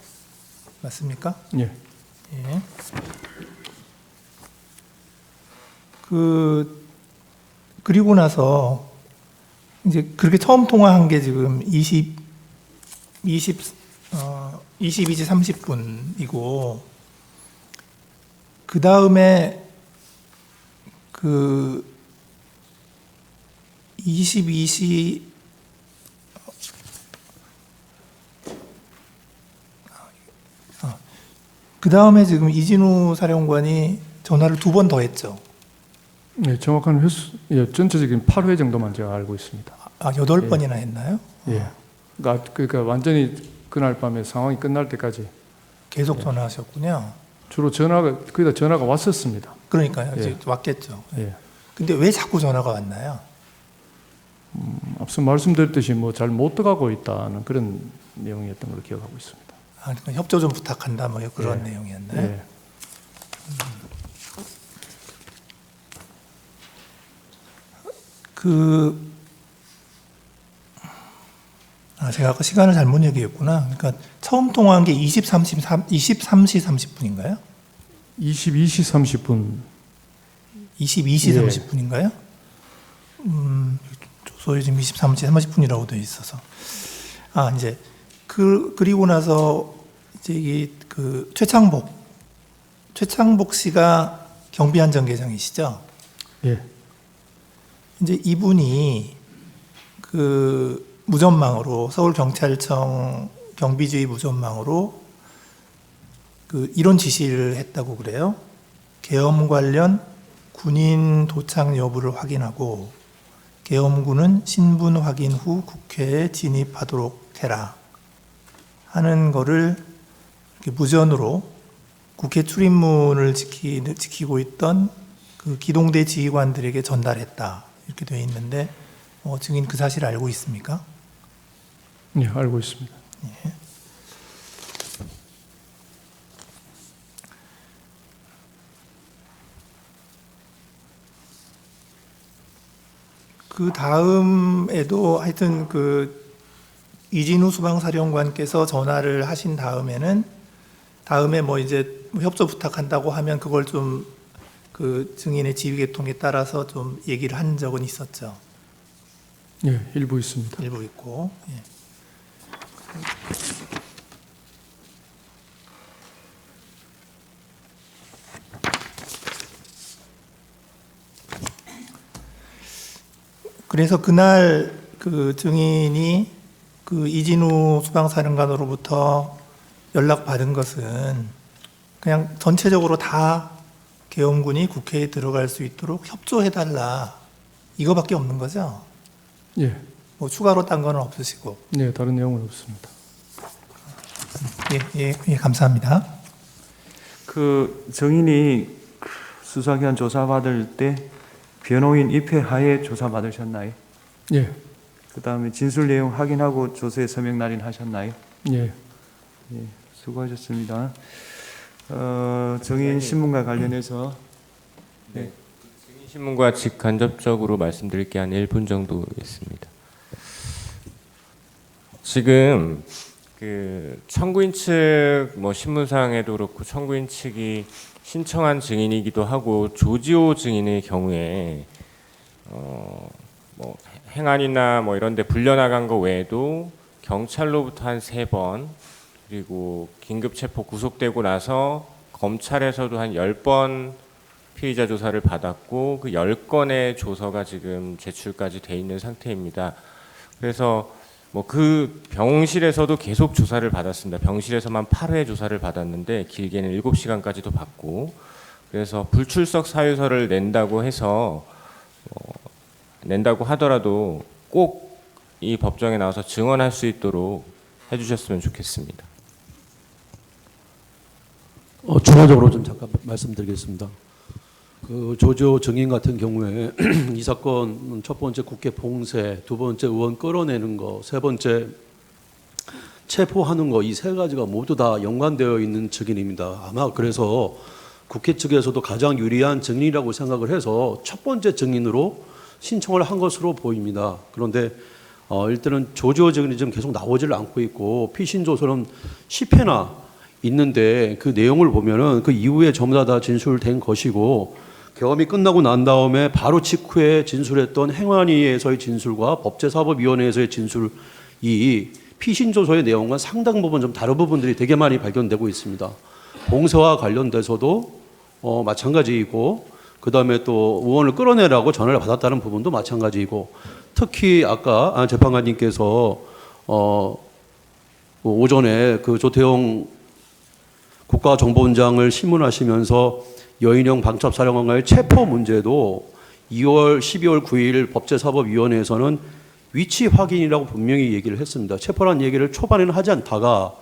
맞습니까? 예. 예. 그리고 나서 이제 그렇게 처음 통화한 게 지금 22시 30분이고, 그 다음에 그 22시 그 다음에 지금 이진우 사령관이 전화를 2번 더 했죠. 네, 정확한 횟수, 전체적인 8회 정도만 제가 알고 있습니다. 8번이나 했나요? 예. 그러니까 완전히 그날 밤에 상황이 끝날 때까지 계속 전화하셨군요. 주로 거기다 전화가 왔었습니다. 그러니까요. 이제 예. 왔겠죠. 예. 근데 왜 자꾸 전화가 왔나요? 앞서 말씀드렸듯이 뭐 잘 못 들어가고 있다는 그런 내용이었던 걸로 기억하고 있습니다. 그러니까 협조 좀 부탁한다, 뭐 그런 예. 내용이었나요? 예. 제가 아까 시간을 잘못 얘기했구나. 그러니까 처음 통화한 게 23시 30분인가요? 22시 30분. 22시 예. 30분인가요? 조서에 지금 23시 30분이라고 되어 있어서. 이제 그리고 나서 이제 이 최창복 씨가 경비안전계장이시죠? 예. 이제 이분이 무전망으로, 서울경찰청 경비주의 무전망으로 이런 지시를 했다고 그래요. 계엄 관련 군인 도착 여부를 확인하고 계엄군은 신분 확인 후 국회에 진입하도록 해라 하는 거를 이렇게 무전으로 국회 출입문을 지키고 있던 그 기동대 지휘관들에게 전달했다, 이렇게 되어 있는데, 증인 그 사실 알고 있습니까? 예, 알고 있습니다. 예. 그 다음에도 하여튼 이진우 수방사령관께서 전화를 하신 다음에 뭐 이제 협조 부탁한다고 하면 그걸 좀 증인의 지휘 계통에 따라서 좀 얘기를 한 적은 있었죠. 예, 일부 있습니다. 일부 있고. 예. 그래서 그날 증인이 이진우 수방사령관으로부터 연락받은 것은 그냥 전체적으로 다 계엄군이 국회에 들어갈 수 있도록 협조해달라, 이거밖에 없는 거죠? 예. 뭐 추가로 딴 거는 없으시고. 네, 다른 내용은 없습니다. 예, 감사합니다. 정인이 수사기관 조사받을 때 변호인 입회하에 조사받으셨나요? 예. 그 다음에 진술 내용 확인하고 조서에 서명 날인하셨나요? 예. 예, 수고하셨습니다. 정인 신문과 관련해서 증인 신문과 직간접적으로 말씀드릴 게 한 1분 정도 있습니다. 지금 청구인 측 신문상에도 그렇고 청구인 측이 신청한 증인이기도 하고, 조지호 증인의 경우에 행안이나 이런 데 불려나간 거 외에도 경찰로부터 한 3번, 그리고 긴급 체포 구속되고 나서 검찰에서도 한 10번 피의자 조사를 받았고, 그 10건의 조서가 지금 제출까지 돼 있는 상태입니다. 그래서 뭐 그 병실에서도 계속 조사를 받았습니다. 병실에서만 8회 조사를 받았는데 길게는 7시간까지도 받고, 그래서 불출석 사유서를 낸다고 해서 낸다고 하더라도 꼭 이 법정에 나와서 증언할 수 있도록 해주셨으면 좋겠습니다. 추가적으로 좀 잠깐 말씀드리겠습니다. 그 조지호 증인 같은 경우에 이 사건 첫 번째 국회 봉쇄, 두 번째 의원 끌어내는 거, 세 번째 체포하는 거, 이 세 가지가 모두 다 연관되어 있는 증인입니다. 아마 그래서 국회 측에서도 가장 유리한 증인이라고 생각을 해서 첫 번째 증인으로 신청을 한 것으로 보입니다. 그런데 일단은 조지호 증인이 지금 계속 나오질 않고 있고 피신 조서는 10회나 있는데 그 내용을 보면은 그 이후에 전부 다 진술된 것이고, 계엄이 끝나고 난 다음에 바로 직후에 진술했던 행안위에서의 진술과 법제사법위원회에서의 진술이 피신 조서의 내용과 상당 부분 좀 다른 부분들이 되게 많이 발견되고 있습니다. 봉쇄와 관련돼서도 마찬가지이고, 그 다음에 또 의원을 끌어내라고 전화를 받았다는 부분도 마찬가지이고, 특히 아까 재판관님께서 오전에 그 조태용 국가정보원장을 신문하시면서 여인형 방첩사령관과의 체포 문제도 12월 9일 법제사법위원회에서는 위치 확인이라고 분명히 얘기를 했습니다. 체포란 얘기를 초반에는 하지 않다가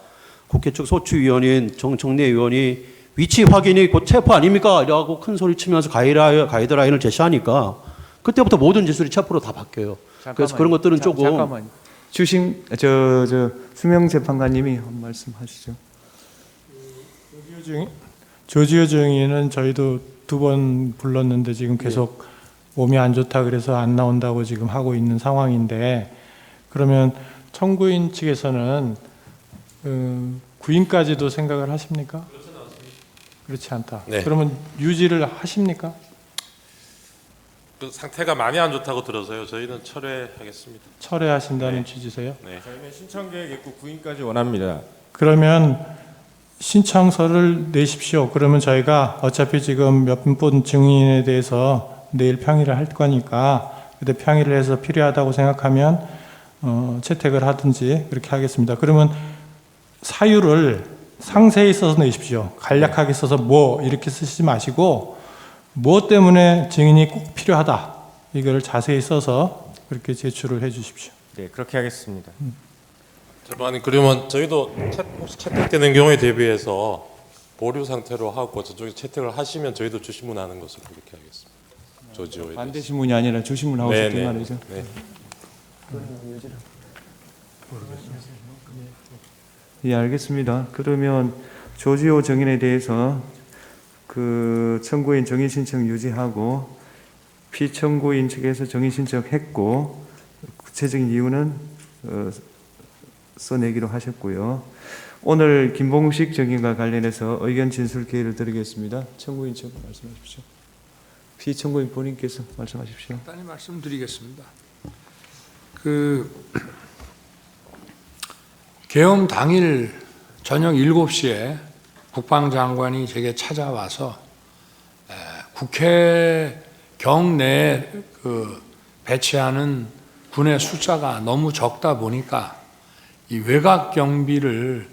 국회 측 소추위원인 정청래 의원이 위치 확인이 곧 체포 아닙니까? 라고 큰 소리 치면서 가이드라인을 제시하니까 그때부터 모든 진술이 체포로 다 바뀌어요. 그래서 그런 것들은 조금. 잠깐만요. 수명 재판관님이 한 말씀 하시죠. 조지호 증인은 저희도 2번 불렀는데 지금 계속 몸이 안 좋다 그래서 안 나온다고 지금 하고 있는 상황인데, 그러면 청구인 측에서는 구인까지도 생각을 하십니까? 그렇지 않다. 네. 그러면 유지를 하십니까? 그 상태가 많이 안 좋다고 들어서요. 저희는 철회하겠습니다. 철회하신다는 취지세요? 네. 저희는 신청 계획 있고 구인까지 원합니다. 그러면 신청서를 내십시오. 그러면 저희가 어차피 지금 몇 분 증인에 대해서 내일 평의를 할 거니까 그때 평의를 해서 필요하다고 생각하면 채택을 하든지 그렇게 하겠습니다. 그러면 사유를 상세히 써서 내십시오. 간략하게 써서 뭐 이렇게 쓰시지 마시고 뭐 때문에 증인이 꼭 필요하다 이거를 자세히 써서 그렇게 제출을 해 주십시오. 네, 그렇게 하겠습니다. 재판관님, 그러면 저희도 혹시 채택되는 경우에 대비해서 보류 상태로 하고 저쪽에 채택을 하시면 저희도 주신문하는 것으로 그렇게 하겠습니다. 조지호에 반대 신문이 아니라 주신문하고 네, 싶은 네. 말이죠. 네. 예, 알겠습니다. 그러면 조지호 증인에 대해서 그 청구인 정인 신청 유지하고 피청구인 측에서 정인 신청했고 구체적인 이유는 써내기로 하셨고요. 오늘 김봉식 증인과 관련해서 의견 진술 기회를 드리겠습니다. 청구인 측 말씀하십시오. 피청구인 본인께서 말씀하십시오. 간단히 말씀드리겠습니다. 계엄 당일 저녁 7시에 국방장관이 제게 찾아와서 국회 경내에 배치하는 군의 숫자가 너무 적다 보니까 이 외곽 경비를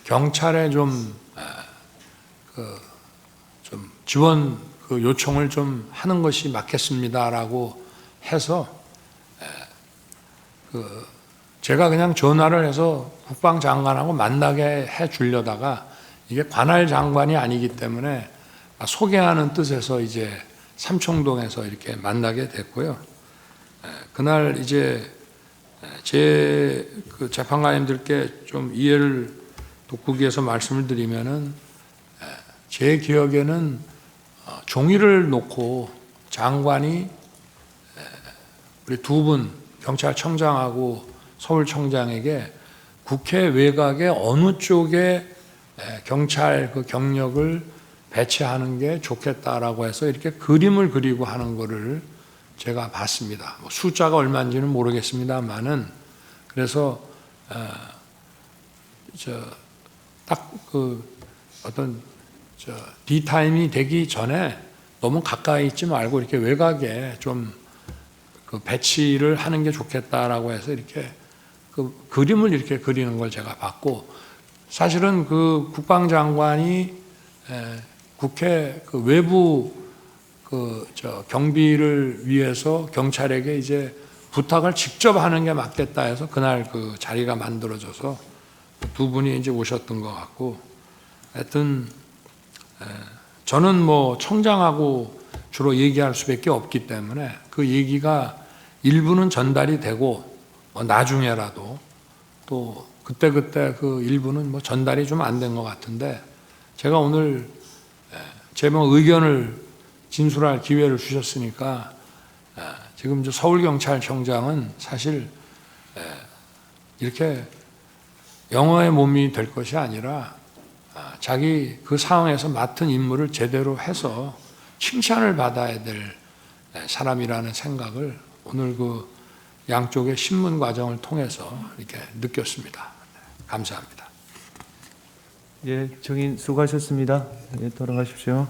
경찰에 좀 지원 요청을 좀 하는 것이 맞겠습니다라고 해서 제가 그냥 전화를 해서 국방장관하고 만나게 해 주려다가 이게 관할 장관이 아니기 때문에 소개하는 뜻에서 이제 삼청동에서 이렇게 만나게 됐고요. 그날 이제 제 재판관님들께 좀 이해를 돕기 위해서 말씀을 드리면은 제 기억에는 종이를 놓고 장관이 우리 2분 경찰청장하고 서울청장에게 국회 외곽에 어느 쪽에 경찰 경력을 배치하는 게 좋겠다라고 해서 이렇게 그림을 그리고 하는 거를 제가 봤습니다. 숫자가 얼마인지는 모르겠습니다만은 그래서 딱 어떤 디타임이 되기 전에 너무 가까이 있지 말고 이렇게 외곽에 좀 배치를 하는 게 좋겠다라고 해서 이렇게 그 그림을 이렇게 그리는 걸 제가 봤고, 사실은 그 국방장관이 국회 그 외부 경비를 위해서 경찰에게 이제 부탁을 직접 하는 게 맞겠다 해서 그날 그 자리가 만들어져서 두 분이 이제 오셨던 것 같고, 하여튼 저는 뭐 청장하고 주로 얘기할 수밖에 없기 때문에 그 얘기가 일부는 전달이 되고, 나중에라도 또 그때 그 일부는 뭐 전달이 좀 안 된 것 같은데, 제가 오늘 제 뭐 의견을 진술할 기회를 주셨으니까, 지금 저 서울경찰청장은 사실 이렇게 영어의 몸이 될 것이 아니라 자기 그 상황에서 맡은 임무를 제대로 해서 칭찬을 받아야 될 사람이라는 생각을 오늘 그 양쪽의 신문 과정을 통해서 이렇게 느꼈습니다. 감사합니다. 예, 정인 수고하셨습니다. 예, 돌아가십시오.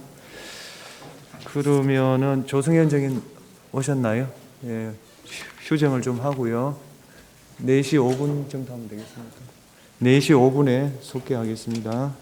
그러면은 조승현 정인 오셨나요? 예, 휴정을 좀 하고요. 4시 5분 정도 하면 되겠습니까? 4시 5분에 속개하겠습니다.